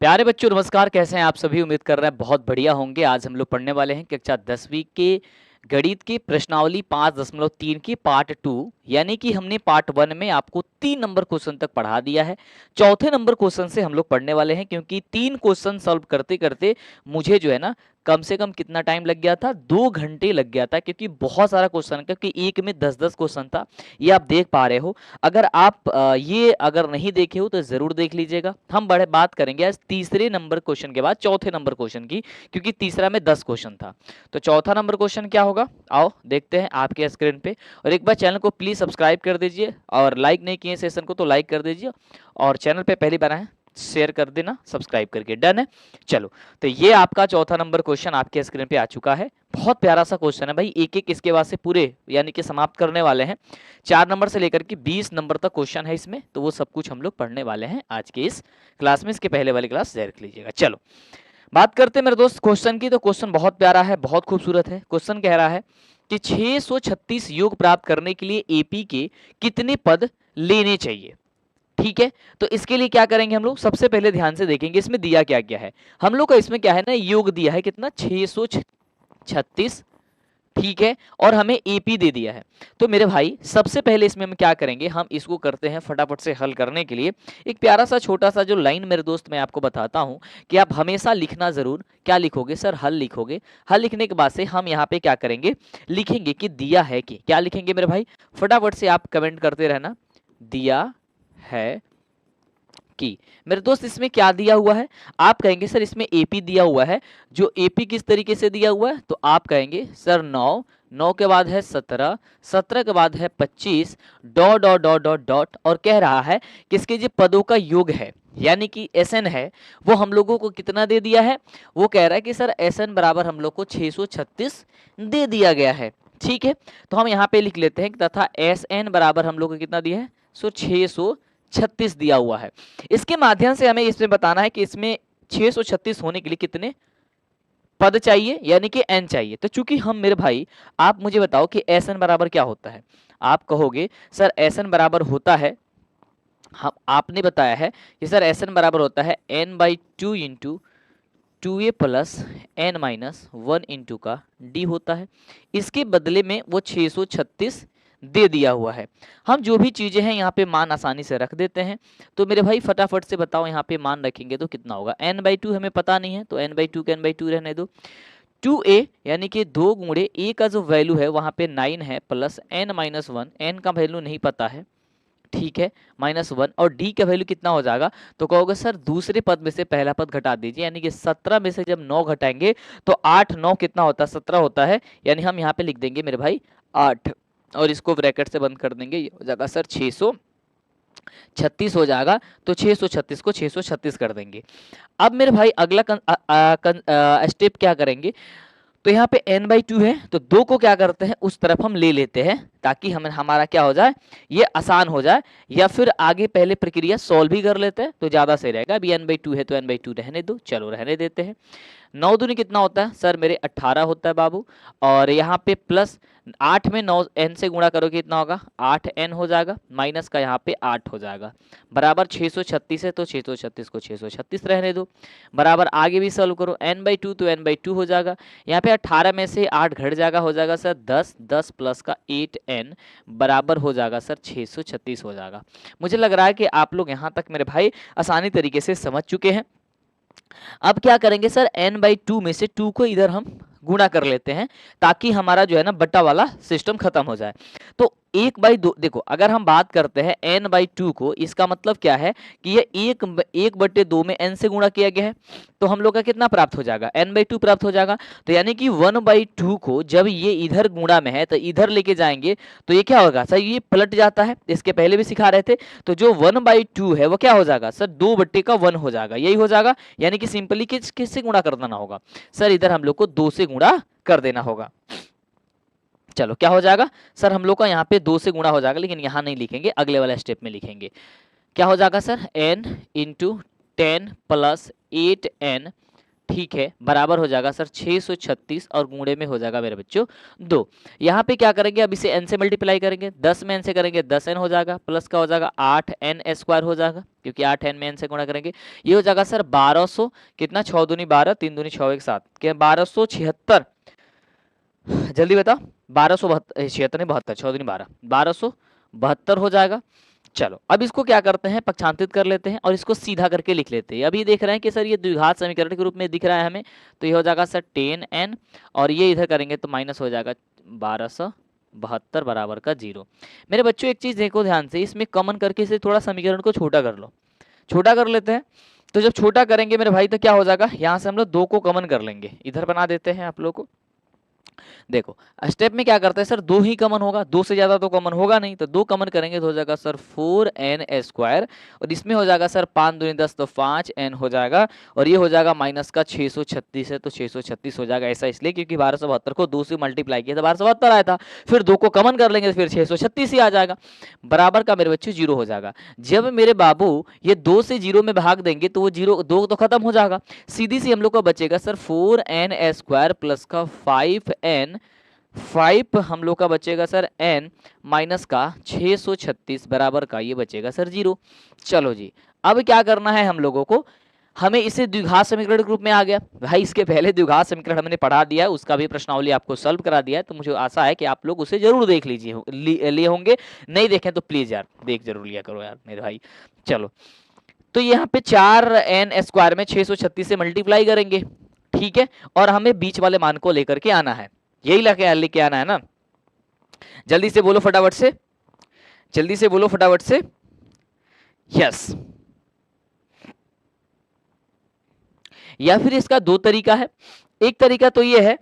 प्यारे बच्चों नमस्कार, कैसे हैं आप सभी। उम्मीद कर रहे हैं बहुत बढ़िया होंगे। आज हम लोग पढ़ने वाले हैं कक्षा 10वीं के गणित की प्रश्नावली 5.3 की पार्ट 2। यानी कि हमने पार्ट 1 में आपको 3 नंबर क्वेश्चन तक पढ़ा दिया है। चौथे नंबर क्वेश्चन से हम लोग पढ़ने वाले हैं, क्योंकि 3 क्वेश्चन सॉल्व करते करते मुझे जो है ना कम से कम कितना टाइम लग गया था, 2 घंटे लग गया था, क्योंकि बहुत सारा क्वेश्चन, क्योंकि एक में 10-10 क्वेश्चन था। ये आप देख पा रहे हो। अगर आप ये अगर नहीं देखे हो तो जरूर देख लीजिएगा। हम बड़े बात करेंगे आज तीसरे नंबर क्वेश्चन के बाद चौथे नंबर क्वेश्चन की, क्योंकि तीसरा में 10 क्वेश्चन था। तो चौथा नंबर क्वेश्चन क्या होगा, आओ देखते हैं आपके स्क्रीन पे। और एक बार चैनल को प्लीज सब्सक्राइब कर दीजिए, और लाइक नहीं किए सेशन को तो लाइक कर दीजिए, और चैनल पे पहली बार आए शेयर कर देना सब्सक्राइब करके। डन है। चलो, तो ये आपका चौथा नंबर क्वेश्चन आपके स्क्रीन पे आ चुका है। बहुत प्यारा सा क्वेश्चन है भाई, एक एक इसके बाद से पूरे यानी कि समाप्त करने वाले हैं। 4 नंबर से लेकर के 20 नंबर तक क्वेश्चन है इसमें, तो वो सब कुछ हम लोग पढ़ने वाले हैं आज के इस क्लास में। इसके पहले वाली क्लास जरूर लीजिएगा। चलो बात करते हैं मेरे दोस्त क्वेश्चन की। तो क्वेश्चन बहुत प्यारा है, बहुत खूबसूरत है। क्वेश्चन कह रहा है कि 636 योग प्राप्त करने के लिए एपी के कितने पद लेने चाहिए। ठीक है, तो इसके लिए क्या करेंगे हम लोग, सबसे पहले ध्यान से देखेंगे इसमें दिया क्या क्या है। हम लोग का इसमें क्या है ना, योग दिया है कितना, 636। ठीक है, और हमें एपी दे दिया है। तो मेरे भाई सबसे पहले इसमें हम क्या करेंगे, हम इसको करते हैं फटाफट से हल करने के लिए। एक प्यारा सा छोटा सा जो लाइन मेरे दोस्त मैं आपको बताता हूं कि आप हमेशा लिखना जरूर। क्या लिखोगे सर, हल लिखोगे। हल लिखने के बाद से हम यहाँ पे क्या करेंगे, लिखेंगे कि दिया है कि, क्या लिखेंगे मेरे भाई, फटाफट से आप कमेंट करते रहना, दिया है कि। मेरे दोस्त इसमें क्या दिया हुआ है, आप कहेंगे सर इसमें एपी दिया हुआ है। जो एपी किस तरीके से दिया हुआ है, तो आप कहेंगे सर 9, 9 के बाद है 17, 17 के बाद है 25, dot dot dot dot dot, और कह रहा है कि इसके जो पदों का योग है यानी कि एसएन है, वो हम लोगों को कितना दे दिया है। वो कह रहा है कि सर एसएन बराबर हम लोग को 636 दे दिया गया है। ठीक है, तो हम यहाँ पे लिख लेते हैं तथा एस एन बराबर हम लोग को कितना दिया है, सो 636 दिया हुआ है। इसके माध्यम से हमें इसमें बताना है कि इसमें 636 होने के लिए कितने पद चाहिए, यानी कि एन चाहिए। तो चूंकि हम, मेरे भाई आप मुझे बताओ कि एस एन बराबर क्या होता है। आप कहोगे सर एस एन बराबर होता है, हम आपने बताया है कि सर एस एन बराबर होता है n/2 into 2a plus n minus 1 into का d होता है। इसके बदले में वो 636 दे दिया हुआ है। हम जो भी चीजें हैं यहाँ पे मान आसानी से रख देते हैं। तो मेरे भाई फटाफट से बताओ यहाँ पे मान रखेंगे तो कितना होगा, n/2 हमें पता नहीं है, तो n/2 के n/2 रहने दो। 2a यानी कि 2 गुणे a का जो वैल्यू है वहां पे 9 है, प्लस n माइनस 1, n का वैल्यू नहीं पता है, ठीक है, -1, और d का वैल्यू कितना हो जाएगा। तो कहोगे सर दूसरे पद में से पहला पद घटा दीजिए, यानी कि 17 में से जब 9 घटाएंगे तो 8 9 कितना होता है, 17 होता है। यानी हम यहाँ पे लिख देंगे मेरे भाई 8, और इसको ब्रैकेट से बंद कर देंगे, ये हो जाएगा सर 636 हो जाएगा। तो 636 को 636 कर देंगे। अब मेरे भाई अगला स्टेप क्या करेंगे, तो यहाँ पे n/2 है, तो 2 को क्या करते हैं उस तरफ हम ले लेते हैं, ताकि हमें हमारा क्या हो जाए, ये आसान हो जाए। या फिर आगे पहले प्रक्रिया सॉल्व भी कर लेते हैं तो ज्यादा सही रहेगा। अभी n/2 है तो n/2 रहने दो, चलो रहने देते हैं। 9 दूनी कितना होता है सर मेरे 18 होता है बाबू, और यहाँ पे प्लस 8 में 9 n से गुणा करोगे कितना होगा, 8n हो जाएगा, माइनस का यहाँ पे 8 हो जाएगा, बराबर 636 है, तो 636 को 636 रहने दो। बराबर आगे भी सॉल्व करो, n/2 तो n/2 हो जाएगा। यहाँ पे 18 में से 8 घट जाएगा, हो जाएगा सर 10, 10 प्लस का 8n बराबर हो जाएगा सर 636 हो जाएगा। मुझे लग रहा है कि आप लोग यहाँ तक मेरे भाई आसानी तरीके से समझ चुके हैं। अब क्या करेंगे सर, n/2 में से 2 को इधर हम गुणा कर लेते हैं, ताकि हमारा जो है ना बट्टा वाला सिस्टम खत्म हो जाए। तो 1/2 देखो, अगर हम बात करते हैं n/2 को, इसका मतलब क्या है कि ये 1/2 में n से गुणा किया गया है, तो हम लोग का कितना प्राप्त हो जाएगा, n/2 प्राप्त हो जाएगा। तो यानी कि 1/2 को जब ये इधर गुणा में है तो इधर लेके जाएंगे तो ये क्या होगा सर, ये पलट जाता है। इसके पहले भी सिखा रहे थे। तो जो 1/2 है वो क्या हो जाएगा सर, 2/1 हो जाएगा, यही हो जाएगा। यानी कि सिंपली किससे गुणा कर देना होगा सर, इधर हम लोग को 2 से गुणा कर देना होगा। चलो क्या हो जाएगा सर, हम लोग का यहाँ पे 2 से गुणा हो जाएगा, लेकिन यहाँ नहीं लिखेंगे, अगले वाला स्टेप में लिखेंगे। क्या हो जाएगा sir, n into 10 plus 8n, ठीक है, बराबर हो जाएगा सर 636 और गुणे में हो जाएगा मेरे बच्चों 2। यहाँ पे क्या करेंगे, अब इसे n से मल्टीप्लाई करेंगे, 10 में n से करेंगे 10n हो जाएगा, प्लस का हो जाएगा 8n स्क्वायर हो जाएगा, क्योंकि 8n में n से गुणा करेंगे। ये हो जाएगा सर 1200, कितना 6 दूनी 12, 3 दूनी 6 एक 7, क्या 1276, जल्दी बता, 1272, 76 नहीं 72, 6 दूनी 12, 1272 हो जाएगा। चलो अब इसको क्या करते हैं, पक्षांतरित कर लेते हैं और इसको सीधा करके लिख लेते हैं। अभी देख रहे हैं कि सर ये द्विघात समीकरण के रूप में दिख रहा है हमें, तो ये हो जाएगा सर 10n और ये इधर करेंगे तो माइनस हो जाएगा 1272 बराबर का 0। मेरे बच्चों एक चीज देखो ध्यान से, इसमें कॉमन करके इसे थोड़ा समीकरण को छोटा कर लो, छोटा कर लेते हैं। तो जब छोटा करेंगे मेरे भाई तो क्या हो जाएगा, यहाँ से हम लोग 2 को कॉमन कर लेंगे, इधर बना देते हैं आप लोग को। देखो स्टेप में क्या करते हैं सर, 2 ही कॉमन होगा, 2 से ज्यादा तो कॉमन होगा नहीं, तो 2 कॉमन करेंगे तो हो जाएगा सर 4n स्क्वायर और इसमें हो जाएगा सर 5 दूनी 10 तो 5n हो जाएगा और ये हो जाएगा माइनस का 636 है तो 636 हो जाएगा। ऐसा इसलिए क्योंकि 1272 को 2 से मल्टीप्लाई किया तो 1272 आया था, फिर 2 को कॉमन कर लेंगे तो फिर 636 ही आ जाएगा, बराबर का मेरे बच्चे 0 हो जाएगा। जब मेरे बाबू ये 2 से 0 में भाग देंगे तो वो 0 2 तो खत्म हो जाएगा, सीधी सी हम लोग को बचेगा सर 4n स्क्वायर प्लस का 5n, 5 हम लोग का बचेगा सर n माइनस का 636 बराबर का ये बचेगा सर 0। चलो जी अब क्या करना है हम लोगों को, हमें इसे द्विघात समीकरण के रूप में आ गया भाई, इसके पहले द्विघात समीकरण हमने पढ़ा दिया है, उसका भी प्रश्नावली आपको सॉल्व करा दिया है, तो मुझे आशा है कि आप लोग उसे जरूर देख लीजिए लिए होंगे, नहीं देखें तो प्लीज यार देख जरूर लिया करो यार मेरे भाई। चलो तो यहाँ पे 4n स्क्वायर में 636 से मल्टीप्लाई करेंगे, ठीक है, और हमें बीच वाले मान को लेकर के आना है, यही लेके आना है ना, जल्दी से बोलो फटाफट से, जल्दी से बोलो फटाफट से, यस। या फिर इसका 2 तरीका है, एक तरीका तो ये है,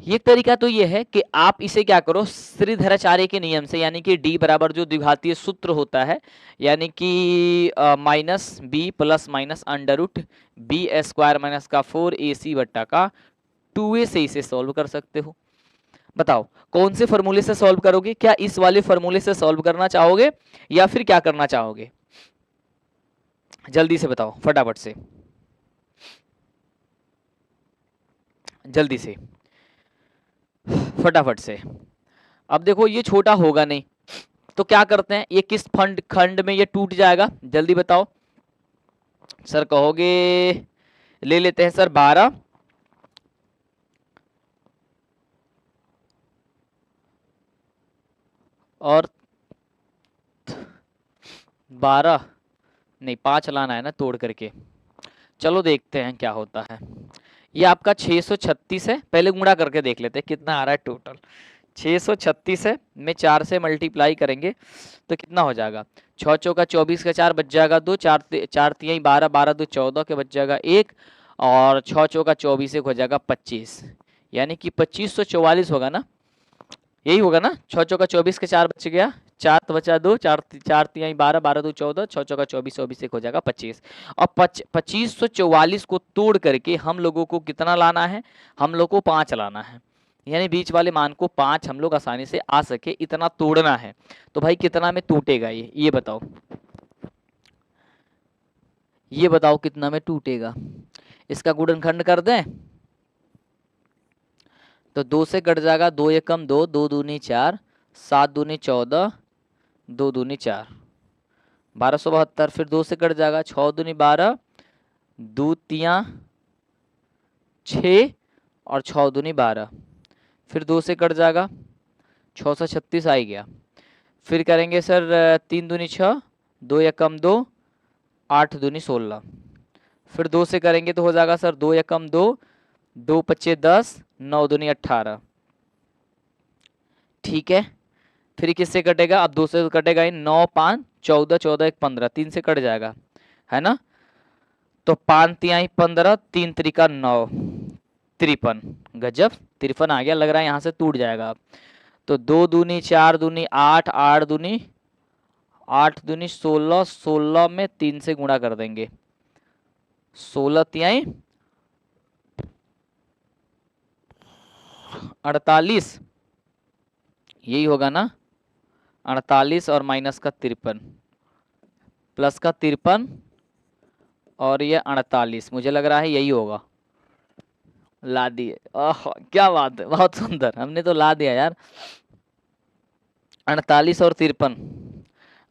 एक तरीका तो ये है कि आप इसे क्या करो, श्रीधराचार्य के नियम से, यानी कि d बराबर जो द्विघातीय सूत्र होता है, यानी कि minus B plus minus under root B square minus का 4ac बट्टा का 2a से इसे सॉल्व कर सकते हो। बताओ कौन से फॉर्मूले से सॉल्व करोगे, क्या इस वाले फॉर्मूले से सॉल्व करना चाहोगे या फिर क्या करना चाहोगे, जल्दी से बताओ फटाफट से, जल्दी से फटाफट से। अब देखो ये छोटा होगा नहीं तो क्या करते हैं, ये किस खंड में ये टूट जाएगा, जल्दी बताओ सर, कहोगे ले लेते हैं सर 12 और 12 नहीं 5 लाना है ना तोड़ करके, चलो देखते हैं क्या होता है। ये आपका 636 है, पहले गुणा करके देख लेते हैं कितना आ रहा है टोटल। 636 है, में 4 से मल्टीप्लाई करेंगे तो कितना हो जाएगा, 6 चौका 24 का 4 बच जाएगा 2, 4 3 12, 12 2 14 के बच जाएगा 1 और 6 चौका 24 एक हो जाएगा 25, यानी कि 2544 होगा ना, यही होगा ना, 6 चौका 24 के 4 बच गया, 4 बचा 2, 4 3 12, 12 2 14, 6 चौका 24 24 एक हो जाएगा 25 और 2544 को तोड़ करके हम लोगों को कितना लाना है, हम लोग को 5 लाना है, यानी बीच वाले मान को 5 हम लोग आसानी से आ सके इतना तोड़ना है। तो भाई कितना में टूटेगा ये बताओ, ये बताओ कितना में टूटेगा, इसका गुणनखंड कर दें तो 2 से कट जाएगा, 2 एकम 2, 2 दूनी 4, 7 दूनी 14, 2 दूनी 4, 1272, फिर 2 से कट जाएगा, 6 दूनी 12, 2 तियां 6 और 6 दूनी 12, फिर 2 से कट जाएगा, 636 आ गया, फिर करेंगे सर 3 दूनी 6, 2 एकम 2, 8 दूनी 16, फिर 2 से करेंगे तो हो जाएगा सर 2 एकम 2, 2 पच्चे 10, 9 दूनी 18, ठीक है, फिर किससे कटेगा, अब 2 से कटेगा, 9 5 14, 14 1 15, 3 से कट जाएगा है ना, तो 5 तिहाई 15, 3 त्रिका 9, 53, गजब 53 आ गया, लग रहा है यहाँ से टूट जाएगा। तो 2 दूनी 4 दूनी 8, 8 दूनी 16, 16 में 3 से गुणा कर देंगे, 16 तिहाई 48, यही होगा ना, 48 और माइनस का 53 प्लस का 53 और ये 48, मुझे लग रहा है यही होगा, ला दिए, ओह क्या बात है, बहुत सुंदर, हमने तो ला दिया यार। 48 और 53,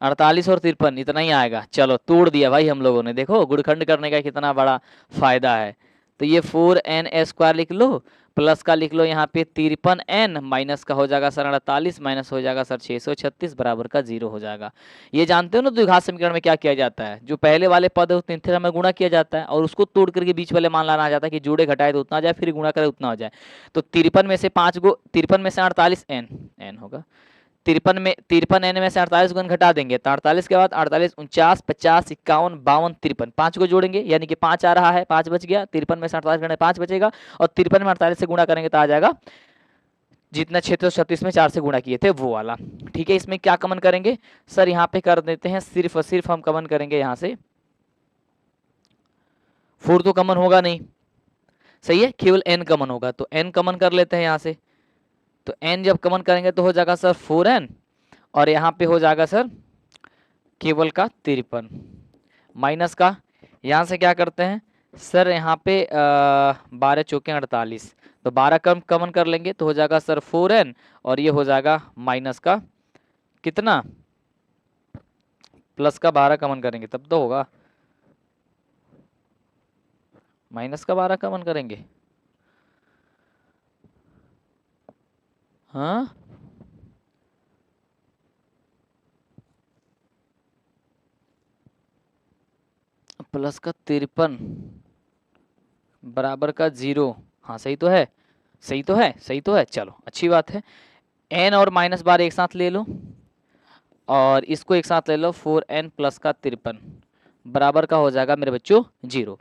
48 और 53 इतना ही आएगा। चलो तोड़ दिया भाई हम लोगों ने, देखो गुणखंड करने का कितना बड़ा फायदा है। तो ये 4n² लिख लो, प्लस का लिख लो यहाँ पे 53n, माइनस का हो जाएगा सर 48, माइनस हो जाएगा सर 636, बराबर का 0 हो जाएगा। ये जानते हो ना द्विघात समीकरण में क्या किया जाता है, जो पहले वाले पद है उस तीसरे में गुणा किया जाता है और उसको तोड़ करके बीच वाले मान लाना आ जाता है कि जोड़े घटाए तो उतना आ जाए, फिर गुणा करे उतना हो जाए। तो 53 में से 5 गो, 53 में से 48 n होगा, 53 में से 48 गुण घटा देंगे तो 48 के बाद 48, 49, 50, 51, 52, 53, 5 को जोड़ेंगे यानी कि 5 आ रहा है, 5 बच गया। 53 में से 48 घटाए 5 बचेगा और 53 में 48 से गुणा करेंगे तो आ जाएगा जितना 636 में 4 से गुणा किए थे वो वाला। ठीक है, इसमें क्या कमन करेंगे सर, यहाँ पे कर देते हैं सिर्फ और सिर्फ हम कमन करेंगे यहाँ से 4 तो कमन होगा नहीं, सही है, केवल n कमन होगा, तो n कमन कर लेते हैं यहाँ से। तो n जब कमन करेंगे तो हो जाएगा सर 4n और यहाँ पे हो जाएगा सर केवल का 53, माइनस का यहाँ से क्या करते हैं सर, यहाँ पे 12 चौके 48, तो 12 कमन कर लेंगे तो हो जाएगा सर 4n और ये हो जाएगा माइनस का कितना, प्लस का 12 कमन करेंगे तब तो होगा, माइनस का 12 कमन करेंगे, हाँ प्लस का 53 बराबर का 0, हाँ सही तो है, सही तो है, सही तो है, चलो अच्छी बात है। n और माइनस 12 एक साथ ले लो और इसको एक साथ ले लो, 4n प्लस का 53 बराबर का हो जाएगा मेरे बच्चों 0।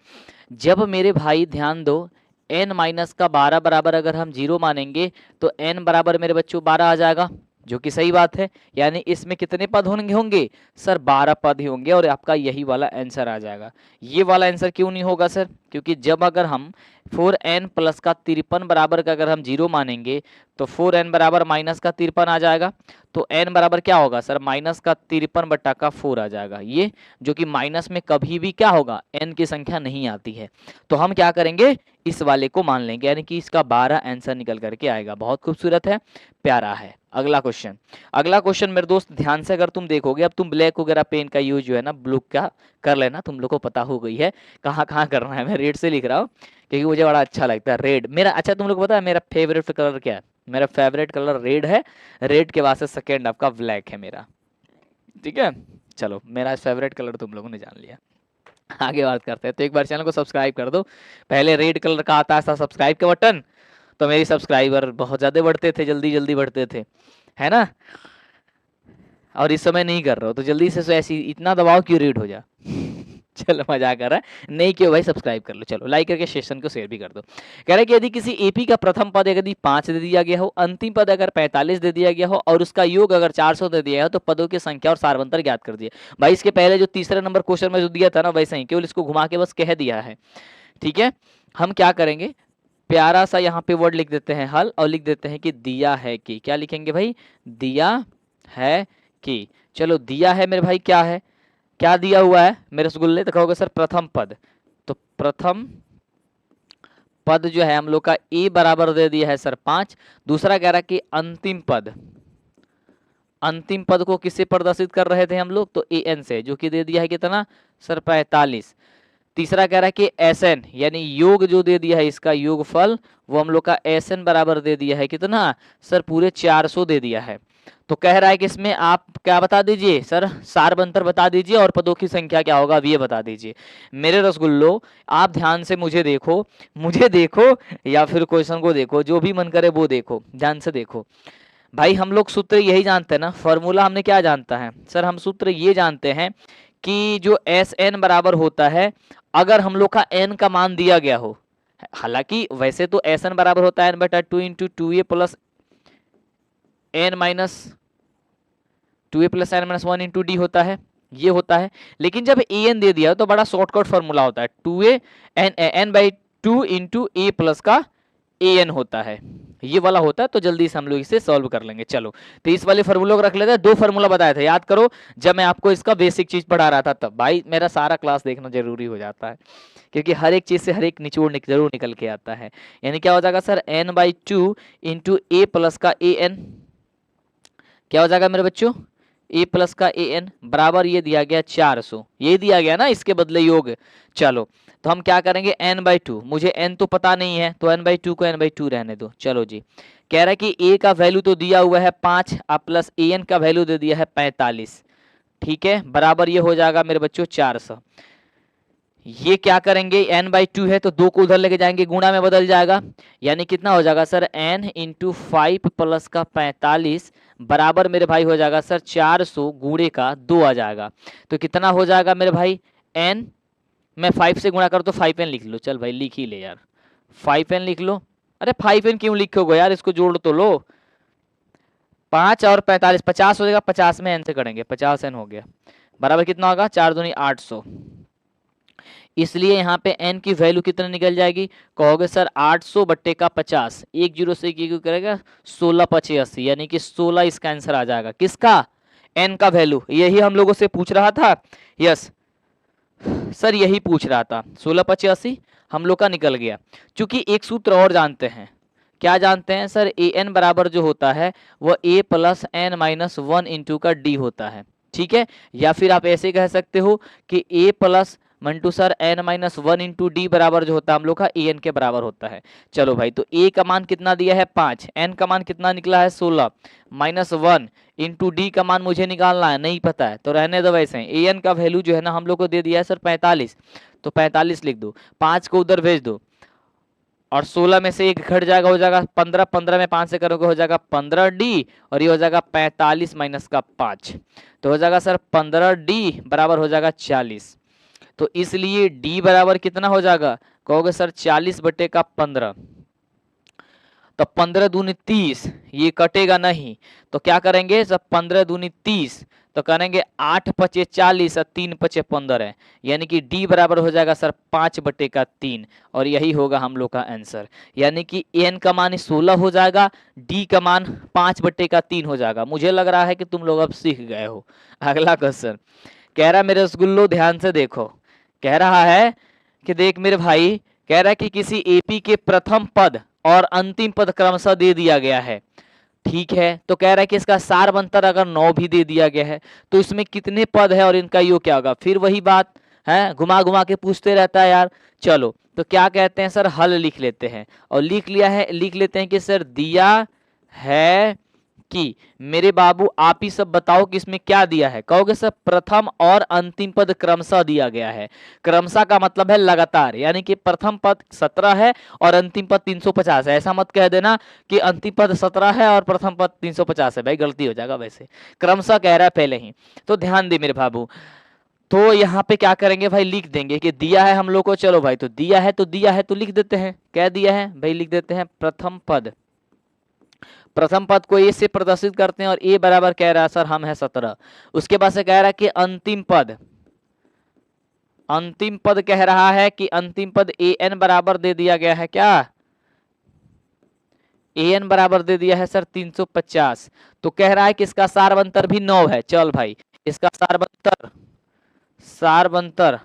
जब मेरे भाई ध्यान दो n माइनस का 12 बराबर अगर हम 0 मानेंगे तो n बराबर मेरे बच्चों 12 आ जाएगा, जो कि सही बात है। यानी इसमें कितने पद होंगे सर, 12 पद ही होंगे और आपका यही वाला आंसर आ जाएगा। ये वाला आंसर क्यों नहीं होगा सर, क्योंकि जब अगर हम 4n प्लस का 53 बराबर का अगर हम 0 मानेंगे तो 4n बराबर माइनस का 53 आ जाएगा, तो n बराबर क्या होगा सर, माइनस का 53 बट्टा का 4 आ जाएगा, ये जो कि माइनस में कभी भी क्या होगा, n की संख्या नहीं आती है। तो हम क्या करेंगे, इस वाले को मान लेंगे, यानी कि इसका 12 आंसर निकल करके आएगा। बहुत खूबसूरत है, प्यारा है। अगला क्वेश्चन, अगला क्वेश्चन मेरे दोस्त ध्यान से अगर तुम देखोगे, अब तुम ब्लैक वगैरह पेन का यूज जो है ना ब्लू का कर लेना, तुम लोग को पता हो गई है कहाँ कहाँ करना है। मैं रेड से लिख रहा हूँ क्योंकि मुझे बड़ा अच्छा लगता है रेड मेरा। अच्छा तुम लोग को पता है मेरा फेवरेट कलर क्या है, मेरा फेवरेट कलर रेड है, रेड के बाद से सेकेंड आपका ब्लैक है मेरा, ठीक है। चलो मेरा फेवरेट कलर तुम लोगों ने जान लिया, आगे बात करते हैं। तो एक बार चैनल को सब्सक्राइब कर दो, पहले रेड कलर का आता था सब्सक्राइब का बटन, तो मेरी सब्सक्राइबर बहुत ज़्यादा बढ़ते थे, जल्दी जल्दी बढ़ते थे, है ना। और इस समय नहीं कर रहा हो तो जल्दी से ऐसी इतना दबाओ क्यों रेड हो जा चलो मजाक कर रहा है, नहीं क्यों भाई, सब्सक्राइब कर लो। चलो लाइक करके सेशन को शेयर भी कर दो। कह रहा है कि यदि किसी एपी का प्रथम पद यदि 5 दे दिया गया हो, अंतिम पद अगर 45 दे दिया गया हो और उसका योग अगर 400 दे दिया हो, तो पदों की संख्या और सारवंतर ज्ञात कर दिए। भाई इसके पहले जो तीसरे नंबर क्वेश्चन में जो दिया था ना वैसे ही, केवल इसको घुमा के बस कह दिया है, ठीक है। हम क्या करेंगे, प्यारा सा यहाँ पे वर्ड लिख देते हैं हल, और लिख देते हैं कि दिया है कि, क्या लिखेंगे भाई, दिया है कि। चलो दिया है मेरे भाई, क्या है, क्या दिया हुआ है मेरे रसगुल्ले, तो कहोगे सर प्रथम पद, तो प्रथम पद जो है हम लोग का ए बराबर दे दिया है सर 5। दूसरा कह रहा है कि अंतिम पद, अंतिम पद को किससे प्रदर्शित कर रहे थे हम लोग, तो ए एन से, जो कि दे दिया है कितना सर 45। तीसरा कह रहा है कि एस एन, यानी योग जो दे दिया है इसका योगफल, वो हम लोग का एस एन बराबर दे दिया है कितना सर, पूरे 400 दे दिया है। तो कह रहा है कि इसमें आप क्या बता दीजिए सर, सारबंतर बता दीजिए और पदों की संख्या क्या होगा अब ये बता दीजिए। मेरे रसगुल्लो आप ध्यान से मुझे देखो, मुझे देखो या फिर क्वेश्चन को देखो, जो भी मन करे वो देखो, ध्यान से देखो। भाई हम लोग सूत्र यही जानते हैं ना, फॉर्मूला हमने क्या जानता है सर, हम सूत्र ये जानते हैं कि जो एस एन बराबर होता है, अगर हम लोग का एन का मान दिया गया हो, हालांकि वैसे तो एस एन बराबर होता है एन बटा 2 into 2a plus N minus 2a plus N minus 1 into D होता है, ये होता है। लेकिन जब ए एन दे दिया तो बड़ा शॉर्टकट फॉर्मूला होता है, 2a N by 2 into A plus का ए एन होता है। ये वाला होता है, तो जल्दी से हम लोग इसे सॉल्व कर लेंगे। चलो, तो इस वाले फार्मूला को रख लेते हैं। 2 फार्मूला बताया था, याद करो, जब मैं आपको इसका बेसिक चीज पढ़ा रहा था तब। भाई मेरा सारा क्लास देखना जरूरी हो जाता है, क्योंकि हर एक चीज से हर एक निचोड़ जरूर निकल के आता है। यानी क्या हो जाएगा sir, n/2 into A plus का ए एन, क्या हो जाएगा मेरे बच्चों, ए प्लस का ए एन बराबर ये दिया गया 400, ये दिया गया ना, इसके बदले योग। चलो, तो हम क्या करेंगे, n/2, मुझे n तो पता नहीं है, तो n/2 को n/2 रहने दो। चलो जी, कह रहा है कि a का वैल्यू तो दिया हुआ है 5 प्लस ए एन का वैल्यू दे दिया है 45, ठीक है, बराबर ये हो जाएगा मेरे बच्चों 400। ये क्या करेंगे, n/2 है तो 2 को उधर लेके जाएंगे, गुणा में बदल जाएगा, यानी कितना हो जाएगा सर, n इंटू 5 प्लस का 45 बराबर मेरे भाई हो जाएगा सर 400 गुणे का 2 आ जाएगा। तो कितना हो जाएगा मेरे भाई, n, मैं 5 से गुणा कर तो 5n लिख लो, चल भाई लिख ही ले यार, 5n लिख लो। अरे 5n क्यों लिखोगे यार, इसको जोड़ तो लो, 5 और 45 50 हो जाएगा, 50 में n से करेंगे, 50n हो गया, बराबर कितना होगा, 4 दूनी 800। इसलिए यहाँ पे n की वैल्यू कितने निकल जाएगी, कहोगे सर 800 बट्टे का 50, 1 0 से क्यों करेगा, 16/85, यानी कि 16 इसका आंसर आ जाएगा। किसका, n का वैल्यू, यही हम लोगों से पूछ रहा था। यस सर, यही पूछ रहा था, 16/85 हम लोग का निकल गया। चूंकि एक सूत्र और जानते हैं, क्या जानते हैं सर, ए एन बराबर जो होता है वह a plus N minus 1 into का d होता है, ठीक है। या फिर आप ऐसे कह सकते हो कि a प्लस मंटू sir N minus 1 into D बराबर जो होता है हम लोग का ए एन के बराबर होता है। चलो भाई, तो a का मान कितना दिया है 5, n का मान कितना निकला है 16, माइनस 1 इंटू डी का मान मुझे निकालना है, नहीं पता है तो रहने दो वैसे। ए एन का वैल्यू जो है ना हम लोग को दे दिया है सर 45, तो 45 लिख दो, 5 को उधर भेज दो, और 16 में से एक घट जाएगा, हो जाएगा 15, 15 में 5 से करोगे हो जाएगा 15d, और ये हो जाएगा 45 माइनस का 5, तो हो जाएगा सर 15d बराबर हो जाएगा 40। तो इसलिए d बराबर कितना हो जाएगा, कहोगे सर 40/15, तो 15 दूनी 30, ये कटेगा नहीं, तो क्या करेंगे सब 15 दूनी 30, तो करेंगे 8 पचे 40 और 3 पचे 15, यानी कि d बराबर हो जाएगा सर 5/3, और यही होगा हम लोग का आंसर। यानी कि n का मान 16 हो जाएगा, d का मान 5/3 हो जाएगा। मुझे लग रहा है कि तुम लोग अब सीख गए हो। अगला क्वेश्चन कह रहा है मेरे रसगुल्लो ध्यान से देखो, कह रहा है कि देख मेरे भाई, कह रहा है कि किसी एपी के प्रथम पद और अंतिम पद क्रमशः दे दिया गया है, ठीक है। तो कह रहा है कि इसका सारबंतर अगर 9 भी दे दिया गया है तो इसमें कितने पद है और इनका योग क्या होगा। फिर वही बात है, घुमा घुमा के पूछते रहता है यार। चलो, तो क्या कहते हैं सर, हल लिख लेते हैं, और लिख लिया है, लिख लेते हैं कि सर दिया है कि मेरे बाबू आप ही सब बताओ कि इसमें क्या दिया है। कहोगे सर प्रथम और अंतिम पद क्रमशः दिया गया है। क्रमशः का मतलब है लगातार, यानी कि प्रथम पद 17 है और अंतिम पद 350 है। ऐसा मत कह देना कि अंतिम पद 17 है और प्रथम पद 350 है, भाई गलती हो जाएगा। वैसे क्रमशः कह रहा है पहले ही, तो ध्यान दे मेरे बाबू। तो यहाँ पे क्या करेंगे भाई, लिख देंगे कि दिया है हम लोग को। चलो भाई, तो दिया है तो दिया है तो लिख देते हैं, क्या दिया है भाई, लिख देते हैं प्रथम पद। प्रथम पद को ए से प्रदर्शित करते हैं, और ए बराबर कह रहा है सर हम है 17। उसके बाद से कह रहा है कि अंतिम पद, अंतिम पद कह रहा है कि अंतिम पद ए एन बराबर दे दिया गया है, क्या ए एन बराबर दे दिया है सर 350। तो कह रहा है कि इसका सारबंतर भी 9 है। चल भाई, इसका सारबंतर, सारबंतर,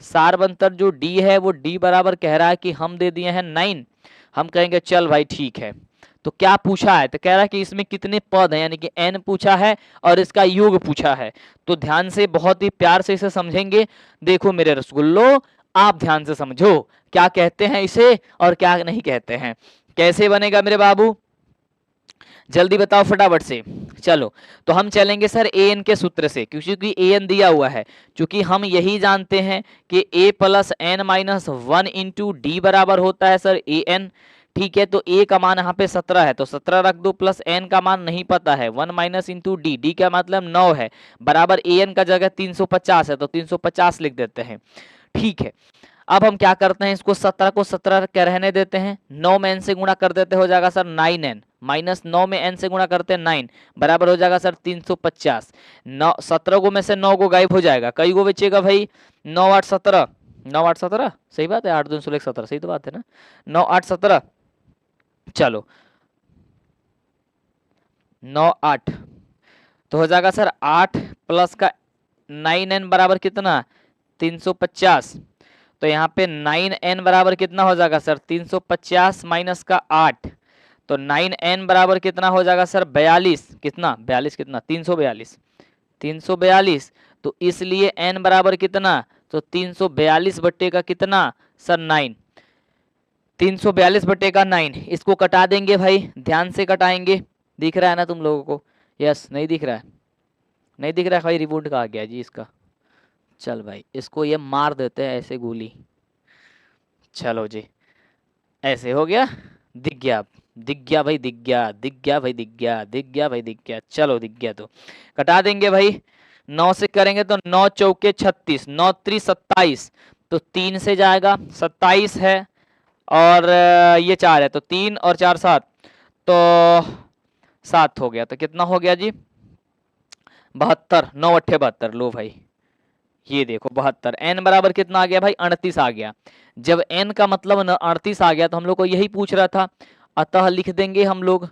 सारबंतर जो डी है वो डी बराबर कह रहा है कि हम दे दिए हैं 9। हम कहेंगे चल भाई ठीक है। तो क्या पूछा है, तो कह रहा है कि इसमें कितने पद हैं, यानी कि n पूछा है और इसका योग पूछा है। तो ध्यान से, बहुत ही प्यार से इसे समझेंगे। देखो मेरे रसगुल्लो, आप ध्यान से समझो क्या कहते हैं इसे और क्या नहीं कहते हैं। कैसे बनेगा मेरे बाबू, जल्दी बताओ फटाफट से। चलो, तो हम चलेंगे सर ए एन के सूत्र से, क्योंकि ए एन दिया हुआ है। क्योंकि हम यही जानते हैं कि a plus N minus 1 into D बराबर होता है सर ए एन, ठीक है। तो a का मान यहाँ पे 17 है, तो 17 रख दो, प्लस n का मान नहीं पता है 1 माइनस इंटू डी, डी का मतलब 9 है, बराबर ए एन का जगह 350 है, तो 350 लिख देते हैं, ठीक है। अब हम क्या करते हैं, इसको 17 को 17 के रहने देते हैं, 9 में n से गुणा कर देते, हो जाएगा सर 9n, माइनस 9 में n से गुणा करते हैं 9, बराबर हो जाएगा सर 350। 9 17 को में से 9 को गायब हो जाएगा, कई को बचेगा भाई, 9 8 17, 9 8 17 सही बात है, 8 2 16 17 सही तो बात है ना, 9 8 17। चलो, 9 8 तो हो जाएगा सर 8 प्लस का 9n बराबर कितना 350। तो यहाँ पे 9n बराबर कितना हो जाएगा सर 350 माइनस का 8 तो 9n बराबर कितना हो जाएगा सर 42 कितना 42 कितना 342 342 तो इसलिए n बराबर कितना तो 342 बट्टे का कितना सर 9 342 बट्टे का 9 इसको कटा देंगे भाई ध्यान से कटाएंगे। दिख रहा है ना तुम लोगों को यस नहीं दिख रहा है नहीं दिख रहा है भाई रिबूट का आ गया जी इसका। चल भाई इसको ये मार देते हैं ऐसे गोली। चलो जी ऐसे हो गया दिख गया दिख गया भाई दिख गया दिख गया भाई दिख गया दिख गया भाई दिख गया। चलो दिख गया तो कटा देंगे भाई 9 से करेंगे तो 9 चौके 36 9 3 27 तो 3 से जाएगा 27 है और ये 4 है तो 3 और 4 7 तो 7 हो गया तो कितना हो गया जी 72 9 अट्ठे 72 लो भाई ये देखो 72 n बराबर कितना आ गया भाई 38 आ गया। जब n का मतलब 38 आ गया तो हम लोग को यही पूछ रहा था अतः लिख देंगे हम लोग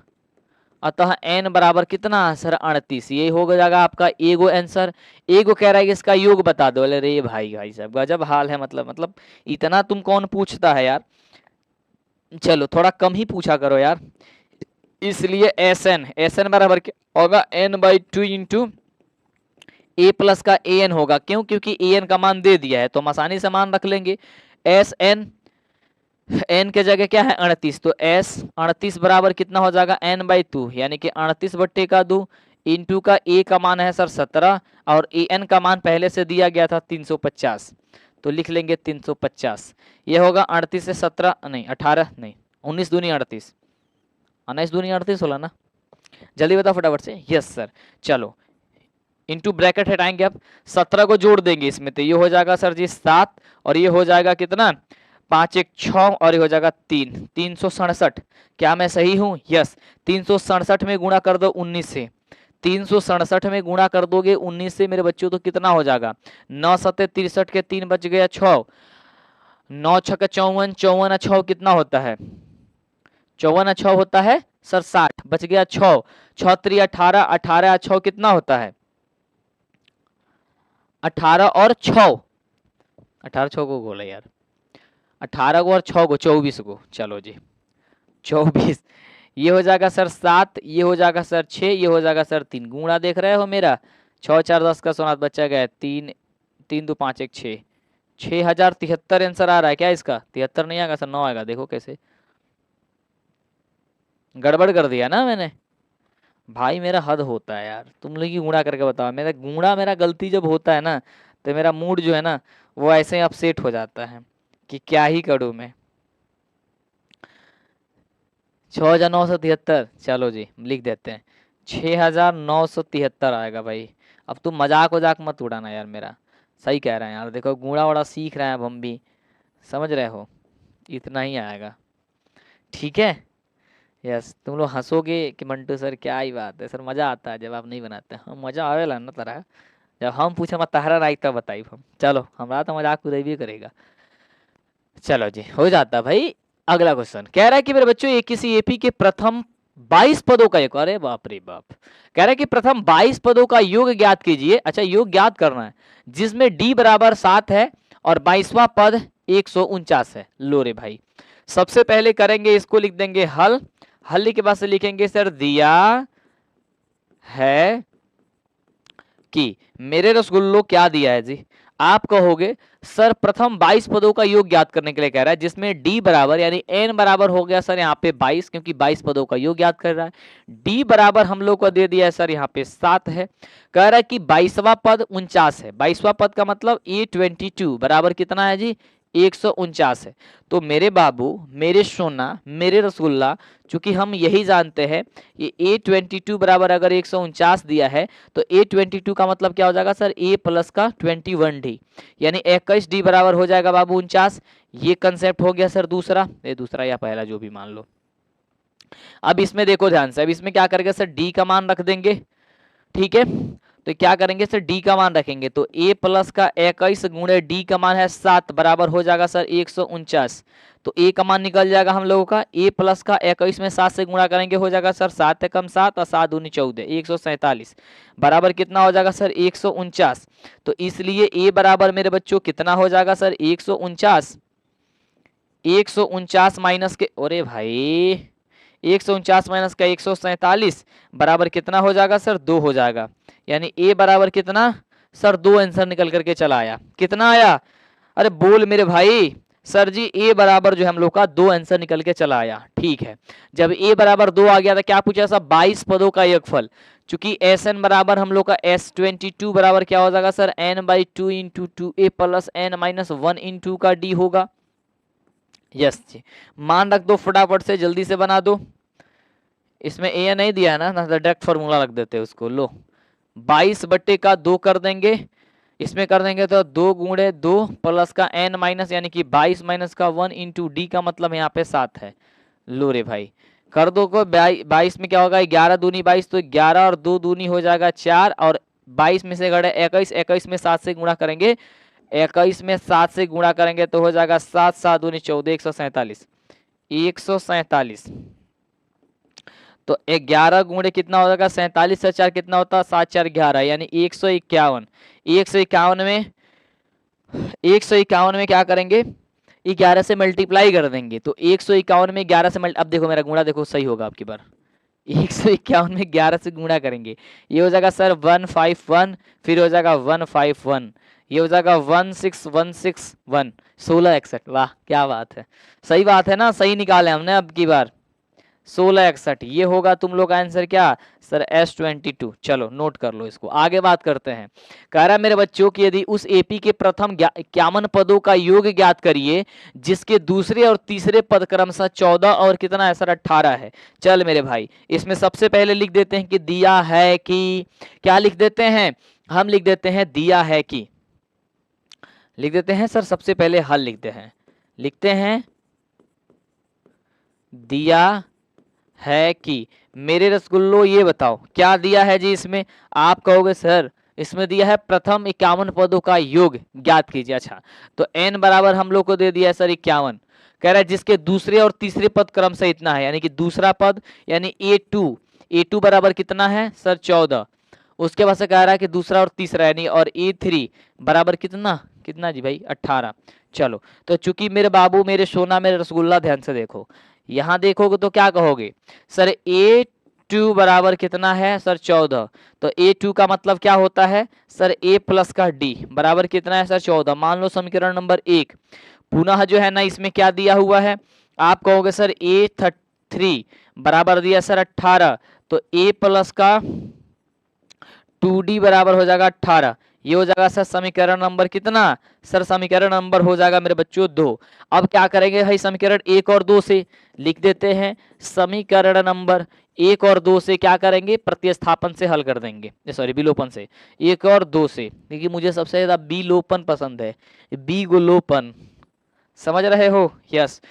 अतः n बराबर कितना सर 38 ये हो जाएगा आपका एगो आंसर। एगो कह रहा है कि इसका योग बता दो। अरे रे भाई भाई साहब गजब हाल है मतलब इतना तुम कौन पूछता है यार। चलो थोड़ा कम ही पूछा करो यार। इसलिए एस एन बराबर क्या होगा n/2 इंटू ए प्लस का ए एन होगा। क्यों क्योंकि ए एन का मान दे दिया है तो हम आसानी से मान रख लेंगे। एस एन एन के जगह क्या है 38 तो एस 38 बराबर कितना हो जाएगा n/2 यानी कि 38 बट्टे का 2 इंटू का ए का मान है सर 17 और ए एन का मान पहले से दिया गया था 350 तो लिख लेंगे 350। ये होगा 38 से 17 नहीं 18 नहीं 19 दूनी 38 19 दूनी 38 होला ना। जल्दी बताओ फटाफट से यस सर। चलो इंटू ब्रैकेट हटाएंगे अब 17 को जोड़ देंगे इसमें तो ये हो जाएगा सर जी 7 और ये हो जाएगा कितना 5 1 6 और ये हो जाएगा 3 367। क्या मैं सही हूं यस 367 में गुणा कर दो 19 से 367 में गुणा कर दोगे 19 से मेरे बच्चों तो कितना हो जाएगा 9 7 63 के 3 बच गया 6 9 6 54 54 6 कितना होता है 54 6 होता है सर 60 बच गया 6 6 3 18 18 6 कितना होता है 18 और 6 18 6 को बोला यार 18 को और 6 को 24 को। चलो जी 24 ये हो जाएगा सर 7 ये हो जाएगा सर 6 ये हो जाएगा सर 3 गुणा देख रहे हो मेरा 6 4 10 का सोनात बच्चा गया 3 3 2 5 1 6 6073 आंसर आ रहा है क्या इसका 73 नहीं आएगा सर 9 आएगा। देखो कैसे गड़बड़ कर दिया ना मैंने भाई मेरा हद होता है यार। तुम लोग ही गुणा करके बताओ मेरा गुणा मेरा गलती जब होता है ना तो मेरा मूड जो है ना वो ऐसे ही अपसेट हो जाता है कि क्या ही करूं मैं। 6973 चलो जी लिख देते हैं 6973 आएगा भाई। अब तुम मजाक वजाक मत उड़ाना यार मेरा सही कह रहे हैं यार। देखो गुणा वड़ा सीख रहे हैं अब हम भी समझ रहे हो इतना ही आएगा ठीक है यस। तुम लोग हंसोगे कि मंटू सर क्या ही बात है सर मजा आता है जब आप नहीं बनाते हम मजा आवेला ना तरह जब हम पूछे मत तहरा राई तब बताई हम। चलो हमारा तो मजाक उदय भी करेगा। चलो जी हो जाता भाई। अगला क्वेश्चन कह रहा है कि मेरे बच्चों ये किसी एपी के प्रथम 22 पदों का एक अरे बाप रे बाप कह रहा है कि प्रथम 22 पदों का योग ज्ञात कीजिए। अच्छा योग ज्ञात करना है जिसमें डी बराबर 7 है और 22वां पद 149 है। लो रे भाई सबसे पहले करेंगे इसको लिख देंगे हल हल के बाद से लिखेंगे सर दिया है कि मेरे रसगुल्लो क्या दिया है जी। आप कहोगे सर प्रथम 22 पदों का योग ज्ञात करने के लिए कह रहा है जिसमें डी बराबर यानी एन बराबर हो गया सर यहाँ पे 22 क्योंकि 22 पदों का योग ज्ञात कर रहा है। डी बराबर हम लोग को दे दिया है सर यहाँ पे 7 है। कह रहा है कि 22वां पद 49 है। 22वां पद का मतलब A22 बराबर कितना है जी 149 है। तो मेरे बाबू मेरे सोना मेरे रसगुल्ला चूंकि हम यही जानते हैं ये A22 बराबर अगर 149 दिया है तो A22 का मतलब क्या हो जाएगा सर A प्लस का 21 डी यानी 21 डी बराबर हो जाएगा बाबू 49। ये कंसेप्ट हो गया सर दूसरा ये दूसरा या पहला जो भी मान लो। अब इसमें देखो ध्यान से अब इसमें क्या करेंगे सर डी का मान रख देंगे ठीक है तो क्या करेंगे सर, डी का मान रखेंगे, तो a प्लस का 21 गुणे डी का मान है 7 बराबर हो जाएगा सर 149। तो a का मान निकल जाएगा हम लोगों का, a प्लस का 21 में 7 से गुणा करेंगे हो जाएगा सर 7 एकम 7 और 7 दूनी 14, 147 बराबर कितना हो जाएगा सर 149। तो इसलिए a बराबर मेरे बच्चों कितना हो जाएगा सर 149। 149 माइनस के, अरे भाई 149 माइनस का 147 बराबर कितना हो जाएगा सर 2 हो जाएगा। यानी a बराबर कितना सर 2 आंसर निकल करके चला आया। कितना आया, अरे बोल मेरे भाई, सर जी a बराबर जो हम लोग का 2 आंसर निकल के चला आया। ठीक है, जब a बराबर 2 आ गया था, क्या पूछा सर 22 पदों का योगफल। चूंकि Sn बराबर हम लोग का S22 बराबर क्या हो जाएगा sir n/2 into 2a plus n-1 into का d होगा। यस जी, मान रख दो फटाफट से, जल्दी से बना दो। इसमें a नहीं दिया है ना, डायरेक्ट फॉर्मूला रख देते हैं उसको। लो 22 बट्टे का 2 कर देंगे, इसमें कर देंगे तो 2 गुणे 2 प्लस का n माइनस यानी कि 22 माइनस का 1 इंटू डी का मतलब यहाँ पे 7 है। लो रे भाई कर दो को, 22 में क्या होगा 11 दूनी 22, तो 11 और 2 दूनी हो जाएगा 4, और 22 में से घटे 21, 21 में 7 से गुणा करेंगे, 21 में 7 से गुणा करेंगे तो हो जाएगा 7 7 दूनी 14, 147 147। तो 11 गुणे कितना हो जाएगा 47 से 4 कितना होता है 7 4 11, यानी 151। 151 में क्या करेंगे 11 से मल्टीप्लाई कर देंगे, तो 151 में 11 से अब देखो मेरा गुणा देखो सही होगा आपकी बार। 151 में 11 से गुणा करेंगे, ये हो जाएगा सर 151, फिर हो जाएगा 151, ये हो जाएगा 16161, 1661। वाह क्या बात है, सही बात है ना, सही निकाले हमने अब की बार 1661। ये होगा तुम लोग का आंसर क्या सर S22। चलो नोट कर लो इसको, आगे बात करते हैं। कह रहा है मेरे बच्चों की यदि उस एपी के प्रथम 51 पदों का योग ज्ञात करिए जिसके दूसरे और तीसरे पद क्रमशः 14 और कितना है सर 18 है। चल मेरे भाई इसमें सबसे पहले लिख देते हैं कि दिया है कि, क्या लिख देते हैं हम, लिख देते हैं दिया है कि, लिख देते हैं सर सबसे पहले हल लिखते हैं, लिखते हैं दिया है कि। मेरे रसगुल्लो ये बताओ क्या दिया है जी इसमें, आप कहोगे सर इसमें दिया है प्रथम 51 पदों का योग ज्ञात कीजिए। अच्छा तो n बराबर हम लोग को दे दिया है सर 51, कह रहा है जिसके दूसरे और तीसरे पद क्रम से इतना है, यानी कि दूसरा पद यानी a2 बराबर कितना है सर 14, उसके बाद से कह रहा है कि दूसरा और तीसरा यानी, और a3 बराबर कितना कितना जी भाई 18। चलो तो चूंकि मेरे बाबू मेरे सोना मेरे रसगुल्ला ध्यान से देखो, यहां देखोगे तो क्या कहोगे सर a2 बराबर कितना है सर 14, तो a2 का मतलब क्या होता है सर a प्लस का d बराबर कितना है सर 14। मान लो समीकरण नंबर 1 पुनः जो है ना इसमें क्या दिया हुआ है, आप कहोगे सर a3 बराबर दिया सर 18, तो a प्लस का 2d बराबर हो जाएगा 18, ये हो जाएगा सर समीकरण नंबर कितना सर, समीकरण नंबर हो जाएगा मेरे बच्चों 2। अब क्या करेंगे भाई समीकरण 1 और 2 से लिख देते हैं, समीकरण नंबर 1 और 2 से क्या करेंगे प्रतिस्थापन से हल कर देंगे, सॉरी विलोपन से, 1 और 2 से, क्योंकि मुझे सबसे ज्यादा विलोपन पसंद है, विलोपन समझ रहे हो। यस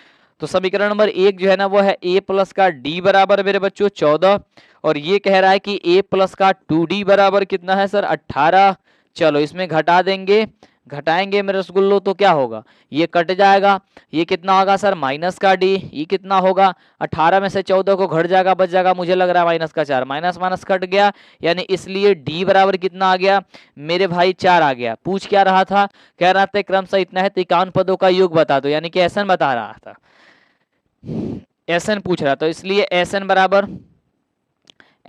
तो समीकरण नंबर 1 जो है ना वो है a प्लस का d बराबर मेरे बच्चों 14, और ये कह रहा है कि a प्लस का 2d बराबर कितना है सर 18। चलो इसमें घटा देंगे, घटाएंगे मेरे रसगुल्लो तो क्या होगा, ये कट जाएगा, ये कितना होगा सर माइनस का d, ये कितना होगा 18 में से 14 को घट जाएगा, बच जाएगा मुझे लग रहा है माइनस का 4, माइनस माइनस कट गया, यानी इसलिए d बराबर कितना आ गया मेरे भाई 4 आ गया। पूछ क्या रहा था, कह रहा था क्रमशः इतना है तो 51 पदों का योग बता दो, यानी कि एसएन बता रहा था, एसएन पूछ रहा था, इसलिए एसएन बराबर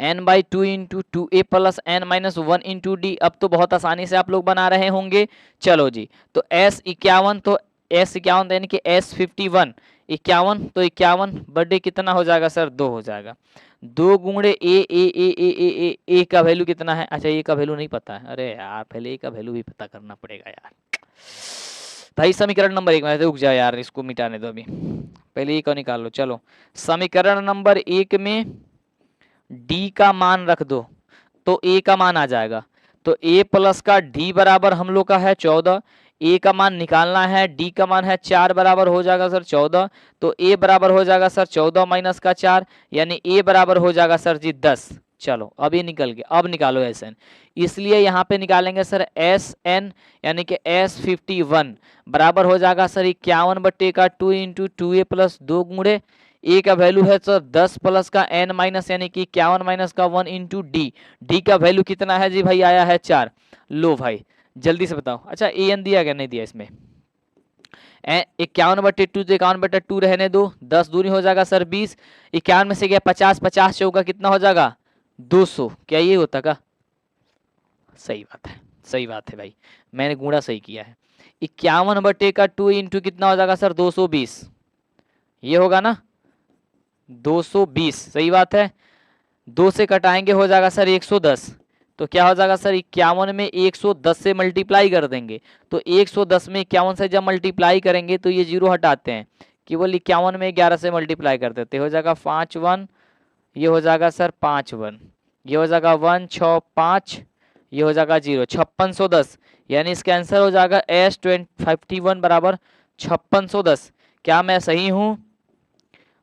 n/2 into 2a plus n-1 into D. अब तो बहुत आसानी से आप लोग बना रहे होंगे। चलो जी तो S51, तो S51 यानी कि S51 51, तो 51 बर्थडे कितना हो जाएगा सर 2 हो जाएगा, 2 गुणे ए का वैल्यू कितना है, अच्छा ए का वैल्यू नहीं पता है, अरे यार पहले ए का वैल्यू भी पता करना पड़ेगा यार भाई। समीकरण नंबर 1 में रुक जाओ यार, इसको मिटाने दो अभी, पहले ए को निकाल लो। चलो समीकरण नंबर 1 में d का मान रख दो तो a का मान आ जाएगा, तो a प्लस का d बराबर हम लोग का है 14, a का मान निकालना है, d का मान है 4 बराबर हो जाएगा सर 14, तो a बराबर हो जाएगा सर 14 माइनस का 4, यानी a बराबर हो जाएगा सर जी 10। चलो अब ये निकल गया, अब निकालो एस एन। इसलिए यहाँ पे निकालेंगे सर एस एन यानी कि S51 बराबर हो जाएगा सर 51/2 इंटू 2a प्लस 2 गुणे ए का वैल्यू है सर 10 प्लस का n माइनस यानी कि 51 माइनस का 1 इंटू डी का वैल्यू कितना है जी भाई, आया है 4। लो भाई जल्दी से बताओ। अच्छा ए एन दिया क्या, नहीं दिया इसमें। 51/2 तो 51/2 रहने दो, 10 दूनी हो जाएगा सर 20, 51 में से गया 50, 50 चौका कितना हो जाएगा 200। क्या ये होता का? सही बात है, सही बात है भाई, मैंने गुणा सही किया है। 51/2 इंटू कितना हो जाएगा सर 220, ये होगा ना 220, सही बात है। 2 से कटाएंगे हो जाएगा सर 110, तो क्या हो जाएगा सर 51 में 110 से मल्टीप्लाई कर देंगे, तो 110 में 51 से जब मल्टीप्लाई करेंगे तो ये जीरो हटाते हैं, केवल 51 में 11 से मल्टीप्लाई कर देते, हो जाएगा 5 1, ये हो जाएगा सर 5 1, ये हो जाएगा 1 6 5, ये हो जाएगा 0, 5610, यानी इसका आंसर हो जाएगा S51 बराबर 5610। क्या मैं सही हूं?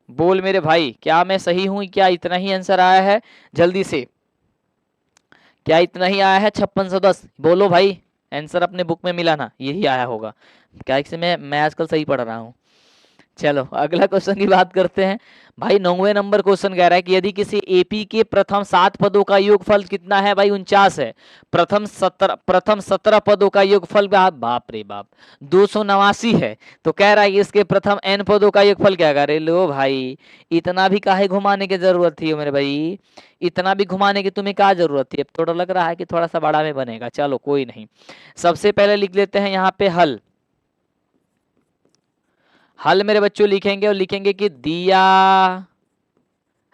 बोल मेरे भाई, क्या मैं सही हूं? क्या इतना ही आंसर आया है? जल्दी से, क्या इतना ही आया है 5610? बोलो भाई, आंसर अपने बुक में मिला ना, यही आया होगा, क्या से मैं आजकल सही पढ़ रहा हूँ। चलो अगला क्वेश्चन की बात करते हैं भाई। 9वें नंबर क्वेश्चन कह रहा है कि यदि किसी एपी के प्रथम 7 पदों का योगफल कितना है भाई, 49 है। प्रथम 17 पदों का योगफल बाप रे बाप 289 है, तो कह रहा है कि इसके प्रथम n पदों का योगफल क्या करे। लो भाई, इतना भी काहे घुमाने की जरूरत थी मेरे भाई, इतना भी घुमाने की तुम्हें क्या जरूरत थी? अब थोड़ा लग रहा है कि थोड़ा सा बड़ा में बनेगा, चलो कोई नहीं। सबसे पहले लिख लेते हैं यहाँ पे हल। हल मेरे बच्चों लिखेंगे और लिखेंगे कि दिया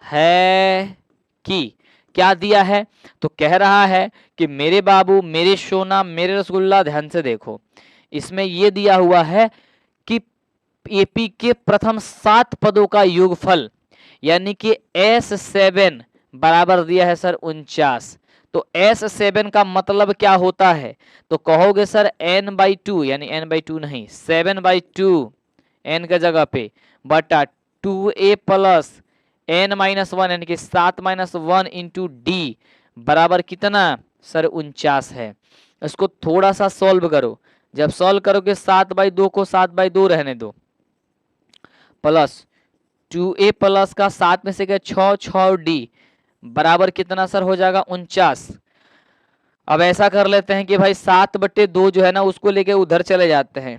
है कि, क्या दिया है? तो कह रहा है कि मेरे बाबू, मेरे सोना, मेरे रसगुल्ला, ध्यान से देखो, इसमें ये दिया हुआ है कि एपी के प्रथम 7 पदों का योगफल यानी कि S7 बराबर दिया है सर 49। तो S7 का मतलब क्या होता है? तो कहोगे सर n/2, यानी n/2 नहीं 7/2 n का जगह पे बटा 2a प्लस n-1 यानी कि 7 - 1 इंटू डी बराबर कितना सर 49 है। इसको थोड़ा सा सॉल्व करो, जब सॉल्व करोगे 7/2 को 7/2 रहने दो, प्लस 2a प्लस का 7 में से गया 6, 6 डी बराबर कितना सर हो जाएगा 49। अब ऐसा कर लेते हैं कि भाई 7/2 जो है ना उसको लेके उधर चले जाते हैं,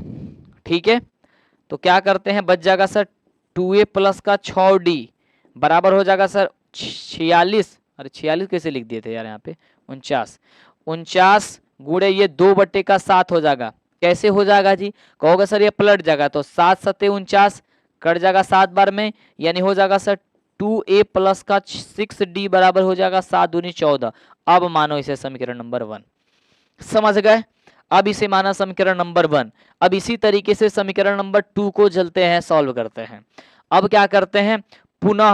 ठीक है। तो क्या करते हैं, बच जाएगा सर 2a प्लस का 6d बराबर हो जाएगा सर 46। अरे 46 कैसे लिख दिए थे यार यहाँ पे, 49 गुणे ये 2/7 हो जाएगा। कैसे हो जाएगा जी? कहोगे सर ये पलट जाएगा, तो 7 7 49 कट जाएगा 7 बार में, यानी हो जाएगा सर 2a प्लस का 6d बराबर हो जाएगा 7 दूनी 14। अब मानो इसे समीकरण नंबर 1, समझ गए? अब इसे माना समीकरण नंबर 1। अब इसी तरीके से समीकरण नंबर 2 को चलते हैं, सॉल्व करते हैं। अब क्या करते हैं, पुनः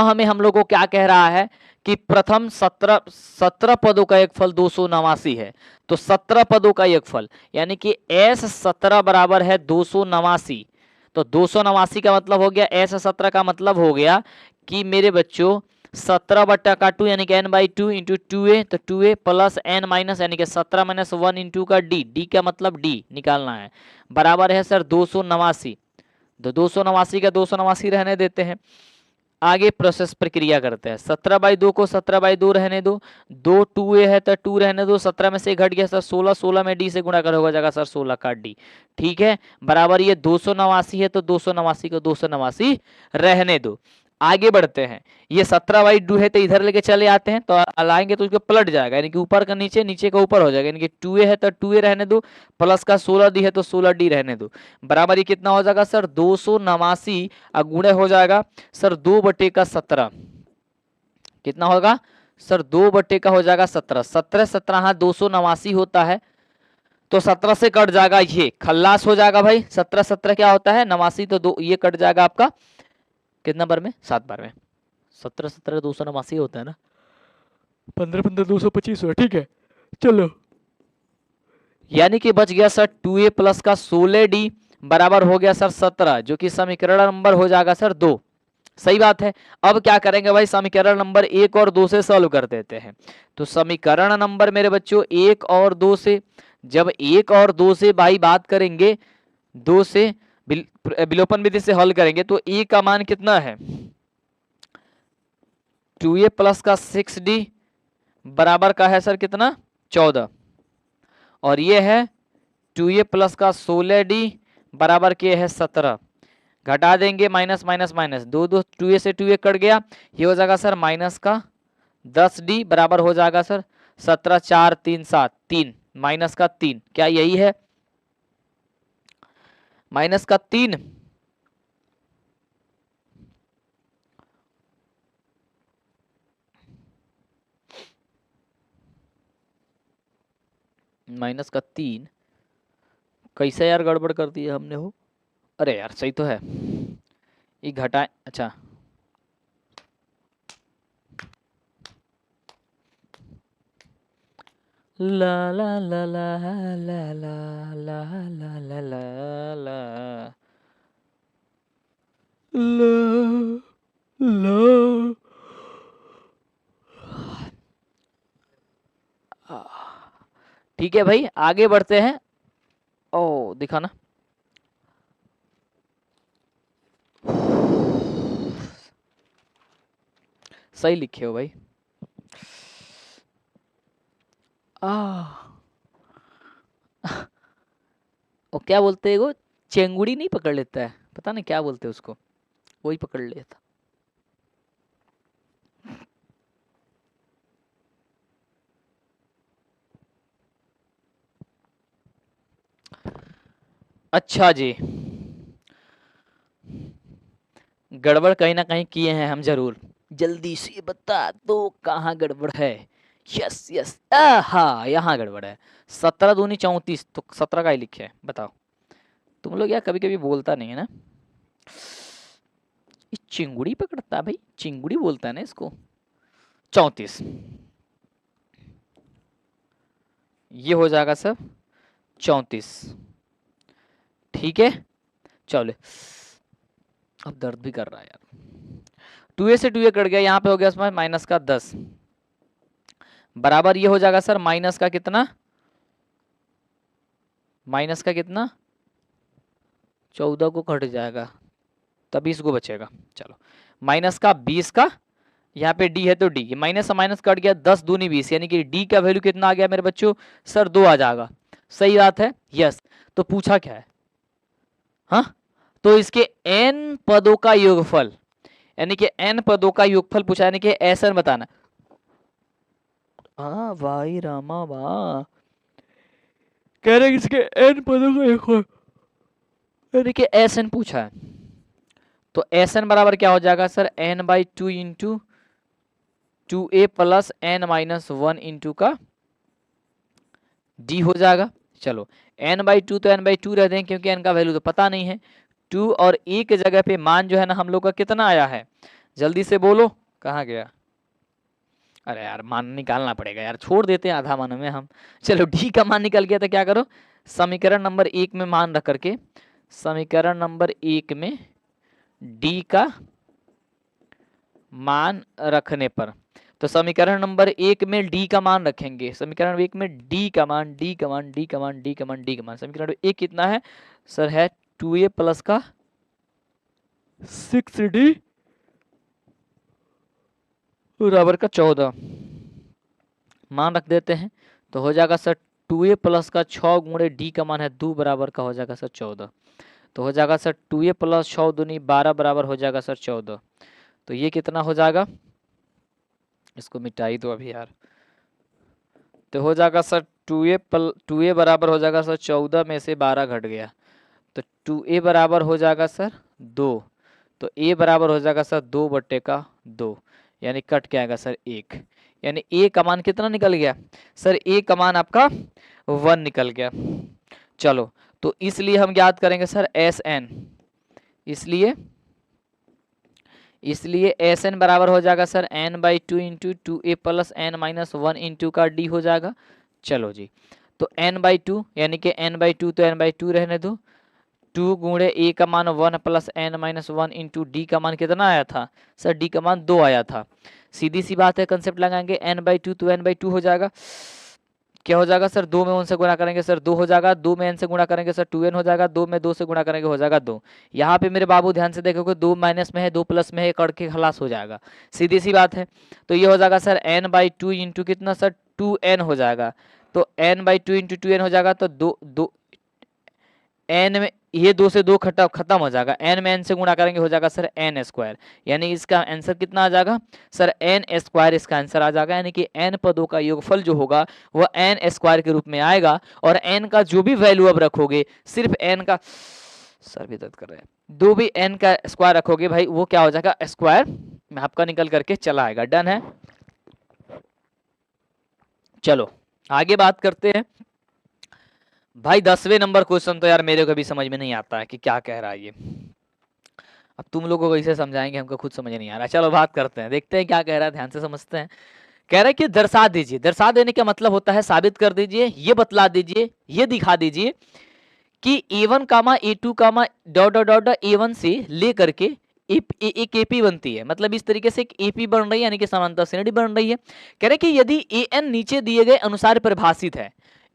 हमें हम लोग को क्या कह रहा है कि प्रथम 17 पदों का योगफल 289 है। तो 17 पदों का योगफल यानी कि S17 बराबर है 289। तो 289 का मतलब हो गया, S17 का मतलब हो गया कि मेरे बच्चों 17/2 यानी कि n/2 इंटू 2a, तो 2a प्लस n- यानी कि 17 - 1 इंटू का d का मतलब d निकालना है, बराबर है सर 289। तो 289 का 289 रहने देते हैं, आगे प्रोसेस प्रक्रिया करते हैं। 17/2 को 17/2 रहने दो, 2 2a है तो 2 रहने दो, 17 में से घट गया सर 16, 16 में d से गुणा कर हो जाएगा सर 16 का d, ठीक है। बराबर ये 289 है तो 289 को 289 रहने दो। आगे बढ़ते हैं, ये 17/2 है तो इधर लेके चले आते हैं, तो लाएंगे तो उसको पलट जाएगा, यानी कि ऊपर का नीचे, नीचे का ऊपर हो जाएगा, यानी कि 2a है तो 2a रहने दो, प्लस का 16d है तो 16d रहने दो, बराबर ये कितना हो जाएगा सर 289 गुणे हो जाएगा सर 2/17। कितना होगा सर 2 का हो जाएगा 17, 17 17 हाँ 289 होता है, तो 17 से कट जाएगा, ये खल्लास हो जाएगा भाई। 17 17 क्या होता है 89, तो दो ये कट जाएगा आपका कितना बार में, 7 बार में। 17 17 289 होता है ना, 15 15 225 है, ठीक है। चलो यानी कि बच गया सर 2a प्लस का 16d बराबर हो गया सर 17, जो कि समीकरण नंबर हो जाएगा सर 2। सही बात है। अब क्या करेंगे भाई, समीकरण नंबर 1 और 2 से सॉल्व कर देते हैं। तो समीकरण नंबर मेरे बच्चों 1 और 2 से, जब 1 और 2 से भाई बात करेंगे, 2 से विलोपन विधि से हल करेंगे तो ए का मान कितना है, 2a प्लस का 6d बराबर का है सर कितना, 14, और ये है 2a प्लस का 16d बराबर के है 17। घटा देंगे माइनस माइनस माइनस, दो 2a से 2a कट गया, ये हो जाएगा सर माइनस का 10d बराबर हो जाएगा सर 17, 4 3 7, 3 माइनस का 3, क्या यही है माइनस का 3, माइनस का 3, कैसे यार गड़बड़ कर दी है हमने हो, अरे यार सही तो है, ये घटाए, अच्छा ला ला ला ला ला ला ला ला ला ला ला, ठीक है भाई आगे बढ़ते हैं। ओ दिखाना, सही लिखे हो भाई। और क्या बोलते हैं वो, चेंगुड़ी नहीं पकड़ लेता है, पता नहीं क्या बोलते हैं उसको, वही पकड़ लेता। अच्छा जी, गड़बड़ कहीं ना कहीं किए हैं हम जरूर, जल्दी से बता दो कहाँ गड़बड़ है। यस यस, हाँ यहाँ गड़बड़ है, 17 दूनी 34, तो 17 का ही लिखे है, बताओ। तुम लोग यार कभी कभी बोलता नहीं है ना, चिंगुड़ी पकड़ता है भाई, चिंगुड़ी बोलता है ना इसको। 34, ये हो जाएगा सर 34, ठीक है। चलो अब दर्द भी कर रहा है यार, 2a से 2a कट गया, यहाँ पे हो गया उसमें माइनस का 10 बराबर ये हो जाएगा सर माइनस का कितना, माइनस का कितना 14 को कट जाएगा तब 20 को बचेगा। चलो माइनस का 20 का, यहाँ पे d है तो d, माइनस से माइनस कट गया, 10 दूनी 20, यानी कि d का वैल्यू कितना आ गया मेरे बच्चों, सर 2 आ जाएगा। सही बात है, यस। तो पूछा क्या है, हाँ तो इसके n पदों का योगफल, यानी कि n पदों का योगफल पूछा, यानी कि ऐसा बताना। हाँ भाई रामा वाह, कह रहे इसके n पदों का योगफल, यानी कि Sn पूछा है। तो Sn बराबर क्या हो जाएगा sir, n/2 into 2a plus n minus 1 into का d हो जाएगा। चलो n/2 तो n/2 रह दें, क्योंकि n का वैल्यू तो पता नहीं है। 2 और e के जगह पे मान जो है ना हम लोग का कितना आया है, जल्दी से बोलो कहाँ गया, अरे यार मान निकालना पड़ेगा यार, छोड़ देते हैं आधा मान में हम। चलो d का मान निकल गया तो क्या करो, समीकरण नंबर 1 में मान रख करके, समीकरण नंबर 1 में d का मान रखने पर, तो समीकरण नंबर 1 में d का मान रखेंगे, समीकरण 1 में d का मान, d का मान, d का मान, d का मान, d का मान, समीकरण 1 कितना है सर, है 2a प्लस का 6d बराबर का 14, मान रख देते हैं तो हो जाएगा सर 2a प्लस का 6 गुणे d का मान है 2 बराबर का हो जाएगा सर 14, तो हो जाएगा सर 2a प्लस 6 दूनी 12 बराबर हो जाएगा सर 14, तो ये कितना हो जाएगा, इसको मिटाई दो अभी यार, तो हो जाएगा सर 2a बराबर हो जाएगा सर 14 में से 12 घट गया, तो 2a बराबर हो जाएगा सर 2, तो a बराबर हो जाएगा सर 2/2, यानी कट के आएगा सर 1, यानी a का मान कितना निकल गया सर, a का मान आपका 1 निकल गया। चलो तो इसलिए हम ज्ञात करेंगे सर Sn, इसलिए Sn बराबर हो जाएगा sir n/2 into 2a plus n minus 1 into का d हो जाएगा। चलो जी, तो n/2 यानी कि n/2 तो n/2 रहने दो, 2 गुणे a का मान 1 plus n minus 1 into D का मान कितना आया था सर? डी का मान 2 आया था। सीधी सी बात है, कंसेप्ट लगाएंगे n/2 तो n/2 हो जाएगा। क्या हो जाएगा सर? 2 में 1 से गुणा करेंगे सर 2 हो जाएगा, 2 में n से गुणा करेंगे सर 2n हो जाएगा, 2 में 2 से गुणा करेंगे हो जाएगा 2। यहाँ पे मेरे बाबू ध्यान से देखोगे 2 माइनस में है 2 प्लस में है, करके खलास हो जाएगा, सीधी सी बात है। तो ये हो जाएगा सर n/2 इंटू कितना सर? 2n हो जाएगा। तो n/2 इंटू 2n हो जाएगा, तो दो n में ये 2 से 2 खत्म हो जाएगा, n में n से गुणा करेंगे हो जाएगा सर n स्क्वायर, यानी इसका आंसर कितना आ जाएगा सर? n स्क्वायर इसका आंसर आ जाएगा, यानी कि n पदों का योगफल जो होगा वह n स्क्वायर के रूप में आएगा। और n का जो भी वैल्यू अब रखोगे, सिर्फ n का, सर भी दर्द कर रहे हैं, दो भी n का स्क्वायर रखोगे भाई, वो क्या हो जाएगा? स्क्वायर में आपका निकल करके चला आएगा। डन है। चलो आगे बात करते हैं भाई। 10वें नंबर क्वेश्चन तो यार मेरे को भी समझ में नहीं आता है कि क्या कह रहा है ये। अब तुम लोगों को इसे समझाएंगे, हमको खुद समझ नहीं आ रहा। चलो बात करते हैं, देखते हैं क्या कह रहा है, ध्यान से समझते हैं। कह रहा है कि दर्शा दीजिए। दर्शा देने का मतलब होता है साबित कर दीजिए, ये बतला दीजिए, ये दिखा दीजिए कि a1 कामा a2 कामा डॉट डॉट डॉट a1 से लेकर के एक एपी बनती है। मतलब इस तरीके से एक एपी बन रही है, यानी कि समांतर श्रेणी बन रही है। कह रहे कि यदि an नीचे दिए गए अनुसार परिभाषित है।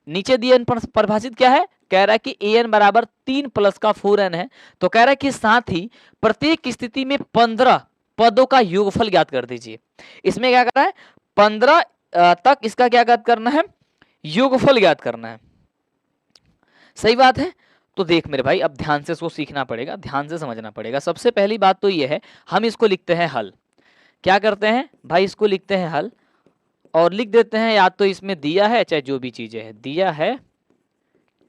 नीचे दिए परिभाषित क्या है? कह रहा है कि an बराबर 3 प्लस का 4n है। तो कह रहा है कि साथ ही प्रत्येक स्थिति में 15 पदों का योगफल ज्ञात कर दीजिए। इसमें क्या करना है? 15 तक इसका क्या ज्ञात करना है? योगफल ज्ञात करना है। सही बात है। तो देख मेरे भाई, अब ध्यान से इसको सीखना पड़ेगा, ध्यान से समझना पड़ेगा। सबसे पहली बात तो ये है, हम इसको लिखते हैं हल। क्या करते हैं भाई? इसको लिखते हैं हल, और लिख देते हैं या तो इसमें दिया है, चाहे जो भी चीजें है दिया है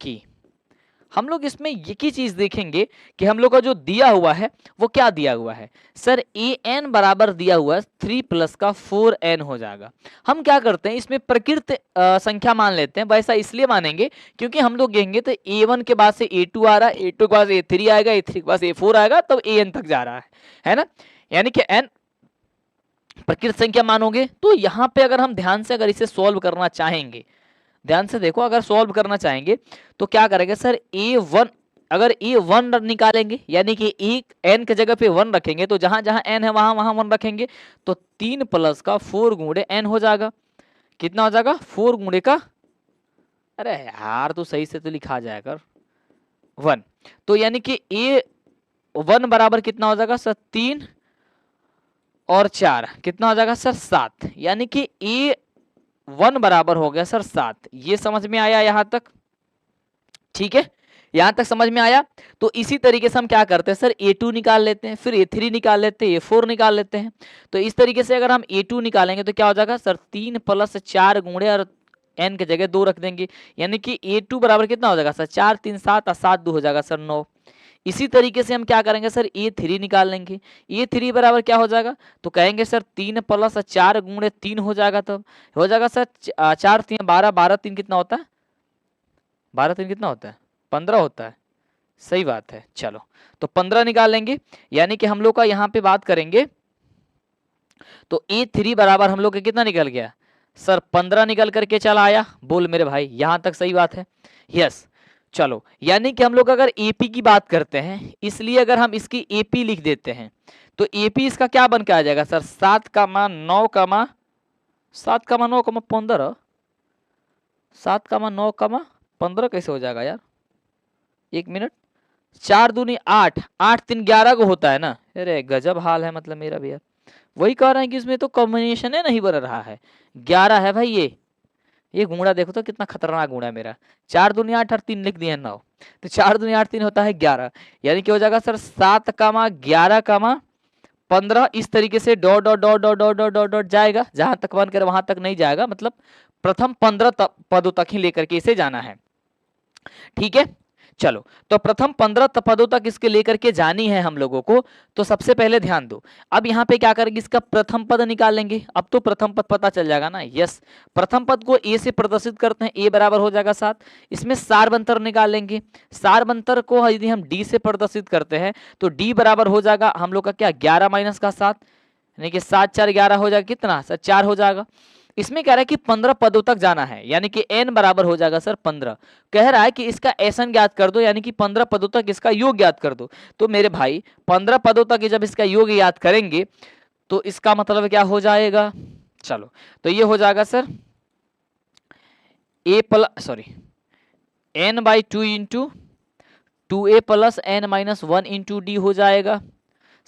कि हम लोग इसमें एक ही चीज देखेंगे कि हम लोग का जो दिया हुआ है वो क्या दिया हुआ है सर? an बराबर दिया हुआ है 3 प्लस का 4n हो जाएगा। हम क्या करते हैं, इसमें प्रकृत संख्या मान लेते हैं। वैसा इसलिए मानेंगे क्योंकि हम लोग देखेंगे तो a1 के बाद से a2 आ रहा है, a2 के बाद a3 आएगा, a3 के बाद a4 आएगा, तब an तक जा रहा है ना? यानी कि n प्रकृत संख्या मानोगे। तो यहाँ पे अगर हम ध्यान से अगर इसे सॉल्व करना चाहेंगे, ध्यान से देखो, अगर सॉल्व करना चाहेंगे तो क्या करेंगे सर? a1, अगर a1 निकालेंगे, यानी कि एक n के जगह पे 1 रखेंगे, तो जहां जहां n है वहां वहां 1 रखेंगे, तो 3 प्लस का 4 गुणे n हो जाएगा। कितना हो जाएगा? 4 गुणे का, अरे यार तो सही से तो लिखा जाएगा 1। तो यानी कि a1 बराबर कितना हो जाएगा सर? 3 और 4 कितना हो जाएगा सर? 7। यानी कि a1 बराबर हो गया सर 7। ये समझ में आया यहां तक? ठीक है, यहां तक समझ में आया। तो इसी तरीके से हम क्या करते हैं सर? a2 निकाल लेते हैं, फिर a3 निकाल लेते हैं, a4 निकाल लेते हैं। तो इस तरीके से अगर हम a2 निकालेंगे तो क्या हो जाएगा सर? 3 प्लस 4 गुणे और n के जगह 2 रख देंगे, यानी कि a2 बराबर कितना हो जाएगा सर? 4 3 7 और 7 2 हो जाएगा सर 9। इसी तरीके से हम क्या करेंगे सर? a3 निकाल लेंगे। a3 बराबर क्या हो जाएगा? तो कहेंगे सर 3 प्लस 4 गुणे 3 हो जाएगा, तब हो जाएगा सर 4 3 12, 12 3 कितना होता है? 12 3 कितना होता है? 15 होता है। सही बात है। चलो तो 15 निकाल लेंगे, यानी कि हम लोग का यहाँ पे बात करेंगे तो a3 बराबर हम लोग का कितना निकल गया सर? 15 निकल करके चला आया। बोल मेरे भाई, यहां तक सही बात है? यस। चलो, यानी कि हम लोग अगर एपी की बात करते हैं, इसलिए अगर हम इसकी एपी लिख देते हैं तो एपी इसका क्या बन के आ जाएगा सर? 7 का मान 9 का मान 7 का मान 9 का मान 15, 7 का मान 9 का मान 15 कैसे हो जाएगा यार? 1 मिनट, 4 दूनी 8, 8 3 11 को होता है ना? अरे गजब हाल है मतलब मेरा भी यार। वही कह रहे हैं कि इसमें तो कॉम्बिनेशन नहीं बन रहा है। 11 है भाई, ये गुणा देखो तो कितना खतरनाक गुणा है मेरा। 4 दूनी 8 और 3 लिख दिए 9, तो 4 दूनी 8 3 होता है 11, यानी कि हो जाएगा सर 7 का मा 11 का मा 15। इस तरीके से dot dot dot dot dot dot dot dot जाएगा, जहां तक बन कर वहां तक नहीं जाएगा, मतलब प्रथम 15 पदों तक ही लेकर के इसे जाना है। ठीक है, चलो तो प्रथम 15 पदों तक इसके लेकर के जानी है हम लोगों को। तो सबसे पहले ध्यान दो, अब यहाँ पे क्या करेंगे? इसका प्रथम पद निकाल लेंगे। अब तो प्रथम पद पता चल जाएगा ना? यस, प्रथम पद को a से प्रदर्शित करते हैं, a बराबर हो जाएगा 7। इसमें सारबंतर निकाल लेंगे। सारबंतर को यदि हम d से प्रदर्शित करते हैं तो d बराबर हो जाएगा हम लोग का क्या? 11 माइनस का 7, यानी कि 7 4 11 हो जाएगा, कितना सर? 4 हो जाएगा। इसमें कह रहा है कि 15 पदों तक जाना है, यानी कि n बराबर हो जाएगा सर 15। कह रहा है कि इसका SN ज्ञात कर दो, यानी कि 15 पदों तक इसका योग ज्ञात कर दो। तो मेरे भाई 15 पदों तक जब इसका योग याद करेंगे तो इसका मतलब क्या हो जाएगा, चलो तो ये हो जाएगा sir n/2 into 2a plus n-1 into D हो जाएगा।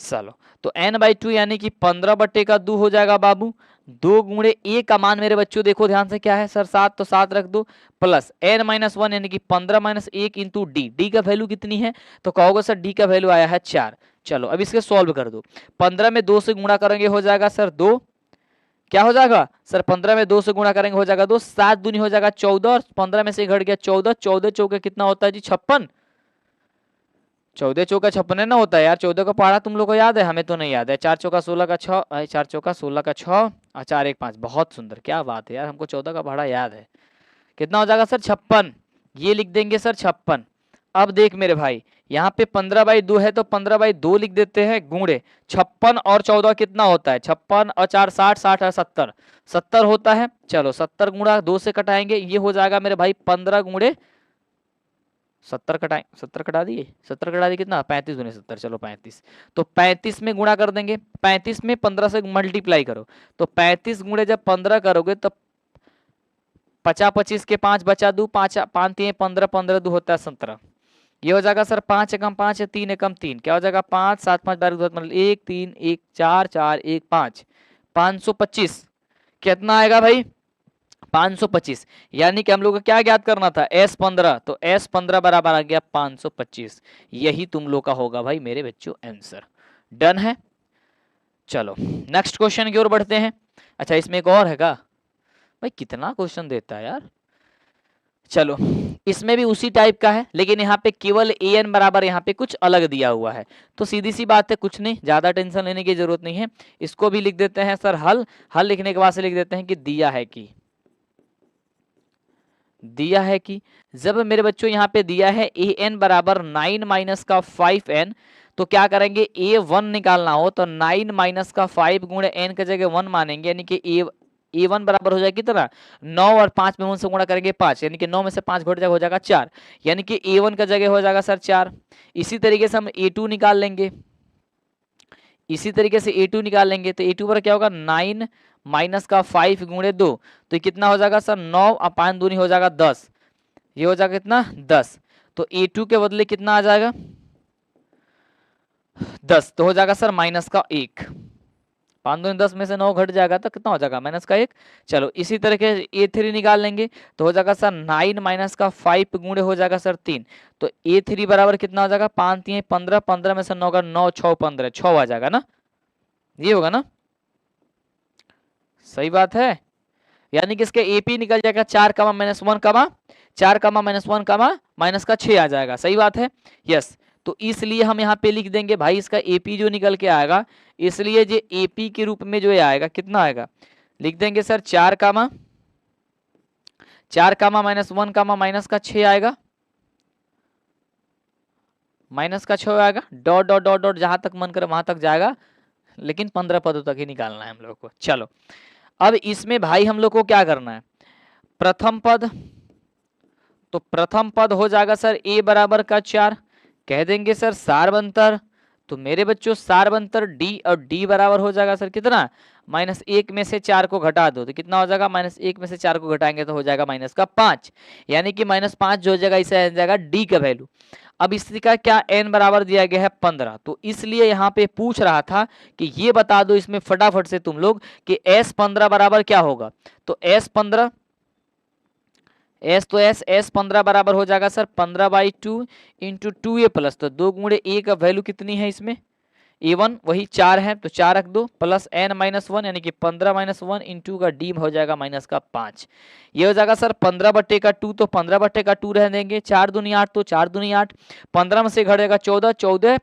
चलो तो n/2 यानी कि 15/2 हो जाएगा बाबू। 2 गुणे a का मान मेरे बच्चों देखो ध्यान से क्या है सर 7, तो 7 रख दो, प्लस n-1 यानी कि 15-1 इंटू डी। डी का वैल्यू कितनी है, तो कहोगे सर डी का वैल्यू आया है 4। चलो अब इसके सॉल्व कर दो। 15 में 2 से गुणा करेंगे हो जाएगा सर 2, क्या हो जाएगा सर 15 में 2 से गुणा करेंगे हो जाएगा 2, 7 दूनी हो जाएगा 14, और 15 में से घट गया 14, 14 चौके कितना होता है जी 56, 14 चौका 56 ना होता है यार। 14 का पहाड़ा तुम लोग को याद है, हमें तो नहीं याद है। 4 चौका 16 का 6, 4 चौका 16 का 6 और 4 1 5, बहुत सुंदर, क्या बात है यार, हमको 14 का पहाड़ा याद है। कितना हो जाएगा सर 56, ये लिख देंगे सर 56। अब देख मेरे भाई यहाँ पे 15/2 है तो 15/2 लिख देते हैं, गुणे 56 और 14 कितना होता है 56 और 4 60, 60 और 70, 70 होता है। चलो 70 गुणा 2 से कटाएंगे, ये हो जाएगा मेरे भाई 15 गुणे 70 कटाएं, 70 कटा दिए, 70 कटा दिए कितना 35 गुने 70, चलो 35। तो 35 में गुणा कर देंगे, 35 में 15 से मल्टीप्लाई करो, तो 35 गुणे जब 15 करोगे तो 50 25 के 5 बचा 2, 5 5 3 15, 15 2 होता है 17। ये हो जाएगा सर 5 एकम 5 है, 3 एकम 3, क्या हो जाएगा 5 7 5 12 मतलब 1 3 1 4 4 1 5, 525 कितना आएगा भाई 525। यानी कि हम लोग को क्या ज्ञात करना था S15, तो S15 बराबर आ गया 525। यही तुम लोग का होगा भाई मेरे बच्चों आंसर। डन है। चलो नेक्स्ट क्वेश्चन की ओर बढ़ते हैं। अच्छा इसमें एक और है का भाई, कितना क्वेश्चन देता है यार। चलो इसमें भी उसी टाइप का है, लेकिन यहाँ पे केवल an बराबर यहाँ पे कुछ अलग दिया हुआ है। तो सीधी सी बात है, कुछ नहीं, ज्यादा टेंशन लेने की जरूरत नहीं है। इसको भी लिख देते हैं सर हल। हल लिखने के बाद से लिख देते हैं कि दिया है कि, दिया है कि जब मेरे बच्चों यहाँ पे दिया है an बराबर 9 माइनस का 5n, तो क्या करेंगे a1 निकालना हो तो 9 माइनस का 5 गुणे n की जगह 1 मानेंगे, यानी कि a1 बराबर हो जाएगा कितना 9, और 5 में 1 से गुणा करेंगे 5, यानी कि 9 में से 5 घट जाएगा हो जाएगा 4, यानी कि a1 का जगह हो जाएगा सर 4। इसी तरीके से हम a2 निकाल लेंगे, इसी तरीके से a2 निकाल लेंगे, तो a2 पर क्या होगा 9 माइनस का 5 गुणे 2, तो कितना हो जाएगा सर 9 और 5 दूनी हो जाएगा 10, ये हो जाएगा कितना 10। तो a2 के बदले कितना आ जाएगा 10, तो हो जाएगा सर माइनस का 1, 5 दूनी 10 में से 9 घट जाएगा तो कितना हो जाएगा माइनस का 1। चलो इसी तरीके a3 निकाल लेंगे, तो हो जाएगा सर 9 माइनस का 5 गुणे हो जाएगा सर 3, तो a3 बराबर कितना हो जाएगा 5 3 15, 15 में से 9 का 9 6 15, 6 आ जाएगा ना, ये होगा ना, सही बात है। यानी कि इसके एपी निकल जाएगा 4 कमा माइनस 1 कमा 4 कमा माइनस 1 कमा माइनस का 6 आ जाएगा, सही बात है यस। तो इसलिए हम यहाँ पे लिख देंगे भाई इसका एपी जो निकल के आएगा, इसलिए जो एपी के रूप में जो आएगा कितना आएगा, लिख देंगे sir 4 comma minus 1 comma minus का 6 आएगा, माइनस का 6 आएगा, डॉट डॉट डॉट डॉट जहां तक मन करे वहां तक जाएगा, लेकिन 15 पदों तक ही निकालना है हम लोग को। चलो अब इसमें भाई हम लोग को क्या करना है, प्रथम पद, तो प्रथम पद हो जाएगा सर a बराबर का 4, कह देंगे सर सारबंतर, तो मेरे बच्चों सारबंतर d, और d बराबर हो जाएगा सर कितना -1 में से 4 को घटा दो, तो कितना हो जाएगा -1 में से 4 को घटाएंगे तो हो जाएगा माइनस का 5, यानी कि -5 जो हो जाएगा इसे आ जाएगा d का वैल्यू। अब इसका क्या n बराबर दिया गया है 15, तो इसलिए यहाँ पे पूछ रहा था कि ये बता दो इसमें फटाफट से तुम लोग कि S15 बराबर क्या होगा, तो S15 S15 बराबर हो जाएगा सर 15/2 इंटू 2a प्लस, तो 2 गुणे a का वैल्यु कितनी है इसमें a1 वही 4 है, तो 4 रख दो, प्लस n-1 यानी कि 15-1 इंटू का d हो जाएगा माइनस का 5, ये हो जाएगा सर 15/2, तो 15/2 रह देंगे, 4 दूनी 8, तो 4 दूनी 8, 15 में से घटेगा 14, 14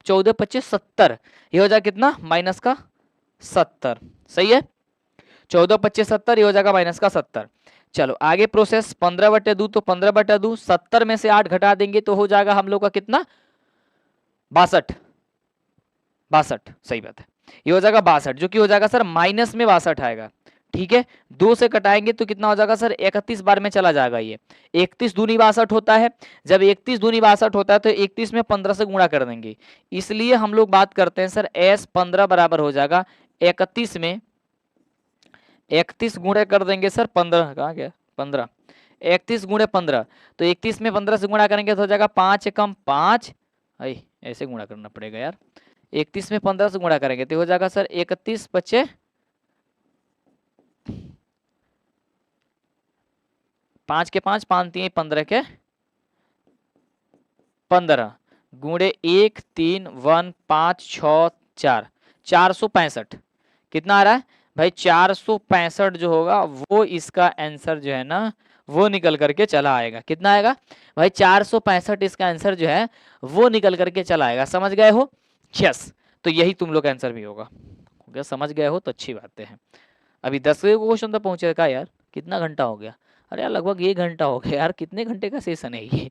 14 25 70, ये हो जाएगा कितना माइनस का 70, सही है 14 25 70, ये हो जाएगा माइनस का 70। चलो आगे प्रोसेस 15/2, तो 15/2 70 में से 8 घटा देंगे तो हो जाएगा हम लोग का कितना 62, सही बात है, ये हो जाएगा 62, जो कि हो जाएगा सर माइनस में 62 आएगा, ठीक है, 2 से कटाएंगे तो कितना हो जाएगा सर, 31 बार में चला जाएगा ये। 31 दूनी 62 होता है, जब 31 दूनी 62 होता है तो 31 में 15 से गुणा कर देंगे, इसलिए हम लोग बात करते हैं सर S 15 बराबर हो जाएगा 31 में 31 गुणे कर देंगे सर 15, कहाँ गया 15, 31 गुणे 15, तो 31 में 15 से गुणा करेंगे तो हो जाएगा 5 एकम 5, ऐसे गुणा करना पड़ेगा यार, 31 में 15 से गुणा करेंगे तो हो जाएगा सर 31 बच्चे 5 के 5, 5 3 15 के 15 गुणे 1 3 1 5 6 4, 465 कितना आ रहा है भाई, 465 जो होगा वो इसका आंसर जो है ना वो निकल करके चला आएगा। कितना आएगा भाई, 465 इसका आंसर जो है वो निकल करके चला आएगा। समझ गए हो? यस, तो यही तुम लोग का आंसर भी होगा। अगर समझ गए हो तो अच्छी बातें हैं। अभी 10वें क्वेश्चन तक पहुंचे का यार, कितना घंटा हो गया? अरे यार लगभग 1 घंटा हो गया यार, कितने घंटे का सेशन है ये?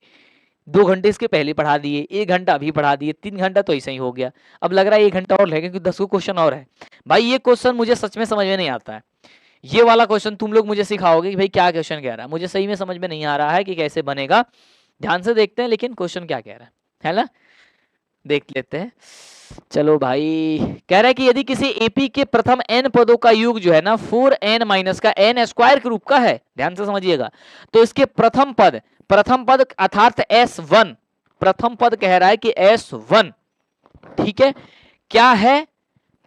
2 घंटे इसके पहले पढ़ा दिए, 1 घंटा अभी पढ़ा दिए, 3 घंटा तो ऐसा ही हो गया। अब लग रहा है 1 घंटा और लगेगा क्योंकि 10 क्वेश्चन और है। भाई ये क्वेश्चन मुझे सच में समझ में नहीं आता है। ये वाला क्वेश्चन तुम लोग मुझे सिखाओगे कि भाई क्या क्वेश्चन कह रहा है, मुझे सही में समझ में नहीं आ रहा है कि कैसे बनेगा। ध्यान से देखते हैं लेकिन क्वेश्चन क्या कह रहा है ना, देख लेते हैं। चलो भाई, कह रहा है कि यदि किसी एपी के प्रथम n पदों का योग जो है ना 4n माइनस का n स्क्वायर के रूप का है, ध्यान से समझिएगा, तो इसके प्रथम पद अर्थात S1, प्रथम पद कह रहा है कि S1, ठीक है, क्या है,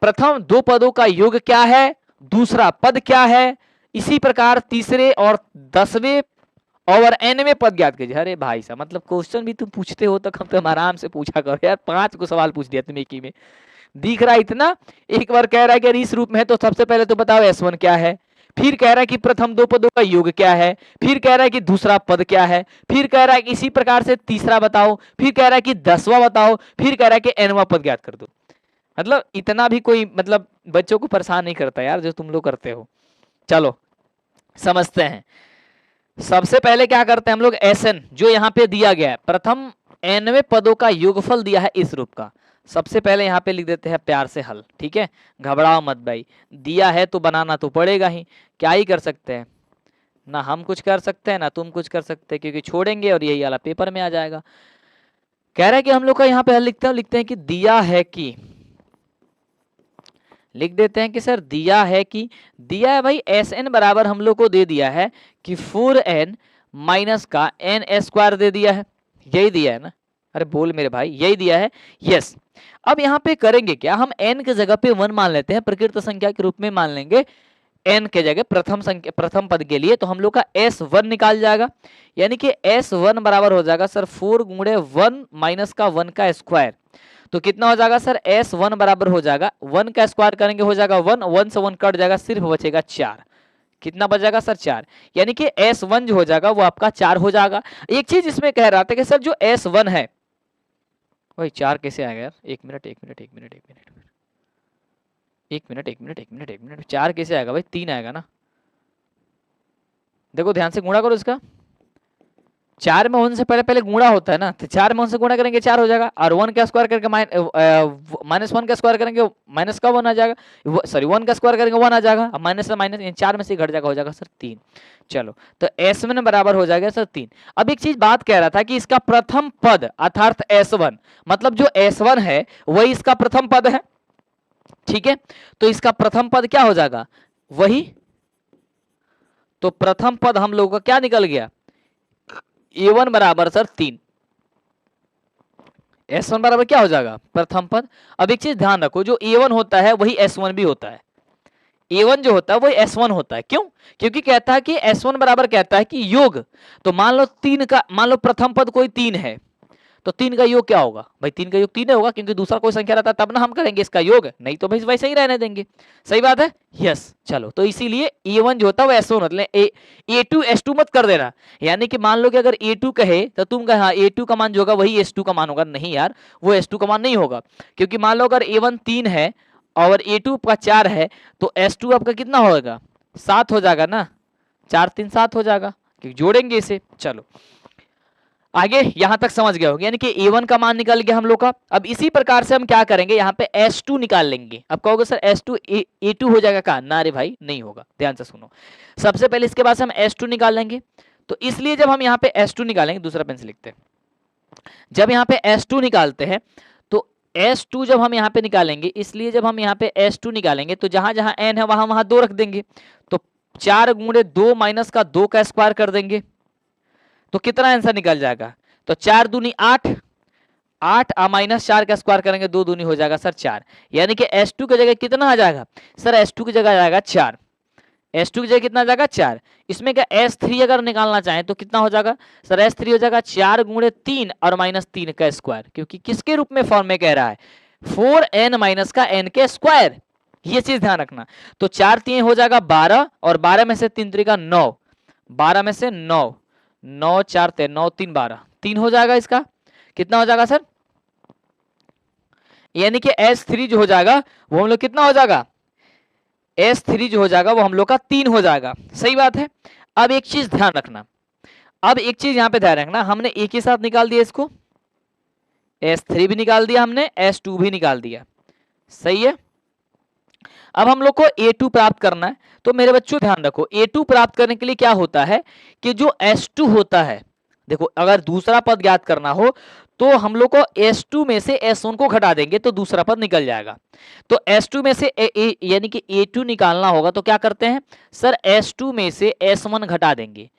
प्रथम 2 पदों का योग क्या है, दूसरा पद क्या है, इसी प्रकार तीसरे और 10वें और n में पद ज्ञात कीजिए। अरे भाई साहब, मतलब क्वेश्चन भी तुम पूछते हो तो कम से कम आराम से पूछा करो यार, 5 को सवाल पूछ दिया तुम एक ही में, दिख रहा है इतना। एक बार कह रहा है कि इस रूप में है तो सबसे पहले तो बताओ S1 क्या है, फिर कह रहा है कि प्रथम 2 पदों का योग क्या है, फिर कह रहा है कि दूसरा पद क्या है, फिर कह रहा है कि इसी प्रकार से तीसरा बताओ, फिर कह रहा है कि 10वां बताओ, फिर कह रहा है कि nवां पद ज्ञात कर दो। मतलब इतना भी कोई मतलब बच्चों को परेशान नहीं करता यार जो तुम लोग करते हो। चलो समझते हैं। सबसे पहले क्या करते हैं हम लोग, Sn जो यहाँ पे दिया गया है, प्रथम nवें पदों का योगफल दिया है इस रूप का, सबसे पहले यहाँ पे लिख देते हैं प्यार से हल। ठीक है, घबराओ मत भाई, दिया है तो बनाना तो पड़ेगा ही, क्या ही कर सकते हैं ना, हम कुछ कर सकते हैं ना तुम कुछ कर सकते हैं, क्योंकि छोड़ेंगे और यही वाला पेपर में आ जाएगा। कह रहा है कि हम लोग का यहाँ पे हल लिखते हैं कि दिया है कि, लिख देते हैं कि सर दिया है कि, दिया है भाई Sn बराबर हम लोग को दे दिया है कि 4n माइनस का n स्क्वायर दे दिया है, यही दिया है ना, अरे बोल मेरे भाई, यही दिया है। यस, अब यहाँ पे करेंगे क्या, हम n के जगह पे 1 मान लेते हैं, प्रकृत संख्या के रूप में मान लेंगे n के जगह प्रथम पद के लिए, तो हम लोग का S1 निकाल जाएगा, यानी कि S1 बराबर हो जाएगा सर 4 गुणे 1 माइनस का 1 का स्क्वायर, तो कितना हो जाएगा सर S1 बराबर हो जाएगा 1 का स्क्वायर करेंगे हो जाएगा 1, 1 से 1 कट जाएगा, सिर्फ बचेगा 4, कितना बचेगा सर 4, यानी कि S1 जो हो जाएगा वो आपका 4 हो जाएगा। एक चीज इसमें कह रहा था कि सर जो S1 है भाई 4 कैसे आएगा यार, एक मिनट, 4 कैसे आएगा भाई, 3 आएगा ना, देखो ध्यान से गुणा करो इसका, 4 में 1 से पहले गुणा होता है ना, तो 4 में 1 से गुणा करेंगे 4 हो जाएगा, और 1 का स्क्वायर करके माइनस 1 का स्क्वायर करेंगे माइनस का 1 आ जाएगा, सॉरी 1 का स्क्वायर करेंगे 1 आ जाएगा, अब माइनस से माइनस 4 में से घट जाएगा, हो जाएगा सर 3। चलो तो S1 बराबर हो जाएगा सर 3। अब एक चीज बात कह रहा था कि इसका प्रथम पद अर्थात S1, मतलब जो S1 है वही इसका प्रथम पद है, ठीक है, तो इसका प्रथम पद क्या हो जाएगा वही, तो प्रथम पद हम लोगों का क्या निकल गया, A1 बराबर सर 3, S1 बराबर क्या हो जाएगा प्रथम पद। अब एक चीज ध्यान रखो, जो A1 होता है वही S1 भी होता है, A1 जो होता है वही S1 होता है, क्यों, क्योंकि कहता है कि S1 बराबर कहता है कि योग, तो मान लो 3 का, मान लो प्रथम पद कोई 3 है, तो 3 का योग क्या होगा भाई, 3 का योग 3 होगा, क्योंकि दूसरा कोई संख्या रहता है तब ना हम करेंगे इसका योग, नहीं तो भाई वैसे ही रहने देंगे, सही बात है। यस, चलो तो इसीलिए A1 जो होता है वो S1 मतलब A2 S2 मत कर देना, यानी कि मान लो कि अगर A2 कहे तो तुम कहे हाँ A2 का मान जो होगा वही S2 का मान होगा, नहीं यार वो S2 का मान नहीं होगा, क्योंकि मान लो अगर A1 3 है और A2 का 4 है, तो S2 आपका कितना होगा 7 हो जाएगा ना, 4 3 7 हो जाएगा, क्योंकि जोड़ेंगे इसे। चलो आगे यहां तक समझ गए होंगे, यानी कि a1 का मान निकल गया हम लोग का। अब इसी प्रकार से हम क्या करेंगे, यहाँ पे s2 निकाल लेंगे। अब कहोगे सर s2 a2 हो जाएगा कहा, ना रे भाई नहीं होगा, ध्यान से सुनो। सबसे पहले इसके बाद से हम s2 निकाल लेंगे। तो इसलिए जब हम यहाँ पे s2 निकालेंगे, दूसरा पेन से लिखते हैं, जब यहाँ पे s2 निकालते हैं तो s2 जब हम यहाँ पे निकालेंगे, इसलिए जब हम यहाँ पे s2 निकालेंगे तो जहां जहां n है वहां वहां 2 रख देंगे। तो 4 गुणे 2 माइनस का 2 का स्क्वायर कर देंगे तो कितना आंसर निकल जाएगा, तो 4 दूनी 8, 8 माइनस 4 का स्क्वायर करेंगे 2 दूनी हो जाएगा सर 4, यानी कि s2 की जगह कितना आ जाएगा सर, s2 की जगह आ जाएगा 4, s2 की जगह कितना आ जाएगा 4। इसमें क्या s3 अगर निकालना चाहें तो कितना हो जाएगा सर, s3 हो जाएगा 4 गुणे 3 और माइनस 3 का स्क्वायर, क्योंकि किसके रूप में फॉर्म में कह रहा है 4n माइनस का n के स्क्वायर, ये चीज ध्यान रखना। तो 4 3 हो जाएगा 12 और 12 में से 3 3 9, 12 में से 9, 9 4 3 9 3 12, 3 हो जाएगा, इसका कितना हो जाएगा सर, यानी कि s3 जो हो जाएगा वो हम लोग कितना हो जाएगा, s3 जो हो जाएगा वो हम लोग का 3 हो जाएगा। सही बात है। अब एक चीज ध्यान रखना, अब एक चीज यहां पे ध्यान रखना, हमने एक ही साथ निकाल दिया इसको, s3 भी निकाल दिया हमने, s2 भी निकाल दिया, सही है। अब हम लोग को a2 प्राप्त करना है। तो मेरे बच्चों ध्यान रखो, a2 प्राप्त करने के लिए क्या होता है कि जो s2 होता है, देखो अगर दूसरा पद ज्ञात करना हो तो हम लोग को s2 में से s1 को घटा देंगे तो दूसरा पद निकल जाएगा। तो s2 में से यानी कि a2 निकालना होगा तो क्या करते हैं सर, s2 में से s1 घटा देंगे,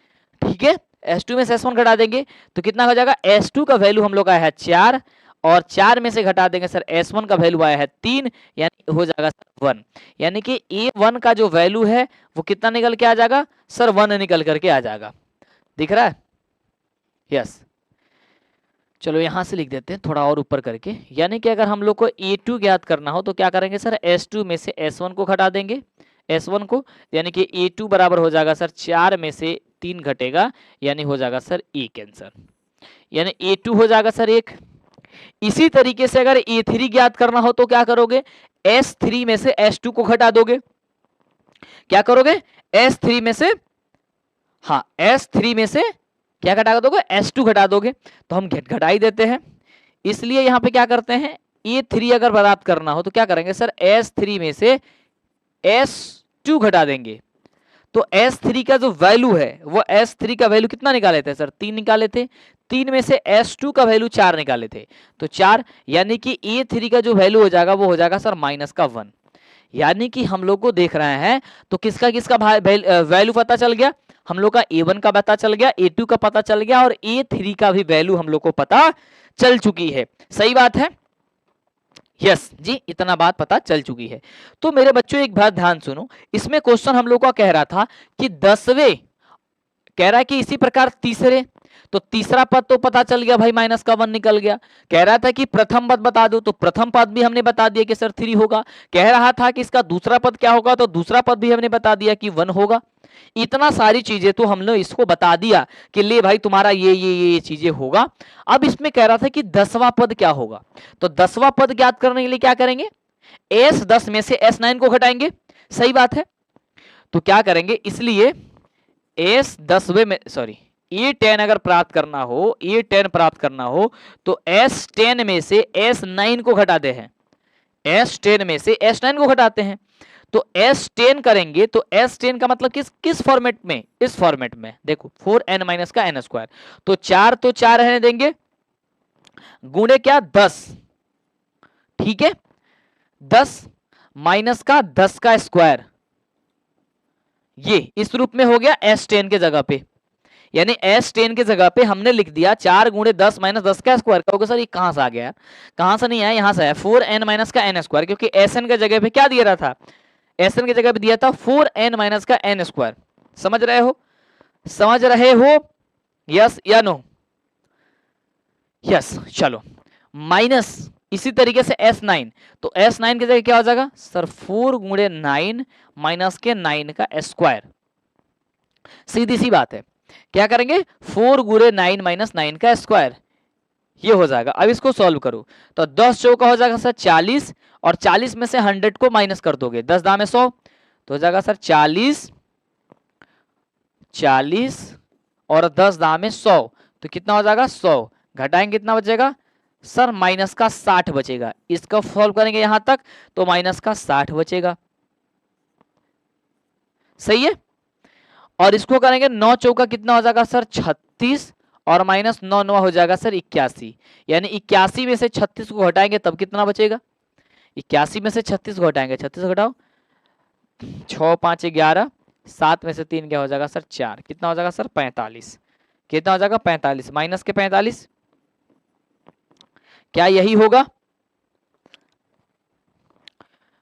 ठीक है, s2 में से s1 घटा देंगे तो कितना हो जाएगा, s2 का वैल्यू हम लोग आया है 4 और 4 में से घटा देंगे सर s1 का वैल्यू आया है 3, यानी हो जाएगा 1, यानी कि a1 का जो वैल्यू है वो कितना निकल के आ जाएगा सर, 1 निकल करके आ जाएगा, दिख रहा है, यस। चलो यहां से लिख देते हैं थोड़ा और ऊपर करके, यानी कि अगर हम लोग को a2 ज्ञात करना हो तो क्या करेंगे सर, s2 में से s1 को घटा देंगे, s1 को, यानी कि a2 बराबर हो जाएगा सर 4 में से 3 घटेगा, यानी हो जाएगा सर 1 आंसर, यानी a2 हो जाएगा सर 1। इसी तरीके से अगर a3 ज्ञात करना हो तो क्या करोगे, s3 में से s2 को घटा दोगे, क्या करोगे s3 में से, हाँ s3 में से क्या घटा दोगे, s2 घटा दोगे, तो हम घटा ही देते हैं। इसलिए यहां पे क्या करते हैं, a3 अगर प्राप्त करना हो तो क्या करेंगे सर, s3 में से s2 घटा देंगे, तो s3 का जो वैल्यू है वो s3 का वैल्यू कितना निकाले थे सर, 3 निकाले थे, 3 में से s2 का वैल्यू 4 निकाले थे तो 4, यानी कि a3 का जो वैल्यू हो जाएगा वो हो जाएगा सर माइनस का 1, यानी कि हम लोग को देख रहे हैं तो किसका किसका वैल्यू पता चल गया, हम लोग का a1 का पता चल गया, a2 का पता चल गया और a3 का भी वैल्यू हम लोग को पता चल चुकी है। सही बात है, यस जी, इतना बात पता चल चुकी है। तो मेरे बच्चों एक बात ध्यान सुनो, इसमें क्वेश्चन हम लोग का कह रहा था कि 10वें, कह रहा है कि इसी प्रकार तीसरे, तो तीसरा पद तो पता चल गया भाई, माइनस का 1 निकल गया। कह रहा था कि प्रथम पद बता दो, तो प्रथम पद भी हमने बता दिया कि सर 3 होगा। कह रहा था कि इसका दूसरा पद क्या होगा, तो दूसरा पद भी हमने बता दिया कि 1 होगा। इतना सारी चीजें तो हमने इसको बता दिया कि ले भाई तुम्हारा ये चीजें होगा। अब इसमें कह रहा था कि 10वां पद क्या होगा, तो 10वां पद ज्ञात करने के लिए क्या करेंगे, s10 में से s9 को घटाएंगे। सही बात है, तो क्या करेंगे, इसलिए s10वें में सॉरी a10 अगर प्राप्त करना हो, a10 प्राप्त करना हो तो s10 में से s9 को घटाते हैं, s10 में से s9 को घटाते हैं, तो s10 करेंगे तो s10 का मतलब किस फॉर्मेट में, इस फॉर्मेट में देखो 4n माइनस का n स्क्वायर, तो 4 तो 4 रहने देंगे, गुणे क्या 10, ठीक है, 10 माइनस का 10 का स्क्वायर, ये इस रूप में हो गया s10 के जगह पे, यानी s10 के जगह पे हमने लिख दिया 4 गुणे 10 माइनस 10 का स्क्वायर। कहोगे सर ये कहां से आ गया, कहां से नहीं आया, यहां से आया 4n माइनस का n स्क्वायर, क्योंकि sn के जगह पे क्या दिया रहा था, sn की जगह पे दिया था 4n माइनस का n स्क्वायर। समझ रहे हो, समझ रहे हो, यस या नो, यस। चलो माइनस इसी तरीके से s9, तो s9 की जगह क्या हो जाएगा सर 4 गुणे 9 माइनस के 9 का स्क्वायर, सीधी सी बात है। क्या करेंगे 4 गुणे 9 माइनस 9 का स्क्वायर, ये हो जाएगा। अब इसको सॉल्व करो तो 10 चौका हो जाएगा सर 40 और 40 में से 100 को माइनस कर दोगे, 10 दाम 100 तो हो जाएगा सर 40 और 10 दाम 100 तो कितना हो जाएगा 100, घटाएंगे कितना बचेगा सर माइनस का 60 बचेगा। इसका सॉल्व करेंगे यहां तक तो माइनस का 60 बचेगा, सही है। और इसको करेंगे 9 चौका कितना हो जाएगा सर 36 और माइनस 9 9 हो जाएगा सर 81, यानी 81 में से 36 को हटाएंगे तब कितना बचेगा, 81 में से 36 को हटाएंगे, 36 घटाओ 6 5 11, 7 में से 3 क्या हो जाएगा सर 4, कितना हो जाएगा सर 45, कितना हो जाएगा 45 माइनस के 45, क्या यही होगा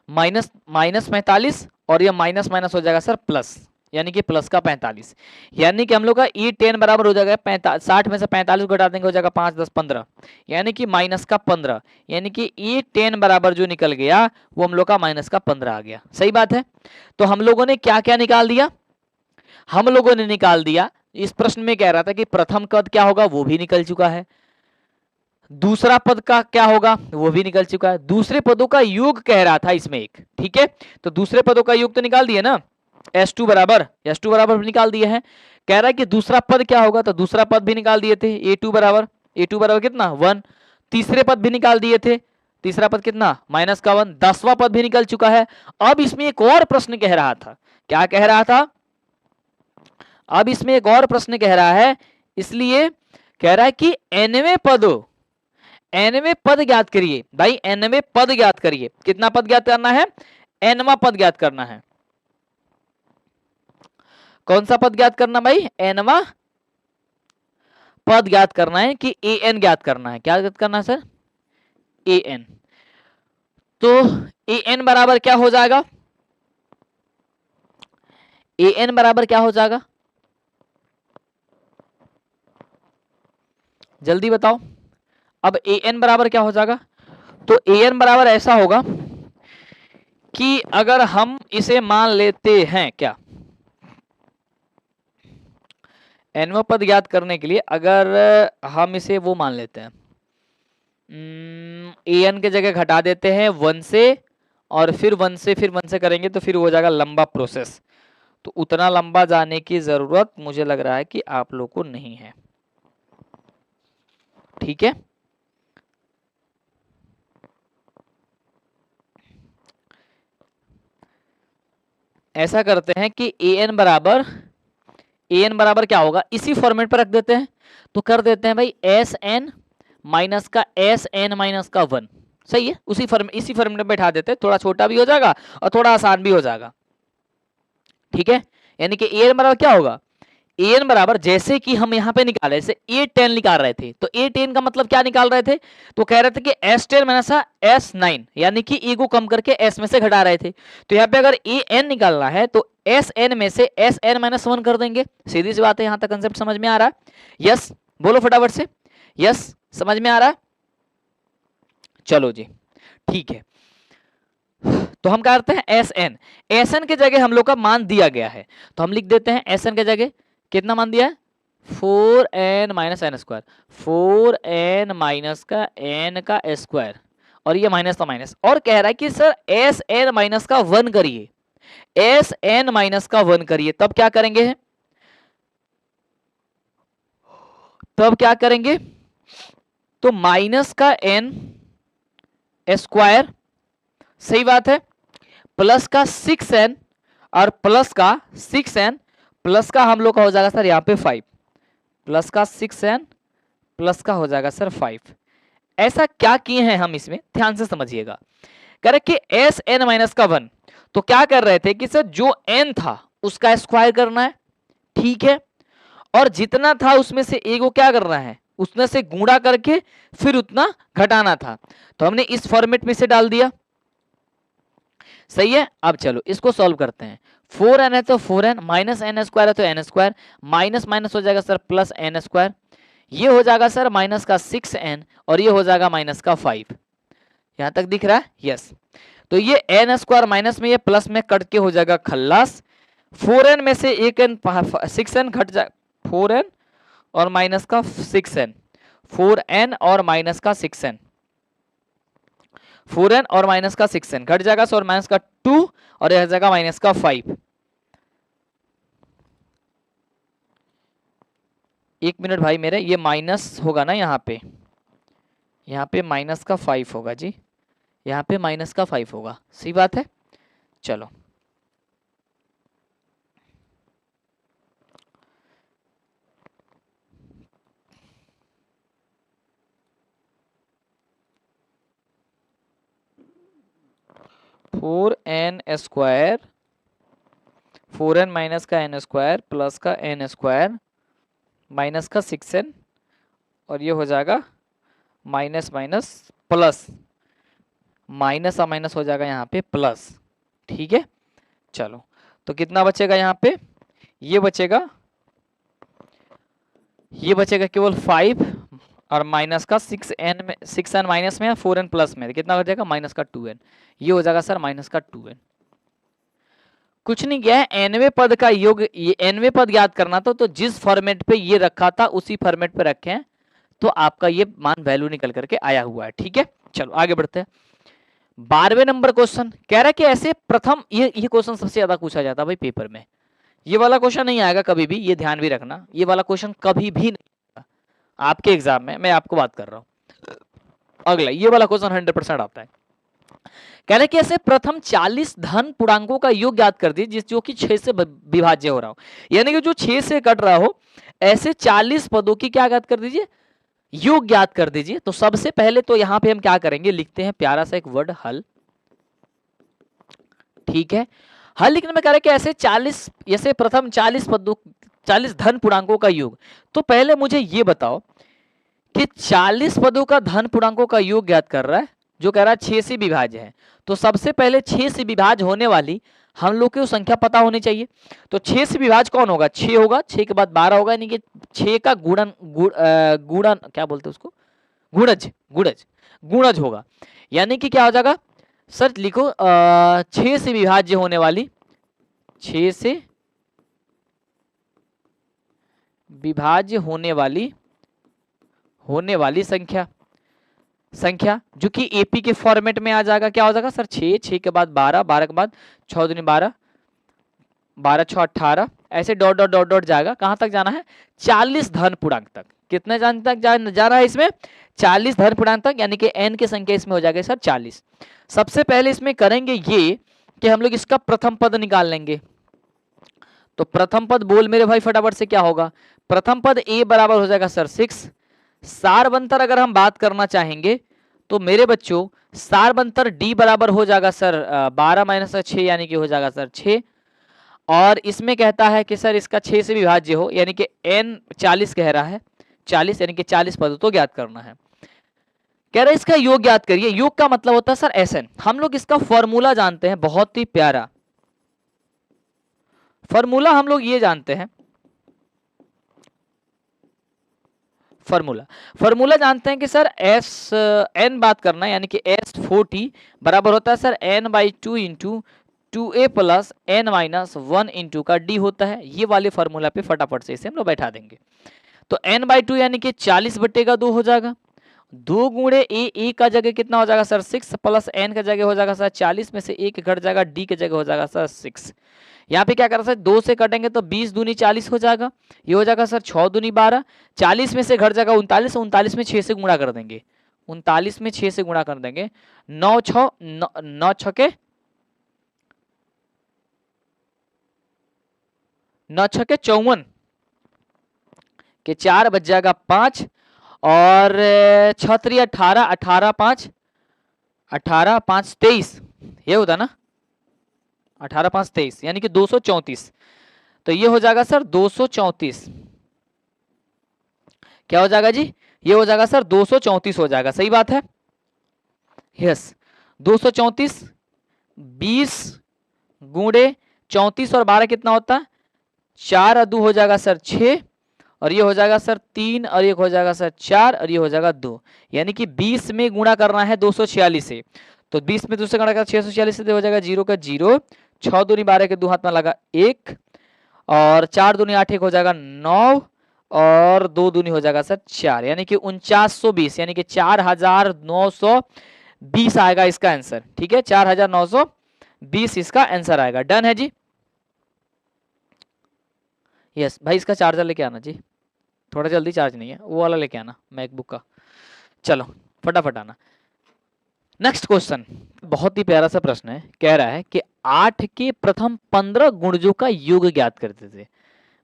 माइनस माइनस 45 और ये माइनस माइनस हो जाएगा सर प्लस, यानी कि प्लस का 45, यानी कि हम लोग का E10 बराबर हो जाएगा 60 में से 45 घटा देंगे हो जाएगा 5 10 15, यानी कि माइनस का 15, यानी कि E10 बराबर जो निकल गया वो हम लोग का माइनस का 15 आ गया, सही बात है। तो हम लोगों ने क्या क्या निकाल दिया, हम लोगों ने निकाल दिया, इस प्रश्न में कह रहा था कि प्रथम पद क्या होगा वो भी निकल चुका है, दूसरा पद का क्या होगा वो भी निकल चुका है, दूसरे पदों का योग कह रहा था इसमें एक, ठीक है। तो दूसरे पदों का योग तो निकाल दिए ना, S2 बराबर निकाल दिए हैं। कह रहा है कि दूसरा पद क्या होगा, तो दूसरा पद भी निकाल दिए थे, A2 बराबर कितना 1, तीसरे पद भी निकाल दिए थे, तीसरा पद कितना माइनस का 1, 10वां पद भी निकल चुका है। अब इसमें एक और प्रश्न कह रहा था, क्या कह रहा था, अब इसमें एक और प्रश्न कह रहा है, इसलिए कह रहा है कि nवें पद ज्ञात करिए, भाई nवें पद ज्ञात करिए, कितना पद ज्ञात करना है, nवां पद ज्ञात करना है। कौन सा पद ज्ञात करना भाई, nवां पद ज्ञात करना है कि an ज्ञात करना है, क्या ज्ञात करना है सर an। तो an बराबर क्या हो जाएगा, an बराबर क्या हो जाएगा जल्दी बताओ। अब an बराबर क्या हो जाएगा, तो an बराबर ऐसा होगा कि अगर हम इसे मान लेते हैं, क्या nवां पद ज्ञात करने के लिए अगर हम इसे वो मान लेते हैं, an के जगह घटा देते हैं 1 से, और फिर 1 से करेंगे तो फिर हो जाएगा लंबा प्रोसेस, तो उतना लंबा जाने की जरूरत मुझे लग रहा है कि आप लोग को नहीं है, ठीक है। ऐसा करते हैं कि an बराबर क्या होगा, इसी फॉर्मेट पर रख देते हैं, तो कर देते हैं भाई Sn माइनस का Sn माइनस का 1, सही है, इसी फॉर्मेट में बैठा देते हैं, थोड़ा छोटा भी हो जाएगा और थोड़ा आसान भी हो जाएगा, ठीक है। यानी कि an बराबर क्या होगा, an बराबर जैसे कि हम यहाँ पे निकाले, जैसे A10 निकाल रहे थे, तो A10 का मतलब क्या निकाल रहे थे, तो कह रहे थे कि S10 माइनस S9, यानी कि A को कम करके S में से घटा रहे थे, तो यहाँ पे अगर AN निकालना है तो SN में से SN माइनस 1 कर देंगे, सीधी सी बात है, यहाँ तक कंसेप्ट समझ में आ रहा है, यस बोलो फटाफट से, यस समझ में आ रहा है, चलो जी ठीक है। तो हम क्या करते हैं SN के जगह हम लोग का मान दिया गया है, तो हम लिख देते हैं SN के जगह कितना मान दिया है 4n minus N square, 4n minus का n का स्क्वायर, और ये माइनस का माइनस, और कह रहा है कि सर Sn माइनस का 1 करिए, Sn माइनस का 1 करिए, तब क्या करेंगे, तो माइनस का n स्क्वायर, सही बात है, प्लस का 6n, और प्लस का 6n प्लस का हम लोग का हो जाएगा सर यहाँ पे 5, प्लस का 6n प्लस का हो जाएगा सर 5। ऐसा क्या किए हैं हम, इसमें ध्यान से समझिएगा, कह रहे कि Sn माइनस का 1, तो क्या कर रहे थे कि सर जो n था उसका स्क्वायर करना है, ठीक है, और जितना था उसमें से a को क्या करना है, उसमें से गुणा करके फिर उतना घटाना था, तो हमने इस फॉर्मेट में से डाल दिया, सही है। अब चलो इसको सॉल्व करते हैं, 4n है तो 4n, माइनस एन स्क्वायर है तो एन स्क्वायर, माइनस माइनस हो जाएगा सर प्लस एन स्क्वायर, ये हो जाएगा सर माइनस का 6n, और ये हो जाएगा माइनस का 5, यहां तक दिख रहा है, यस। तो ये एन स्क्वायर माइनस में ये प्लस में कट के हो जाएगा खल्लास, 4n में से एक n 6n घट जाए, 4n और माइनस का 6n, 4n और माइनस का 6n, 4n और माइनस का 6n घट जाएगा, और माइनस का 2 और यह जाएगा माइनस का 5, एक मिनट भाई मेरे, ये माइनस होगा ना यहाँ पे माइनस का 5 होगा जी, यहाँ पे माइनस का 5 होगा, सही बात है। चलो 4n स्क्वायर, 4n माइनस का n स्क्वायर प्लस का n स्क्वायर माइनस का 6n, और ये हो जाएगा माइनस माइनस प्लस, माइनस और माइनस हो जाएगा यहाँ पे प्लस, ठीक है। चलो तो कितना बचेगा यहाँ पे, ये बचेगा केवल 5 और माइनस का 6n में, 6n माइनस में 4n प्लस में, कितना हो जाएगा माइनस का 2n, ये हो जाएगा सर माइनस का 2n। कुछ नहीं किया है, nवें पद का योग, ये nवें पद याद करना था, तो जिस फॉर्मेट पे ये रखा था उसी फॉर्मेट पे रखे हैं, तो आपका ये मान वैल्यू निकल करके आया हुआ है, ठीक है। चलो आगे बढ़ते हैं। 12वें नंबर क्वेश्चन कह रहा है कि ऐसे प्रथम, ये क्वेश्चन सबसे ज्यादा पूछा जाता है भाई पेपर में, ये वाला क्वेश्चन नहीं आएगा कभी भी, ये ध्यान भी रखना, ये वाला क्वेश्चन कभी भी नहीं आएगा आपके एग्जाम में, मैं आपको बात कर रहा हूं। अगला ये वाला क्वेश्चन 100% आता है। कह रहे कि ऐसे प्रथम 40 धन पूर्णांकों का योग ज्ञात कर दीजिए जो कि 6 से विभाज्य हो रहा हो, यानी कि जो 6 से कट रहा हो, ऐसे 40 पदों की क्या ज्ञात कर दीजिए, योग ज्ञात कर दीजिए। तो सबसे पहले तो यहां पे हम क्या करेंगे, लिखते हैं प्यारा सा एक वर्ड हल, ठीक है। हल लिखने में कह रहे कि ऐसे 40, ऐसे प्रथम 40 पदों, 40 धन पूर्णांकों का योग। तो पहले मुझे ये बताओ कि 40 पदों का धन पूर्णांकों का योग ज्ञात कर रहा है, जो कह रहा है 6 से विभाज्य है, तो सबसे पहले 6 से विभाज्य होने वाली हम लोग को संख्या पता होनी चाहिए। तो 6 से विभाज्य कौन होगा, 6 होगा, 6 के बाद 12 होगा, यानी कि 6 का गुणन क्या बोलते हैं उसको, गुणज होगा, यानी कि क्या हो जाएगा सर, लिखो 6 से विभाज्य होने वाली, 6 से विभाज्य होने वाली संख्या जो कि एपी के फॉर्मेट में आ जाएगा, क्या हो जाएगा सर 6, 6 के बाद 12, 12 के बाद 6 दूनी 12, 12 6 18, ऐसे डॉट डॉट डॉट डॉट जाएगा, कहां तक जाना है 40 धन पूर्णांक तक। कितने जान तक जा रहा है इसमें, 40 धन पूर्णांक तक, यानी कि n की संख्या इसमें हो जाएगी सर 40। सबसे पहले इसमें करेंगे ये कि हम लोग इसका प्रथम पद निकाल लेंगे। तो प्रथम पद बोल मेरे भाई फटाफट से क्या होगा, प्रथम पद a बराबर हो जाएगा सर 6। सार बंतर अगर हम बात करना चाहेंगे तो मेरे बच्चों सार बंतर d बराबर हो जाएगा सर 12 माइनस 6, यानी कि हो जाएगा सर 6। और इसमें कहता है कि सर इसका 6 से विभाज्य हो, यानी कि n 40 कह रहा है, 40 यानी कि 40 पद तो ज्ञात करना है। कह रहे इसका योग ज्ञात करिए, योग का मतलब होता है सर SN। हम लोग इसका फॉर्मूला जानते हैं, बहुत ही प्यारा फॉर्मूला हम लोग ये जानते हैं, फॉर्मूला जानते हैं कि सर n बात करना है, यानी कि S40 बराबर होता है sir n/2 into 2a plus n minus 1 into का d होता है। ये वाले फॉर्मूला पे फटाफट से इसे हम लोग बैठा देंगे। तो n/2 यानी कि 40/2 हो जाएगा, 2 गुणे a का जगह कितना हो जाएगा सर 6, प्लस n का जगह हो जाएगा सर 40 में से 1 घट जाएगा, d के जगह हो जाएगा सर 6। यहाँ पे क्या कर रहा है 2 से कटेंगे तो 20 दूनी 40 हो जाएगा, ये हो जाएगा सर 6 दूनी 12, 40 में से घट जाएगा 39, 39 में 6 से गुणा कर देंगे, 39 में 6 से गुणा कर देंगे, 9 6 9 6 के 54 के 4 बच जाएगा 5, और 6 18, 18 5 18 5 23, ये होता ना 18 5 23, यानी कि 234। तो ये हो जाएगा सर 234, क्या हो जाएगा जी, ये हो जाएगा सर 234 हो जाएगा, सही बात है, यस 234। 20 गुणे 34 और 12 कितना होता है 4 और 2 हो जाएगा सर 6, और ये हो जाएगा सर 3, और ये हो जाएगा सर 4, और ये हो जाएगा 2, यानी कि 20 में गुणा करना है 246 से। तो 20 में 2 से गुणा कर 646 से, हो जाएगा 0 का 0, 6 दूनी 12 के 2 हाथ में लगा 1, और 4 दूनी 8, 1 हो जाएगा 9, और 2 दूनी हो जाएगा सर 4, यानी कि 4920, यानी कि 4920 आएगा इसका आंसर, ठीक है 4920 इसका आंसर आएगा। डन है जी, यस भाई इसका चार्जर लेके आना जी। थोड़ा जल्दी, चार्ज नहीं है, वो वाला लेके आना मैकबुक का। चलो फटाफट आना। नेक्स्ट क्वेश्चन बहुत ही प्यारा सा प्रश्न है, कह रहा है कि 8 के प्रथम 15 गुणजों का योग ज्ञात करते थे।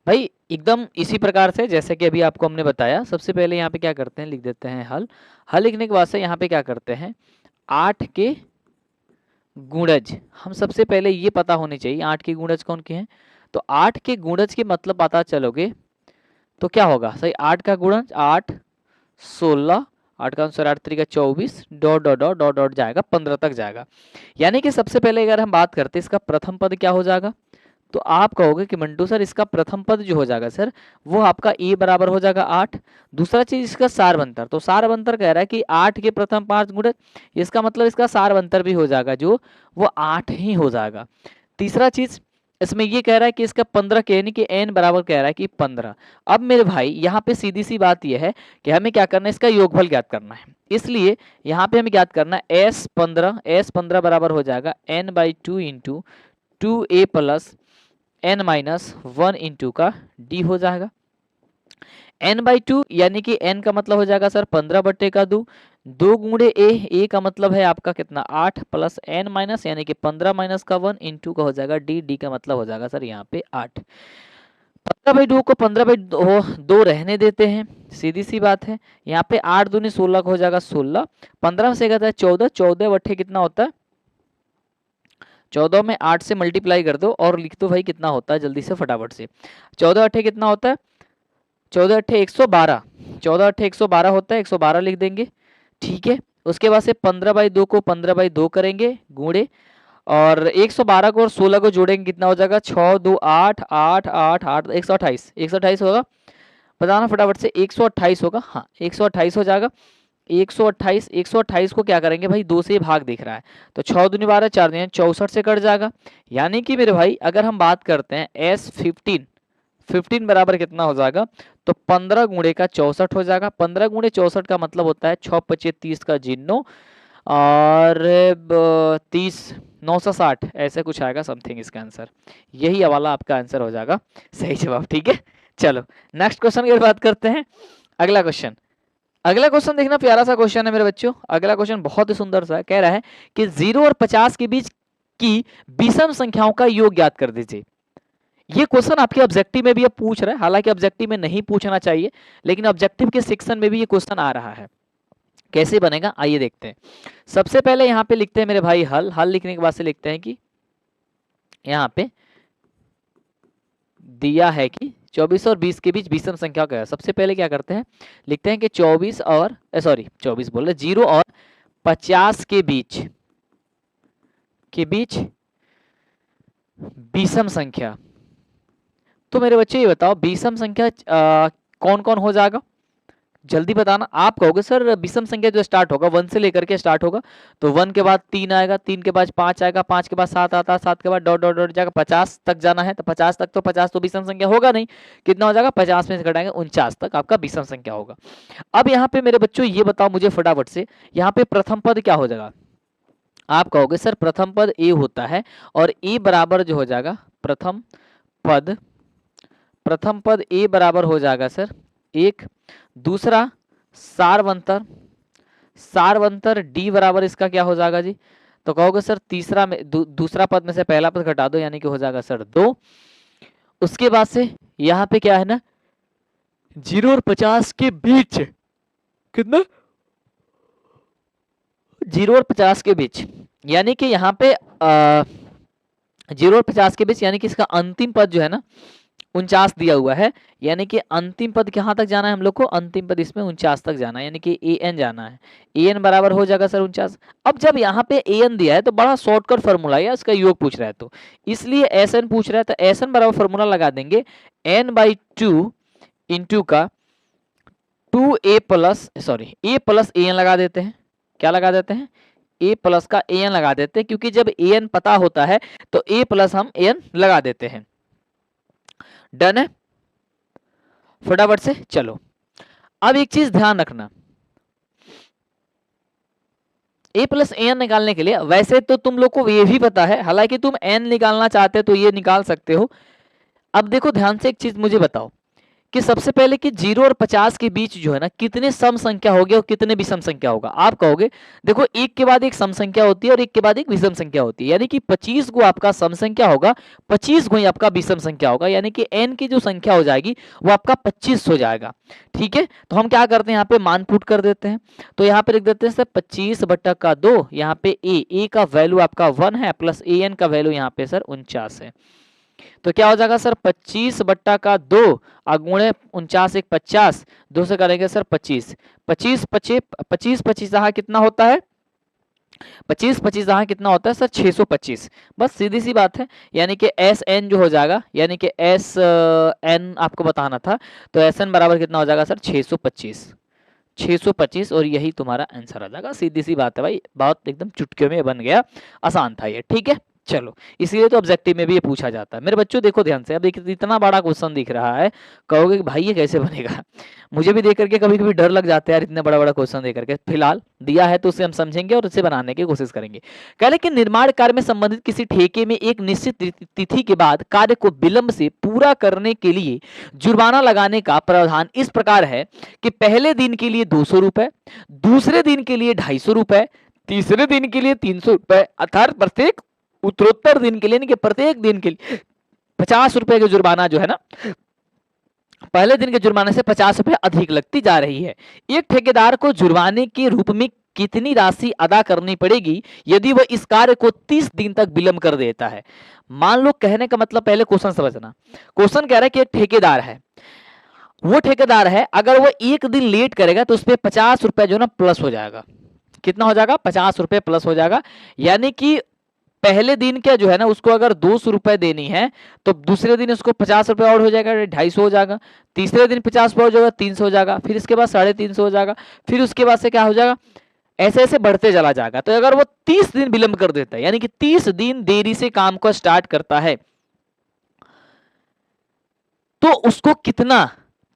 भाई एकदम इसी प्रकार से जैसे कि अभी आपको हमने बताया। सबसे पहले यहाँ पे क्या करते हैं, लिख देते हैं हल। हल लिखने के बाद से यहाँ पे क्या करते हैं, 8 के गुणज, हम सबसे पहले ये पता होनी चाहिए 8 के गुणज कौन के हैं। तो 8 के गुणज के मतलब पता चलोगे तो क्या होगा, सही 8 का गुणज 8 16, 8 का आंसर 8 3 का 24, dot dot dot dot dot जाएगा 15 तक जाएगा। यानी कि सबसे पहले अगर हम बात करते हैं इसका प्रथम पद क्या हो जाएगा, तो आप कहोगे कि मंटू सर इसका प्रथम पद जो हो जाएगा सर वो आपका ए बराबर हो जाएगा 8। दूसरा चीज इसका सारवंतर, तो सारवंतर कह रहा है कि 8 के प्रथम 5 गुणज, इसका मतलब इसका सारवंतर भी हो जाएगा जो वो 8 ही हो जाएगा। तीसरा चीज इसमें ये कह रहा है कि इसका 15 के यानी कि n बराबर कह रहा है कि 15। अब मेरे भाई यहाँ पे सीधी सी बात यह है कि हमें क्या करना है, इसका योगफल ज्ञात करना है। इसलिए यहाँ पे हमें ज्ञात करना है S15 बराबर हो जाएगा n/2 into 2a plus n-1 into का d हो जाएगा। n/2 यानी कि n का मतलब हो जाएगा सर 15/2, 2 गुणे a का मतलब है आपका कितना 8 प्लस n माइनस यानी कि 15 माइनस का 1 इंटू का हो जाएगा d का मतलब हो जाएगा सर यहाँ पे 8। 15/2 को 15/2 रहने देते हैं, सीधी सी बात है। यहाँ पे 8 दूनी 16 का हो जाएगा 16, 15 से कहता है 14, 14 बट्ठे कितना होता है 14 में 8 से मल्टीप्लाई कर दो और लिख दो भाई कितना होता है जल्दी से फटाफट से। 14 अट्ठे कितना होता है, 14 अट्ठे 112, 14 अट्ठे 112 होता है, 112 लिख देंगे, ठीक है। उसके बाद से 15/2 को 15/2 करेंगे गुणे, और 112 को और 16 को जोड़ेंगे कितना हो जाएगा 6 2 8 8 8 8 128, 128 होगा, बताना फटाफट से 128 होगा, हाँ 128 हो जाएगा। 128 को क्या करेंगे भाई 2 से भाग दिख रहा है, तो 6 दूनी 12 4 दूनी 64 से कट जाएगा। यानी कि मेरे भाई अगर हम बात करते हैं S15 बराबर कितना हो जाएगा, तो 15 गुणे का 64 हो जाएगा। 15 गुणे 64 का मतलब होता है 6 25 30 का जीनो और 30 960 ऐसे कुछ आएगा समथिंग इसका आंसर। यही वाला आपका आंसर हो जाएगा सही जवाब, ठीक है। चलो नेक्स्ट क्वेश्चन की बात करते हैं। अगला क्वेश्चन देखना, प्यारा सा क्वेश्चन है मेरे बच्चों। अगला क्वेश्चन बहुत ही सुंदर सा है, कह रहा है कि 0 और 50 के बीच की विषम संख्याओं का योग ज्ञात कर दीजिए। ये क्वेश्चन आपके ऑब्जेक्टिव में भी अब पूछ रहा है, हालांकि ऑब्जेक्टिव में नहीं पूछना चाहिए लेकिन ऑब्जेक्टिव के सेक्शन में भी ये क्वेश्चन आ रहा है। कैसे बनेगा आइए देखते हैं। सबसे पहले यहाँ पे लिखते हैं मेरे भाई हल लिखने के बाद से लिखते हैं कि यहाँ पे दिया है कि 24 और 20 के बीच विषम संख्या का है। सबसे पहले क्या करते हैं, लिखते हैं कि 24 बोल रहे 0 और 50 के बीच विषम संख्या। तो मेरे बच्चे ये बताओ विषम संख्या कौन कौन हो जाएगा, जल्दी बताना। आप कहोगे सर विषम संख्या जो स्टार्ट होगा 1 से लेकर के स्टार्ट होगा, तो 1 के बाद 3 आएगा, 3 के बाद 5 आएगा, 5 के बाद 7 आता है, 7 के बाद डॉट डॉट डॉट जाएगा 50 तक जाना है। तो 50 तक, तो 50 तो विषम संख्या होगा नहीं, कितना हो जाएगा 50 में से घटाएंगे 49 तक आपका विषम संख्या होगा। अब यहाँ पे मेरे बच्चों ये बताओ मुझे फटाफट से, यहाँ पे प्रथम पद क्या हो जाएगा। आप कहोगे सर प्रथम पद ए होता है और ए बराबर जो हो जाएगा प्रथम पद ए बराबर हो जाएगा सर 1। दूसरा सारवंतर डी बराबर इसका क्या हो जाएगा जी, तो कहोगे सर तीसरा में दूसरा पद में से पहला पद घटा दो यानी कि हो जाएगा सर 2। उसके बाद से यहाँ पे क्या है ना 0 और 50 के बीच कितना 0 और 50 के बीच, यानी कि यहाँ पे 0 और 50 के बीच यानी कि इसका अंतिम पद जो है ना 49 दिया हुआ है, यानी कि अंतिम पद कहाँ तक जाना है हम लोग को, अंतिम पद इसमें 49 तक जाना है, यानी कि an जाना है। an बराबर हो जाएगा सर 49। अब जब यहाँ पे an दिया है तो बड़ा शॉर्टकट फॉर्मूला है, इसका योग पूछ रहा है तो इसलिए sn पूछ रहा है, तो sn बराबर फॉर्मूला लगा देंगे n/2 इंटू का 2a प्लस an लगा देते हैं। क्या लगा देते हैं, a प्लस का an लगा देते हैं, क्योंकि जब an पता होता है तो a प्लस हम an लगा देते हैं। डन है फटाफट से। चलो अब एक चीज ध्यान रखना, a प्लस एन निकालने के लिए वैसे तो तुम लोग को ये भी पता है, हालांकि तुम n निकालना चाहते हो तो ये निकाल सकते हो। अब देखो ध्यान से एक चीज मुझे बताओ कि सबसे पहले कि 0 और 50 के बीच जो है ना कितने सम संख्या होगी और कितने विषम संख्या होगा। आप कहोगे देखो एक के बाद एक सम संख्या होती है और एक के बाद एक विषम संख्या होती है, यानी कि 25 गो आपका सम संख्या होगा, 25 गो ही आपका विषम संख्या होगा, यानी कि n की जो संख्या हो जाएगी वो आपका 25 हो जाएगा। ठीक है, तो हम क्या करते हैं यहाँ पे मान पुट कर देते हैं। तो यहाँ पे लिख देते हैं सर 25/2, यहाँ पे a का वैल्यू आपका 1 है प्लस an का वैल्यू यहाँ पे सर 49 है। तो क्या हो जाएगा सर 25/2 गुणे 49 एक 50, 2 से करेंगे सर 25, 25 कितना होता है, 25 कितना होता है सर 625। बस सीधी सी बात है, यानी कि एस एन जो हो जाएगा, यानी कि एस एन आपको बताना था, तो एस एन बराबर कितना हो जाएगा सर 625 और यही तुम्हारा आंसर आ जाएगा। सीधी सी बात है भाई, बहुत एकदम चुटकियों में बन गया, आसान था ये। ठीक है, चलो इसीलिए तो ऑब्जेक्टिव में भी ये पूछा जाता है। मेरे बच्चों देखो ध्यान से, अब देखिए इतना बड़ा क्वेश्चन दिख रहा है, कहोगे कि भाई ये कैसे बनेगा। मुझे भी देख करके कभी कभी डर लग जाता है यार, इतना बड़ा बड़ा क्वेश्चन देख करके। फिलहाल दिया है तो उसे हम समझेंगे और उसे बनाने की कोशिश करेंगे। कह लें कि निर्माण कार्य में संबंधित किसी ठेके में एक निश्चित तिथि के बाद कार्य को विलंब से पूरा करने के लिए जुर्माना लगाने का प्रावधान इस प्रकार है कि पहले दिन के लिए 200 रुपए, दूसरे दिन के लिए 250 रुपए, तीसरे दिन के लिए 300 रुपए, अर्थात प्रत्येक उत्तरोत्तर दिन के लिए, यानी कि प्रत्येक दिन के लिए 50 रुपए का जुर्माना जो है ना, पहले दिन के जुर्माने से 50 रुपए अधिक लगती जा रही है। एक ठेकेदार को जुर्माने के रूप में कितनी राशि अदा करनी पड़ेगी यदि वह इस कार्य को 30 दिन तक विलंब कर देता है। मान लो, कहने का मतलब पहले क्वेश्चन समझना। क्वेश्चन कह रहा है कि एक ठेकेदार है, वो ठेकेदार है, अगर वो एक दिन लेट करेगा तो उस पर 50 रुपए जो ना प्लस हो जाएगा। कितना हो जाएगा, 50 रुपए प्लस हो जाएगा। यानी कि पहले दिन क्या जो है ना, उसको अगर 200 रुपए देनी है तो दूसरे दिन उसको 50 रुपए और हो जाएगा, 250 हो जाएगा, तीसरे दिन 50 रुपए हो जाएगा, 300 हो जाएगा, फिर इसके बाद 350 हो जाएगा, फिर उसके बाद से क्या हो जाएगा, ऐसे ऐसे बढ़ते चला जाएगा। तो अगर वो 30 दिन विलंब कर देता है, यानी कि 30 दिन देरी से काम को स्टार्ट करता है, तो उसको कितना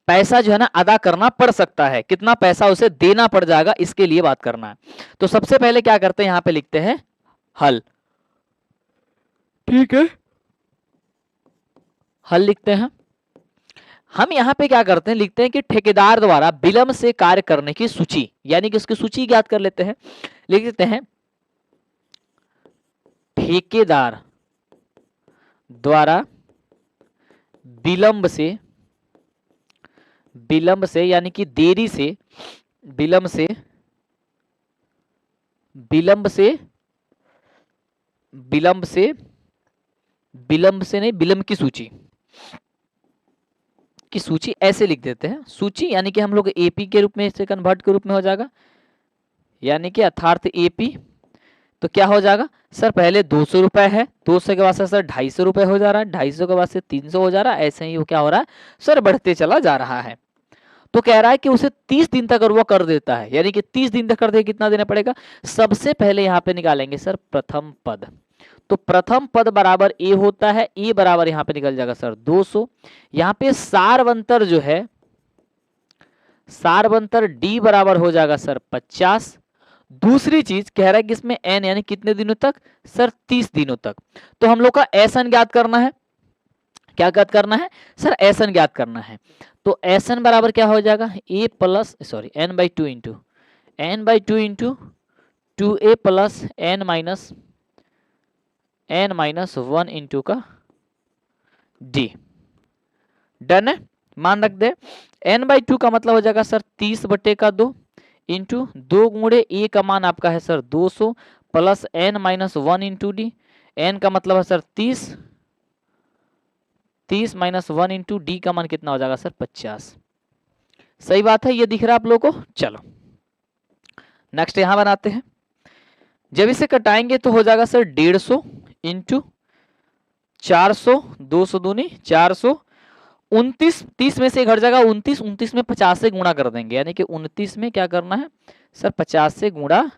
पैसा जो है ना अदा करना पड़ सकता है, कितना पैसा उसे देना पड़ जाएगा, इसके लिए बात करना है। तो सबसे पहले क्या करते हैं, यहां पे लिखते हैं हल। ठीक है, हल लिखते हैं हम। यहां पे क्या करते हैं, लिखते हैं कि ठेकेदार द्वारा विलंब से कार्य करने की सूची, यानी कि उसकी सूची ज्ञात कर लेते हैं। लिख देते हैं ठेकेदार द्वारा विलंब से यानी कि देरी से, विलंब से नहीं, विलंब की सूची ऐसे लिख देते हैं। सूची यानी कि हम लोग एपी के रूप में, इसे कन्वर्ट के रूप में हो जाएगा, यानी कि अर्थात एपी। तो क्या हो जाएगा सर, पहले 200 रुपए है, 200 के बाद से सर 250 रुपए हो जा रहा है, 250 के बाद से 300 हो जा रहा है, ऐसे ही वो क्या हो रहा है सर, बढ़ते चला जा रहा है। तो कह रहा है कि उसे 30 दिन तक अगर वो कर देता है, यानी कि 30 दिन तक कर दे, कितना देना पड़ेगा। सबसे पहले यहाँ पे निकालेंगे सर प्रथम पद। तो प्रथम पद बराबर ए होता है, ए बराबर यहाँ पे निकल जाएगा सर 200। यहाँ पे सारवंतर जो है, सारवंतर डी बराबर हो जाएगा सर 50। दूसरी चीज कह रहा है कि इसमें एन यानी कितने दिनों तक सर, 30 दिनों तक। तो हम लोग का एस एन ज्ञात करना है, क्या ज्ञात करना है सर, एस एन ज्ञात करना है। तो एस एन बराबर क्या हो जाएगा, A plus sorry N by two into 2a plus N minus 1 into का डी। डन है, मान रख दे। n बाई 2 का मतलब हो जाएगा सर 30/2 इंटू 2 गुणे ए का मान आपका है sir 200 plus n minus 1 into D. N का मतलब है सर 30 माइनस 1 इंटू डी का मान कितना हो जाएगा सर 50। सही बात है, ये दिख रहा है आप लोगों को। चलो नेक्स्ट यहां बनाते हैं। जब इसे कटाएंगे तो हो जाएगा सर 150 इंटू 400, 200 दूनी 400, 29, 30 में से घट जाएगा 29, 29 में 50 से गुणा कर देंगे, यानी कि 29 में क्या करना है सर 50 से गुणा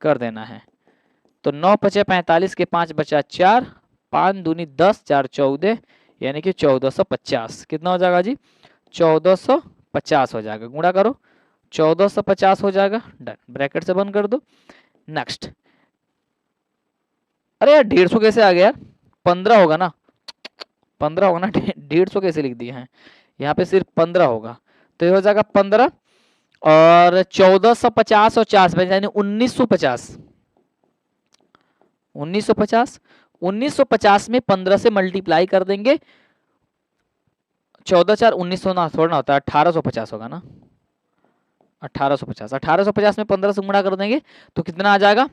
कर देना है। तो 9 पचे 45 के 5 बचा 4, 5 दूनी 10, 4 14, यानी कि 1450। कितना हो जाएगा जी, 1450 हो जाएगा। गुणा करो, 1450 हो जाएगा। डन, ब्रैकेट से बंद कर दो। नेक्स्ट, अरे यार 150 कैसे आ गया यार, 15 होगा ना, 15 होगा ना, 150 कैसे लिख दिए हैं यहाँ पे सिर्फ 15 होगा, तो ये हो जाएगा 15 और 1450 और 4 यानी 1950। 1950 में 15 से मल्टीप्लाई कर देंगे, 14 4 1900 ना थोड़ा ना होता है, 1850 होगा ना, 1850। 1850 में 15 से गुणा कर देंगे तो कितना आ जाएगा,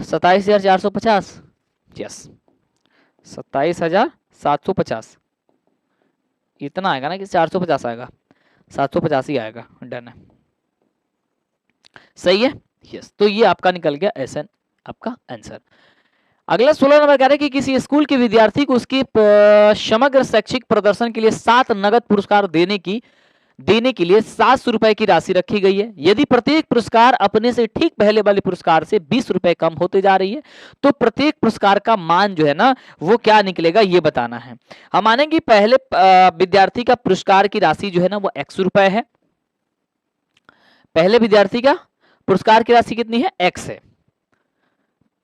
27,450। यस, 27,750 इतना आएगा ना कि 450 आएगा, 750 ही आएगा। डन है, सही है। यस, तो ये आपका निकल गया एसएन आपका आंसर। अगला 16 नंबर कह रहे हैं कि किसी स्कूल के विद्यार्थी को उसके समग्र शैक्षिक प्रदर्शन के लिए 7 नगद पुरस्कार देने के लिए 700 रुपए की राशि रखी गई है। यदि प्रत्येक पुरस्कार अपने से ठीक पहले वाले पुरस्कार से 20 रुपए कम होते जा रही है तो प्रत्येक पुरस्कार का मान जो है ना वो क्या निकलेगा ये बताना है। हम मानेंगे पहले विद्यार्थी का पुरस्कार की राशि जो है ना वो 100 रुपए है। पहले विद्यार्थी का पुरस्कार की राशि कितनी है, x है।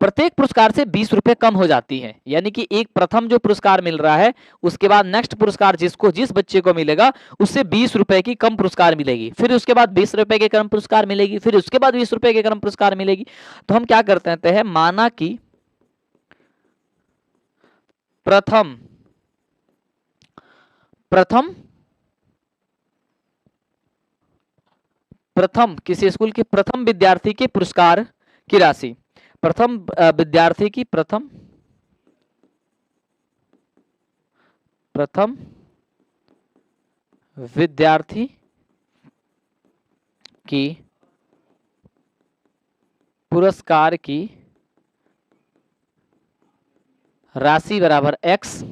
प्रत्येक पुरस्कार से 20 रुपए कम हो जाती है, यानी कि एक प्रथम जो पुरस्कार मिल रहा है उसके बाद नेक्स्ट पुरस्कार जिस बच्चे को मिलेगा उससे 20 रुपए की कम पुरस्कार मिलेगी, फिर उसके बाद 20 रुपए के कम पुरस्कार मिलेगी, फिर उसके बाद 20 रुपए के कम पुरस्कार मिलेगी। तो हम क्या करते हैं, माना कि प्रथम किसी स्कूल के प्रथम विद्यार्थी के पुरस्कार की राशि, प्रथम विद्यार्थी की प्रथम विद्यार्थी की पुरस्कार की राशि बराबर x,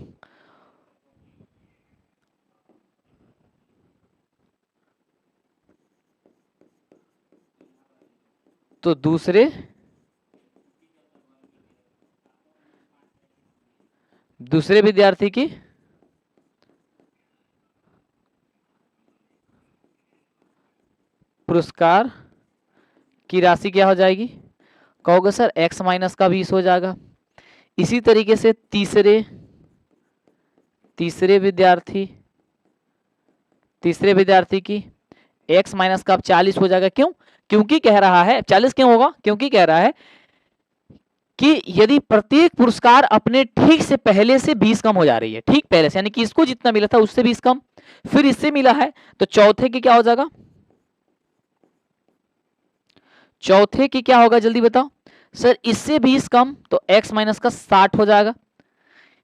तो दूसरे विद्यार्थी की पुरस्कार की राशि क्या हो जाएगी, कहोगे सर x माइनस का 20 हो जाएगा। इसी तरीके से तीसरे विद्यार्थी की x माइनस का 40 हो जाएगा। क्यों, क्योंकि कह रहा है 40 क्यों होगा, क्योंकि कह रहा है कि यदि प्रत्येक पुरस्कार अपने ठीक से पहले से 20 कम हो जा रही है, ठीक पहले से, यानी कि इसको जितना मिला था उससे 20 कम, फिर इससे मिला है तो चौथे की क्या हो जाएगा, चौथे की क्या होगा जल्दी बताओ सर, इससे 20 कम तो x माइनस का 60 हो जाएगा।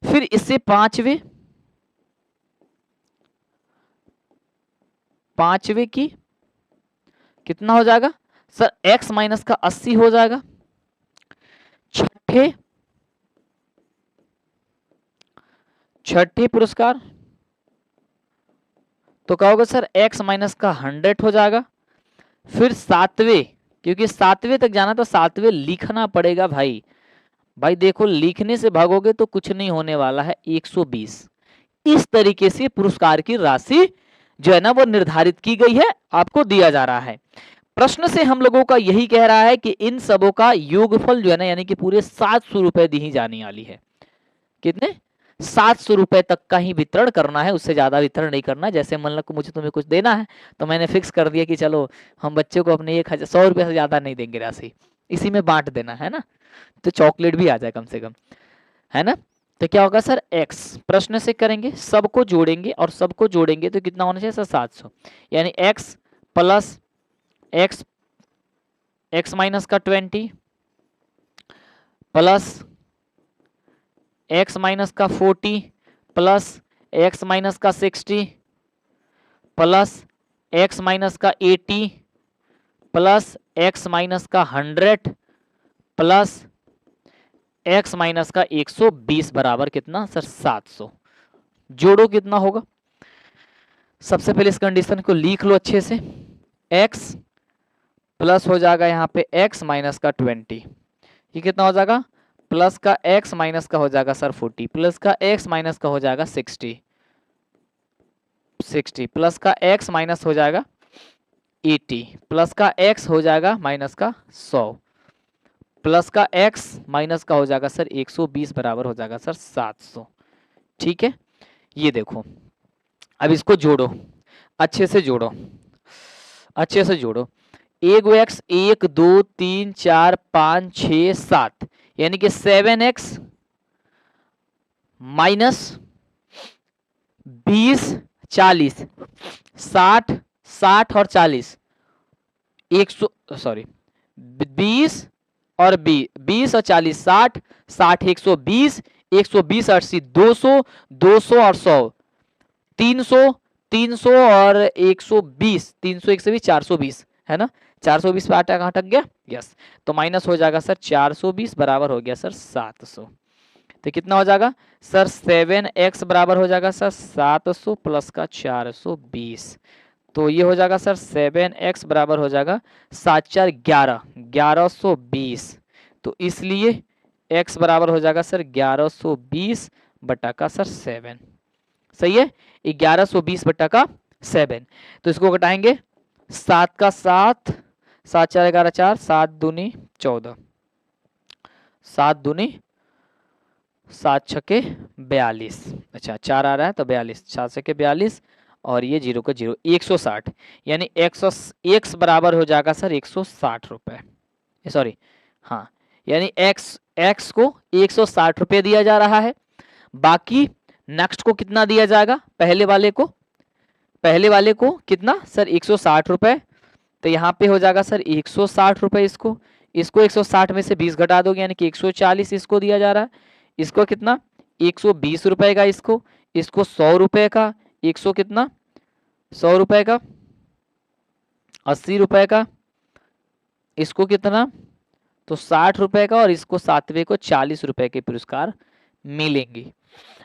फिर इससे पांचवे की कितना हो जाएगा सर, x माइनस का 80 हो जाएगा। छठे पुरस्कार तो कहोगे सर x माइनस का 100 हो जाएगा। फिर सातवें, क्योंकि सातवें तक जाना तो सातवें लिखना पड़ेगा भाई देखो लिखने से भागोगे तो कुछ नहीं होने वाला है, 120। इस तरीके से पुरस्कार की राशि जो है ना वो निर्धारित की गई है, आपको दिया जा रहा है। प्रश्न से हम लोगों का यही कह रहा है कि इन सबों का योगफल जो है ना यानी कि पूरे 700 रुपए दी जाने वाली है। कितने, 700 रुपए तक का ही वितरण करना है, उससे ज्यादा वितरण नहीं करना। जैसे मान लो मुझे तुम्हें कुछ देना है तो मैंने फिक्स कर दिया कि चलो हम बच्चे को अपने 100 रुपए से ज्यादा नहीं देंगे राशि, इसी में बांट देना है ना, तो चॉकलेट भी आ जाए कम से कम, है ना। तो क्या होगा सर, x प्रश्न से करेंगे, सबको जोड़ेंगे और सबको जोड़ेंगे तो कितना होना चाहिए सर, 700, यानी x प्लस x माइनस का 20 प्लस x माइनस का 40 प्लस x माइनस का 60 प्लस x माइनस का 80 प्लस x माइनस का 100 प्लस x माइनस का 120 बराबर कितना सर, 700। जोड़ो कितना होगा, सबसे पहले इस कंडीशन को लिख लो अच्छे से, x प्लस हो जाएगा यहाँ पे x माइनस का 20, ये कितना हो जाएगा, प्लस का x माइनस का हो जाएगा सर 40, प्लस का x माइनस का हो जाएगा 60 प्लस का x माइनस हो जाएगा 80 प्लस का x हो जाएगा माइनस का 100 प्लस का x माइनस का हो जाएगा सर 120 बराबर हो जाएगा सर 700। ठीक है, ये देखो अब इसको जोड़ो, अच्छे से जोड़ो, अच्छे से जोड़ो। एक एक्स 1 2 3 4 5 6 7 यानी कि 7x माइनस 20 40 60 60 और 40 100 सॉरी 20 और 20 और 40 60 60 120 120 80 200 200 और 100 300 300 और 120 300 120 420 है ना। 420 पे आटा कहाँ अटक गया, यस। तो माइनस हो जाएगा सर 420 बराबर हो गया सर 700। तो कितना हो जाएगा सर 7x बराबर हो जाएगा सर 700 प्लस का 420। तो ये हो जाएगा सर 7x बराबर हो जाएगा 7 4 11 1120। तो इसलिए x बराबर हो जाएगा सर 1120 बटा का सर 7। सही है, 1120 बटा का 7। तो इसको घटाएंगे 7 का 7 7 4 11 4 7 दूनी 14 7 दूनी 7 छके 42। अच्छा 4 आ रहा है तो 42 7 छके 42 और ये 0 का 0 160 यानी x बराबर हो जाएगा सर 160 रुपए। सॉरी हाँ, यानी x को 160 रुपए दिया जा रहा है। बाकी नेक्स्ट को कितना दिया जाएगा, पहले वाले को कितना सर 160 रुपए। तो यहाँ पे हो जाएगा सर 160 रुपए। इसको 160 में से 20 घटा दोगे यानी कि 140 इसको दिया जा रहा है। इसको कितना 120 रुपए का, इसको 100 रुपए का, 100 कितना 100 रुपए का, 80 रुपए का, इसको कितना तो 60 रुपए का, और इसको 7वें को 40 रुपए के पुरस्कार मिलेंगे।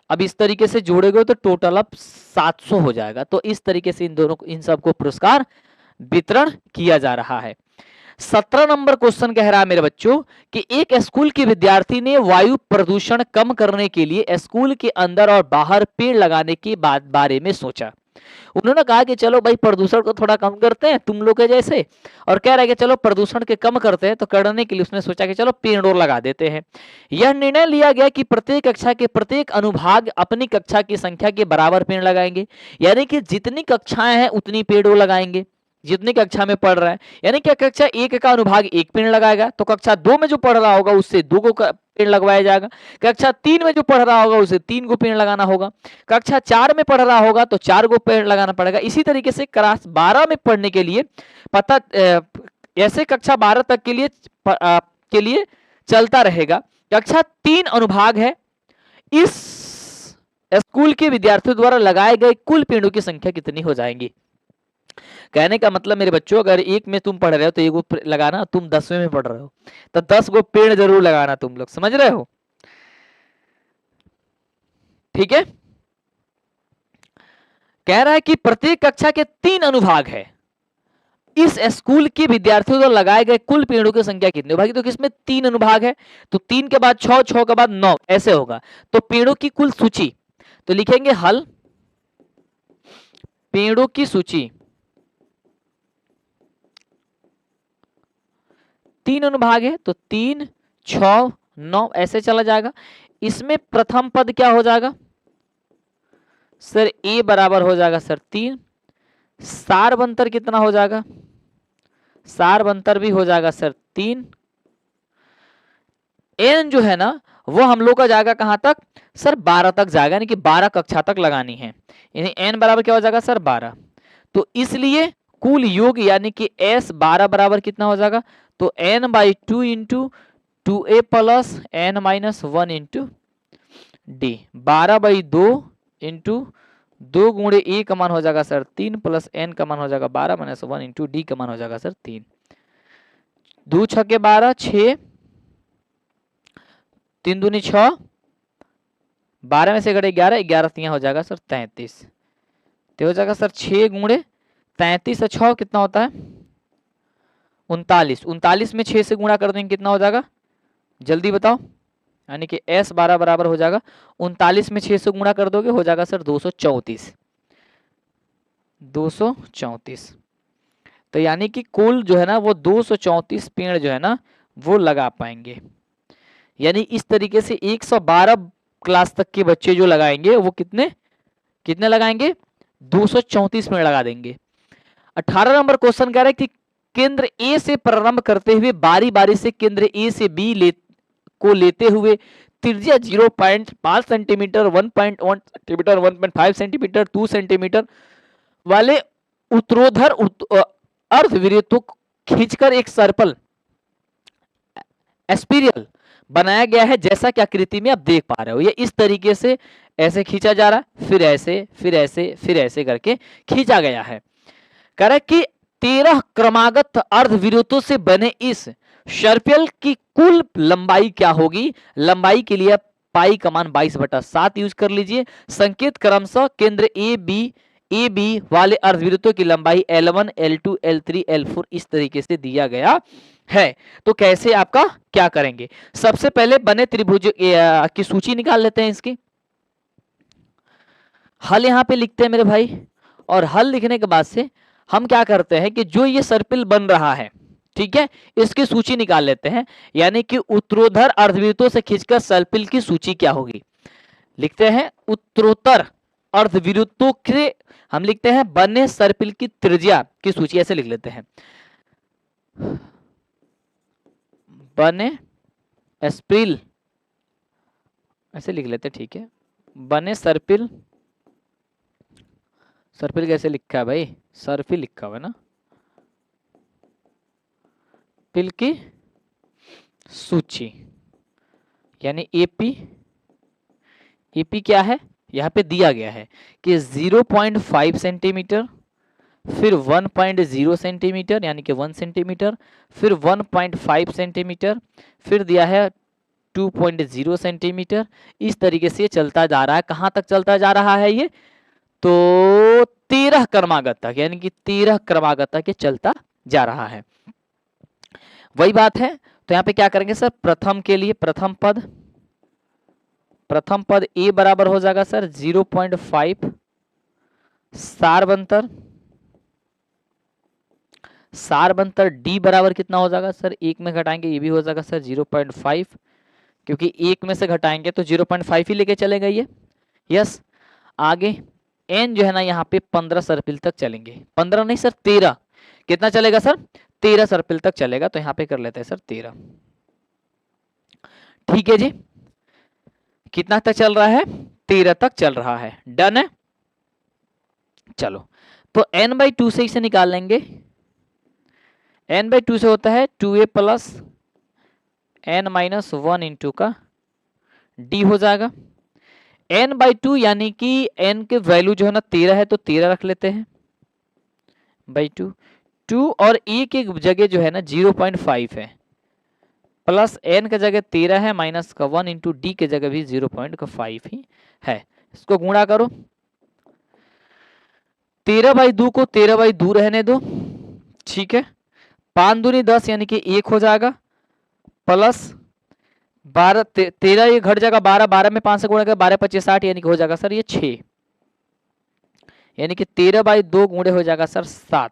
अब इस तरीके से जोड़ेगे तो टोटल अब 700 हो जाएगा। तो इस तरीके से इन सबको पुरस्कार वितरण किया जा रहा है। 17 नंबर क्वेश्चन कह रहा है मेरे बच्चों कि एक स्कूल के विद्यार्थी ने वायु प्रदूषण कम करने के लिए स्कूल के अंदर और बाहर पेड़ लगाने के बारे में सोचा। उन्होंने कहा कि चलो भाई प्रदूषण को थोड़ा कम करते हैं तुम लोग के जैसे, और कह रहा है कि चलो प्रदूषण के कम करते हैं। तो करने के लिए उसने सोचा कि चलो पेड़ और लगा देते हैं। यह निर्णय लिया गया कि प्रत्येक कक्षा के प्रत्येक अनुभाग अपनी कक्षा की संख्या के बराबर पेड़ लगाएंगे, यानी कि जितनी कक्षाएं हैं उतनी पेड़ वो लगाएंगे जितनी कक्षा में पढ़ रहा है। यानी कि कक्षा 1 का अनुभाग 1 पेड़ लगाएगा तो कक्षा 2 में जो पढ़ रहा होगा उससे 2 को पेड़ लगवाया जाएगा। कक्षा 3 में जो पढ़ रहा होगा उसे 3 को पेड़ लगाना होगा। कक्षा 4 में पढ़ रहा होगा तो 4 को पेड़ लगाना पड़ेगा। इसी तरीके से क्लास 12 में पढ़ने के लिए ऐसे कक्षा 12 तक के लिए चलता रहेगा। कक्षा 3 अनुभाग है। इस स्कूल के विद्यार्थियों द्वारा लगाए गए कुल पेड़ों की संख्या कितनी हो जाएंगी। कहने का मतलब मेरे बच्चों, अगर 1 में तुम पढ़ रहे हो तो 1 को लगाना, तुम 10वें में पढ़ रहे हो तो 10 को पेड़ जरूर लगाना। तुम लोग समझ रहे हो, ठीक है। कह रहा है कि प्रत्येक कक्षा के 3 अनुभाग है। इस स्कूल के विद्यार्थियों द्वारा लगाए गए कुल पेड़ों की संख्या कितनी होगी। तो किसमें 3 अनुभाग है तो 3 के बाद 6, 6 के बाद 9 ऐसे होगा। तो पेड़ों की कुल सूची तो लिखेंगे हल पेड़ों की सूची 3 अनुभाग है तो 3, 6, 9 ऐसे चला जाएगा। इसमें प्रथम पद क्या हो जाएगा सर, ए बराबर हो जाएगा सर 3। सार बंतर कितना हो जाएगा, सार बंतर भी हो जाएगा सर 3। एन जो है ना वो हम लोग का जाएगा कहां तक सर 12 तक जाएगा, यानी कि 12 कक्षा तक लगानी है। यानी एन बराबर क्या हो जाएगा सर 12। तो इसलिए कुल योग यानी कि एस 12 बराबर कितना हो जाएगा तो n/2 into 2a plus n-1 into D. 12/2 into 2 गुणे ए का मान हो जाएगा सर 3 प्लस n का मान हो जाएगा 12-1 इंटू डी का मान हो जाएगा सर 3। 2 छके 12 6 3 दूनी 6 12 में से घटे 11 11 तिया हो जाएगा सर 33। तो हो जाएगा सर 6 गुणे 33 से 6 कितना होता है 39। 39 में 6 से गुणा कर देंगे कितना हो जाएगा जल्दी बताओ। यानी कि S 12 बराबर हो जाएगा 39 में 6 से गुणा कर दोगे हो जाएगा सर 234। 234। तो यानी कि कुल जो है ना वो 234 पेड़ जो है ना वो लगा पाएंगे। यानी इस तरीके से 112 क्लास तक के बच्चे जो लगाएंगे वो कितने लगाएंगे 234 मिनट लगा देंगे। 18 नंबर क्वेश्चन कह रहा है कि केंद्र ए से प्रारंभ करते हुए बारी बारी से केंद्र ए से बी को लेते हुए त्रिज्या 0.5 सेंटीमीटर, 1.1 सेंटीमीटर, 1.5 सेंटीमीटर, 2 सेंटीमीटर वाले उत्तरोधर अर्धवृत्तों को खींचकर एक सर्कल स्पिरल बनाया गया है, जैसा कि आकृति में आप देख पा रहे हो। ये इस तरीके से ऐसे खींचा जा रहा है, फिर ऐसे, फिर ऐसे, फिर ऐसे करके खींचा गया है। कह रहा है कि 13 क्रमागत अर्धवृत्तों से बने इस सर्पिल की कुल लंबाई क्या होगी? लंबाई के लिए पाई का मान 22/7 यूज कर लीजिए। संकेत क्रमशः केंद्र ए बी वाले अर्धवृत्तों की लंबाई L1, L2, L3, L4 इस तरीके से दिया गया है। तो कैसे आपका क्या करेंगे? सबसे पहले बने त्रिभुज की सूची निकाल लेते हैं। इसकी हल यहां पे लिखते हैं मेरे भाई, और हल लिखने के बाद से हम क्या करते हैं कि जो ये सर्पिल बन रहा है, ठीक है, इसकी सूची निकाल लेते हैं। यानी कि उत्तरोत्तर अर्धवृत्तों से खींचकर सर्पिल की सूची क्या होगी? लिखते हैं उत्तरोत्तर अर्धवृत्तों के, हम लिखते हैं बने सर्पिल की त्रिज्या की सूची, ऐसे लिख लेते हैं, बने स्पिल, ऐसे लिख लेते हैं, ठीक है। बने सर्पिल, सर्पिल कैसे लिखा है भाई? सर्पिल लिखा हुआ है ना, पिल की सूची, यानी एपी क्या है? यहाँ पे दिया गया है कि 0.5 सेंटीमीटर, फिर 1.0 सेंटीमीटर यानी कि 1 सेंटीमीटर, फिर 1.5 सेंटीमीटर, फिर दिया है 2.0 सेंटीमीटर। इस तरीके से चलता जा रहा है। कहाँ तक चलता जा रहा है ये? तो 13 क्रमागत तक, यानी कि 13 क्रमागत तक ये चलता जा रहा है। वही बात है। तो यहाँ पे क्या करेंगे सर? प्रथम के लिए प्रथम पद ए बराबर हो जाएगा सर 0.5 सार बंतर डी बराबर कितना हो जाएगा सर? एक में घटाएंगे ये भी हो जाएगा सर 0.5, क्योंकि एक में से घटाएंगे तो 0.5 ही लेके चलेगा ये। यस, आगे एन जो है ना यहाँ पे 15 सर्पिल तक चलेंगे। 15 नहीं सर 13। कितना चलेगा सर? 13 सर्पिल तक चलेगा। तो यहाँ पे कर लेते हैं सर 13। ठीक है जी, कितना तक चल रहा है? 13 तक चल रहा है। डन है। चलो, तो n/2 से इसे निकाल लेंगे। n/2 से होता है 2a प्लस n-1 इंटू का d हो जाएगा। n/2 यानी कि n के वैल्यू जो है ना 13 है, तो 13 रख लेते हैं बाई 2 और e की जगह जो है ना 0.5 है, प्लस n की जगह 13 है, माइनस का 1 इंटू डी की जगह भी 0.5 ही है। इसको गुणा करो, 13/2 को 13/2 रहने दो, ठीक है। 5 दूनी 10 यानी कि 1 हो जाएगा, प्लस 12 13 ये घट जाएगा 12, 12 में 5 से गुणा कर 12 25 60 यानी कि हो जाएगा सर ये 6, यानी कि 13/2 गुणे हो जाएगा सर 7।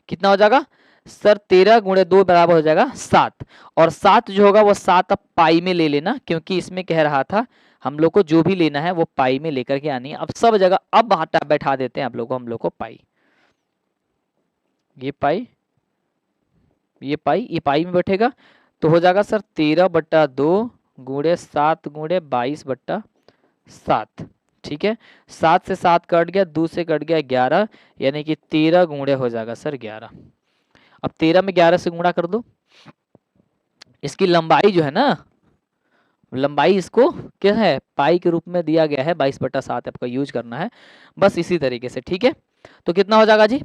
कितना हो जाएगा सर? 13 गुणे 2 बराबर हो जाएगा 7। और 7 जो होगा वो 7 अब पाई में ले लेना, क्योंकि इसमें कह रहा था हम लोग को जो भी लेना है वो पाई में लेकर के आनी है। अब सब जगह अब हटा बैठा देते हैं हम लोग को पाई, ये पाई, ये पाई, ये पाई में बैठेगा तो हो जाएगा सर 13/2 गुणे 7 गुणे 22/7। ठीक है, 7 से 7 कट गया, 2 से कट गया 11, यानी कि 13 गुणे हो जाएगा सर 11। अब 13 में 11 से गुणा कर दो। इसकी लंबाई जो है ना, लंबाई इसको क्या है? पाई के रूप में दिया गया है, 22/7 आपका यूज करना है बस इसी तरीके से। ठीक है, तो कितना हो जाएगा जी?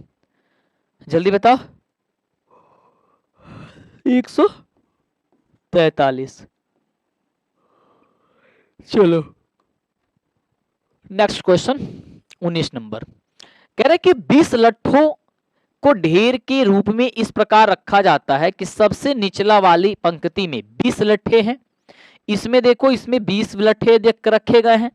जल्दी बताओ। 143। चलो नेक्स्ट क्वेश्चन 19 नंबर कह रहे कि 20 लट्ठों को ढेर के रूप में इस प्रकार रखा जाता है कि सबसे निचला वाली पंक्ति में 20 लट्ठे हैं। इसमें देखो, इसमें 20 लट्ठे देख रखे गए हैं।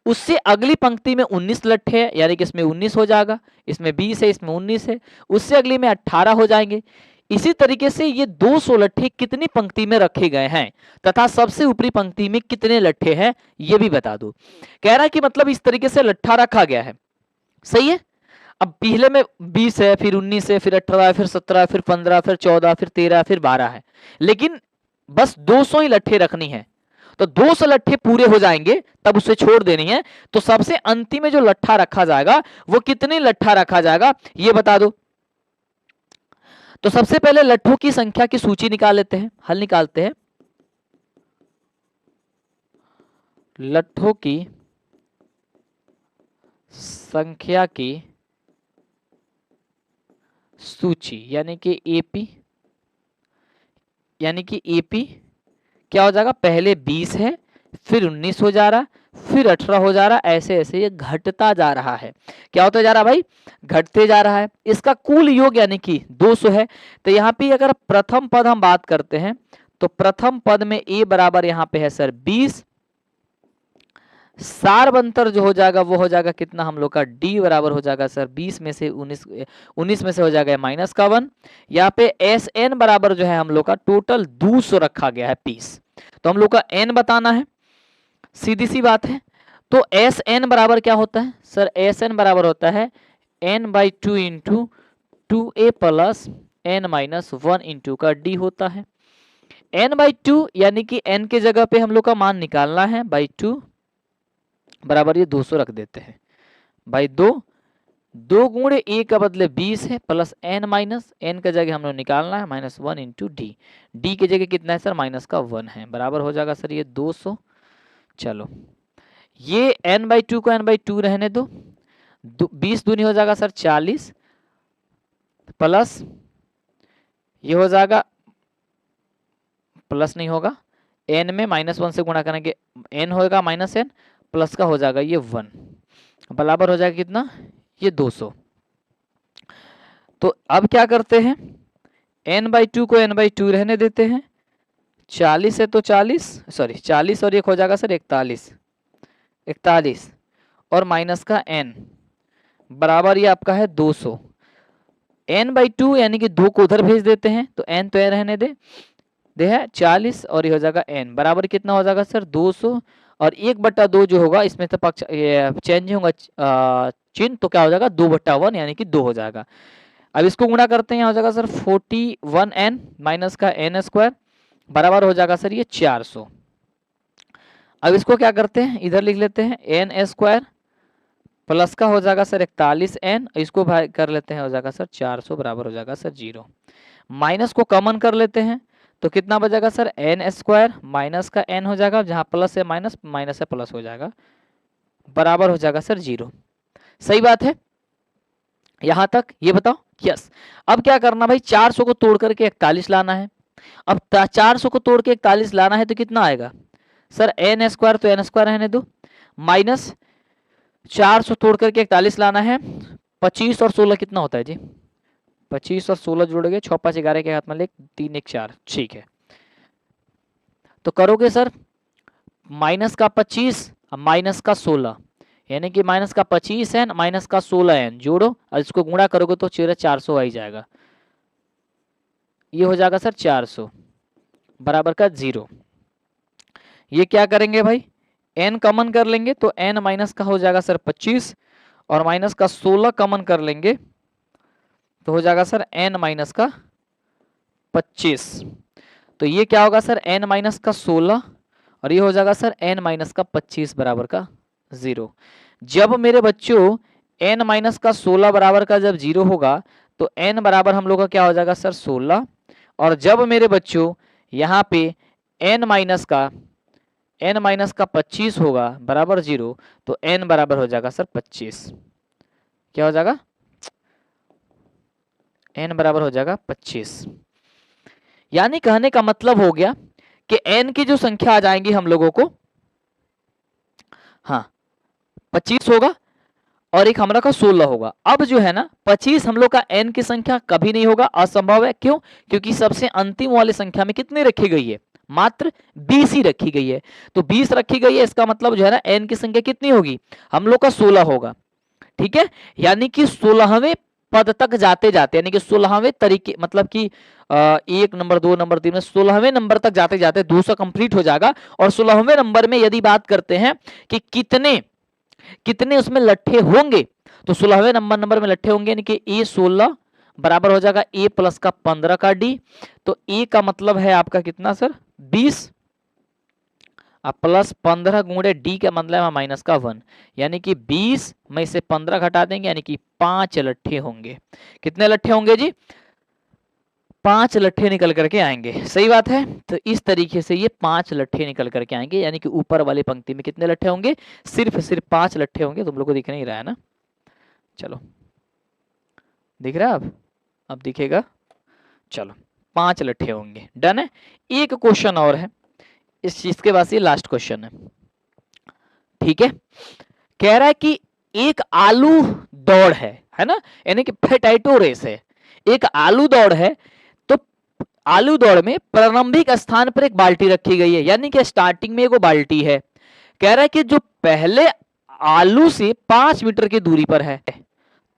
उससे अगली पंक्ति में 19 लट्ठे हैं, यानी कि इसमें 19 हो जाएगा। इसमें 20 है, इसमें 19 है। उससे अगली में 18 हो जाएंगे। इसी तरीके से ये 200 लट्ठे कितनी पंक्ति में रखे गए हैं तथा सबसे ऊपरी पंक्ति में कितने लट्ठे हैं ये भी बता दो। कह रहा है कि मतलब इस तरीके से लट्ठा रखा गया है, सही है। अब पहले में 20 है, फिर 19 है, फिर 18 है, फिर 17, फिर 15, फिर 14, फिर 13, फिर 12 है, लेकिन बस 200 ही लट्ठे रखनी है। तो 200 लट्ठे पूरे हो जाएंगे तब उसे छोड़ देनी है। तो सबसे अंतिम में जो लट्ठा रखा जाएगा वो कितने लट्ठा रखा जाएगा ये बता दो। तो सबसे पहले लट्ठों की संख्या की सूची निकाल लेते हैं, हल निकालते हैं। लट्ठों की संख्या की सूची यानी कि एपी, यानी कि एपी क्या हो जाएगा, पहले 20 है, फिर 19 हो जा रहा, फिर 18 हो जा रहा, ऐसे ऐसे ये घटता जा रहा है। क्या होता जा रहा भाई, घटते जा रहा है। इसका कुल योग यानी कि 200 है। तो यहाँ पे अगर प्रथम पद हम बात करते हैं तो प्रथम पद में ए बराबर यहाँ पे है सर 20, सारबंतर जो हो जाएगा वो हो जाएगा कितना हम लोग का, डी बराबर हो जाएगा सर 20 में से 19 में से हो जाएगा माइनस का 1। यहाँ पे एस एन बराबर जो है हम लोग का टोटल 200 रखा गया है पीस, तो हम लोग का एन बताना है, सीधी सी बात है। तो एस एन बराबर क्या होता है सर, एस एन बराबर होता है N by 2 into 2a plus N minus 1 into का डी होता है। एन बाई 2 यानी कि एन के जगह पे हम लोग का मान निकालना है, बाई 2 बराबर ये 200 रख देते हैं, भाई 2 गुणे ए का बदले 20 है, प्लस एन माइनस एन का जगह हम लोग निकालना है माइनस 1 इंटू डी, डी के जगह कितना है सर माइनस का 1 है, बराबर हो जाएगा सर ये 200। चलो ये n बाई 2 को n बाई 2 रहने दो, 20 दूनी हो जाएगा सर 40, प्लस ये हो जाएगा, प्लस नहीं होगा, n में माइनस 1 से गुणा करेंगे, n होगा माइनस n, प्लस का हो जाएगा ये 1, बराबर हो जाएगा कितना, ये 200। तो अब क्या करते हैं, n बाई 2 को n बाई 2 रहने देते हैं, 40 है तो 40, सॉरी 40 और एक हो जाएगा सर 41 और माइनस का n बराबर ये आपका है 200। n बाई 2 यानी कि 2 को उधर भेज देते हैं, तो n तो रहने दे है 40 और ये हो जाएगा n बराबर कितना हो जाएगा सर 200, और 1/2 जो होगा इसमें तो पक्ष चेंज होगा चिन्ह, तो क्या हो जाएगा 2/1 यानी कि 2 हो जाएगा। अब इसको गुणा करते हैं, यहाँ हो जाएगा सर 41n माइनस का n स्क्वायर बराबर हो जाएगा सर ये 400। अब इसको क्या करते हैं, इधर लिख लेते हैं n स्क्वायर प्लस का हो जाएगा सर 41n, इसको भाग कर लेते हैं हो जाएगा सर 400 बराबर हो जाएगा सर 0। माइनस को कॉमन कर लेते हैं तो कितना बचेगा सर n स्क्वायर माइनस का n हो जाएगा, जहां प्लस है माइनस, माइनस है प्लस हो जाएगा, बराबर हो जाएगा सर 0। सही बात है यहां तक, ये बताओ यस। अब क्या करना भाई, 400 को तोड़ करके 41 लाना है। अब 400 को तोड़ के 41 लाना है तो कितना आएगा सर n स्क्वायर, तो n स्क्वायर रहने दो, माइनस 400 तोड़ करके 41 लाना है, 25 और 16 कितना होता है जी, 25 और 16 जोड़ गए 6 5 11 के हाथ में ले 3 1 4, ठीक है। तो करोगे सर माइनस का 25 माइनस का 16 यानी कि माइनस का 25n माइनस का 16n जोड़ो और इसको गुणा करोगे तो 400 आ ही जाएगा, ये हो जाएगा सर 400 बराबर का 0। ये क्या करेंगे भाई, n कॉमन कर लेंगे तो n माइनस का हो जाएगा सर 25 और माइनस का 16 कॉमन कर लेंगे तो हो जाएगा सर n माइनस का 25। तो ये क्या होगा सर n माइनस का 16 और ये हो जाएगा सर n माइनस का 25 बराबर का 0। जब मेरे बच्चों n माइनस का 16 बराबर का जब 0 होगा तो n बराबर हम लोग का क्या हो जाएगा सर 16, और जब मेरे बच्चों यहाँ पे n माइनस का 25 होगा बराबर 0 तो n बराबर हो जाएगा सर 25, क्या हो जाएगा n बराबर हो जाएगा 25। यानी कहने का मतलब हो गया कि n की जो संख्या आ जाएंगी हम लोगों को, हाँ 25 होगा और एक हमारा का 16 होगा। अब जो है ना 25 हम लोग का n की संख्या कभी नहीं होगा, असंभव है। क्यों? क्योंकि सबसे अंतिम वाली संख्या में कितनी रखी गई है, मात्र 20 ही रखी गई है। तो 20 रखी गई है, इसका मतलब जो है ना n की संख्या कितनी होगी हम लोग का 16 होगा, ठीक है। यानी कि 16वें पद तक जाते जाते यानी कि 16वें तरीके मतलब कि 1 नंबर 2 नंबर 3 में 16वें नंबर तक जाते जाते 200 कंप्लीट हो जाएगा। और 16वें नंबर में यदि बात करते हैं कि कितने कितने उसमें लट्ठे होंगे तो 16वें नंबर में लट्ठे होंगे, यानी कि ए 16 बराबर हो जाएगा ए प्लस का 15 का डी। तो ए का मतलब है आपका कितना सर 20 प्लस 15 गुणे डी का मतलब है माइनस का 1, यानी कि 20 में से 15 घटा देंगे, यानी कि 5 लट्ठे होंगे। कितने लट्ठे होंगे जी? 5 लट्ठे निकल करके आएंगे। सही बात है। तो इस तरीके से ये 5 लट्ठे निकल करके आएंगे, यानी कि ऊपर वाली पंक्ति में कितने लट्ठे होंगे? सिर्फ 5 लट्ठे होंगे। तुम लोग को दिख नहीं रहा है ना? चलो, दिख रहा है अब दिखेगा। चलो, 5 लट्ठे होंगे। डन है। एक क्वेश्चन और है इस चीज के बाद, ये लास्ट क्वेश्चन है। ठीक है, कह रहा है कि एक आलू दौड़ है ना, यानी कि पोटैटो रेस है। एक आलू दौड़ है, तो आलू दौड़ में प्रारंभिक स्थान पर एक बाल्टी रखी गई है, यानी कि स्टार्टिंग में एक बाल्टी है। कह रहा है कि जो पहले आलू से 5 मीटर की दूरी पर है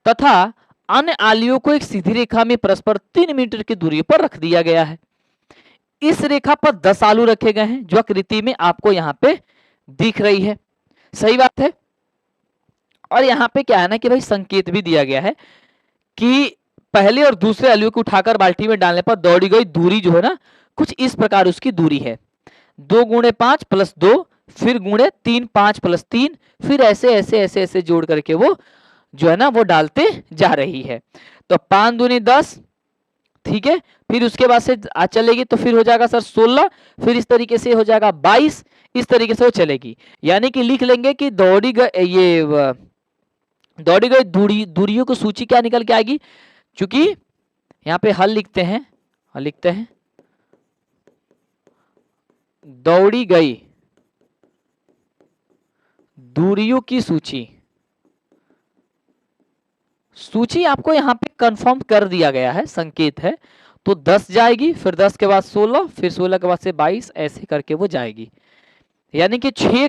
तथा अन्य आलुओं को एक सीधी रेखा में परस्पर 3 मीटर की दूरी पर रख दिया गया है। इस रेखा पर 10 आलू रखे गए हैं, जो आकृति में आपको यहां पे दिख रही है। सही बात है। और यहां पे क्या है ना कि भाई संकेत भी दिया गया है कि पहले और दूसरे आलू को उठाकर बाल्टी में डालने पर दौड़ी गई दूरी जो है ना, कुछ इस प्रकार उसकी दूरी है। 2 गुणे 5 प्लस 2, फिर गुणे 3, 5 प्लस 3, फिर ऐसे ऐसे ऐसे ऐसे जोड़ करके वो जो है ना वो डालते जा रही है। तो 5 दूनी 10, ठीक है। फिर उसके बाद से चलेगी तो फिर हो जाएगा सर 16, फिर इस तरीके से हो जाएगा 22, इस तरीके से वो चलेगी। यानी कि लिख लेंगे कि दौड़ी गई दूरियों की सूची क्या निकल के आएगी, क्योंकि यहाँ पे हल लिखते हैं, दौड़ी गई दूरियों की सूची आपको यहाँ पे कंफर्म कर दिया गया है, संकेत है। तो 10 जाएगी, फिर 10 के बाद 16, फिर 16 के बाद से 22, ऐसे करके वो जाएगी। यानी कि 6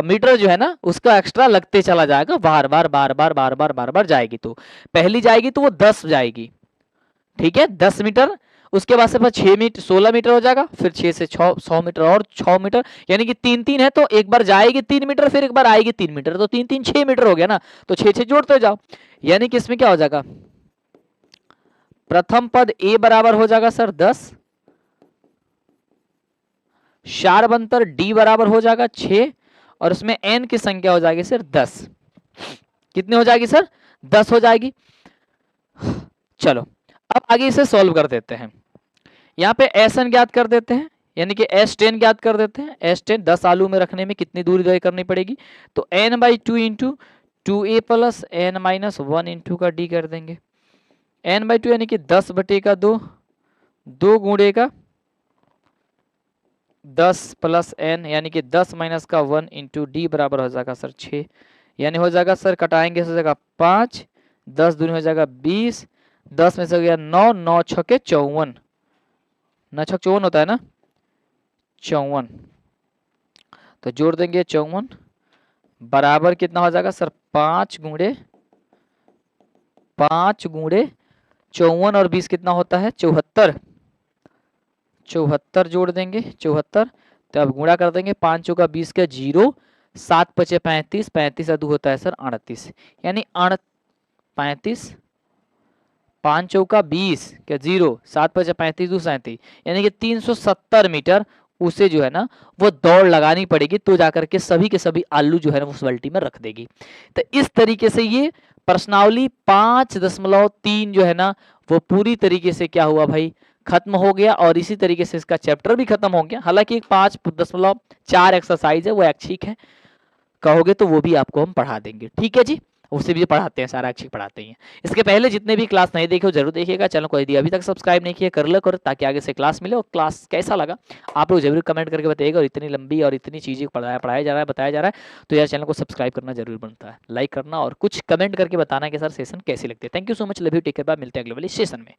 मीटर जो है ना उसका एक्स्ट्रा लगते चला जाएगा, बार बार जाएगी। तो पहली जाएगी तो वो 10 जाएगी, ठीक है, 10 मीटर। उसके बाद से 6 मीटर 16 मीटर हो जाएगा, फिर 6 से 100 मीटर और 6 मीटर, यानी कि 3 है। तो एक बार जाएगी 3 मीटर, फिर एक बार आएगी 3 मीटर, तो 3 6 मीटर हो गया ना। तो 6 जोड़ते जाओ, यानी कि इसमें क्या हो जाएगा, प्रथम पद ए बराबर हो जाएगा सर 10, शार्बंतर डी बराबर हो जाएगा 6, और उसमें एन की संख्या हो जाएगी सर 10। कितनी हो जाएगी सर? 10 हो जाएगी। चलो, अब आगे इसे सॉल्व कर देते हैं। यहाँ पे एस ज्ञात कर देते हैं, यानी कि S10 ज्ञात कर देते हैं। S10 10 आलू में रखने में कितनी दूरी तय करनी पड़ेगी, तो n/2 into 2a plus n minus 1 into का d कर देंगे। n/2 यानी कि 10 बटे का 2, 2 गुणे का 10 प्लस n, यानी कि 10 माइनस का 1 इंटू डी बराबर हो जाएगा सर 6, यानी हो जाएगा सर, कटाएंगे हो जाएगा 5, 10 दूनी हो जाएगा 20, 10 में से हो गया 9, 9 छके 54, 9 छक 54 होता है ना, 54। तो जोड़ देंगे 54 बराबर कितना हो जाएगा सर, 5 गुणे 54 और 20 कितना होता है 74, 74 जोड़ देंगे 74। तो अब गुणा कर देंगे, 5 चौका 20 का 0, 7 पचे 35, 35 अदू होता है सर 38, यानी 35, 5 चौका 20 क्या 0, 7 पचे 35 दो 37, यानी कि 370 मीटर उसे जो है ना वो दौड़ लगानी पड़ेगी, तो जाकर के सभी आलू जो है ना उस बाल्टी में रख देगी। तो इस तरीके से ये प्रश्नावली 5.3 जो है ना वो पूरी तरीके से क्या हुआ भाई, खत्म हो गया। और इसी तरीके से इसका चैप्टर भी खत्म हो गया। हालांकि 5.4 एक्सरसाइज है, वो ऐच्छिक है, कहोगे तो वो भी आपको हम पढ़ा देंगे, ठीक है जी, उसे भी पढ़ाते हैं, सारा ऐच्छिक पढ़ाते हैं। इसके पहले जितने भी क्लास नहीं देखे हो जरूर देखिएगा। चैनल को यदि अभी तक सब्सक्राइब नहीं किया कर लो करो, ताकि आगे से क्लास मिले। और क्लास कैसा लगा आप लोग जरूर कमेंट करके बताइएगा। और इतनी लंबी और इतनी चीजें पढ़ाया जा रहा है, बताया जा रहा है, तो यार चैनल को सब्सक्राइब करना जरूर बनता है, लाइक करना और कुछ कमेंट करके बताना कि सर सेशन कैसे लगते हैं। Thank you so much, love you, take care, bye, मिलते हैं अगले वाले सेशन में।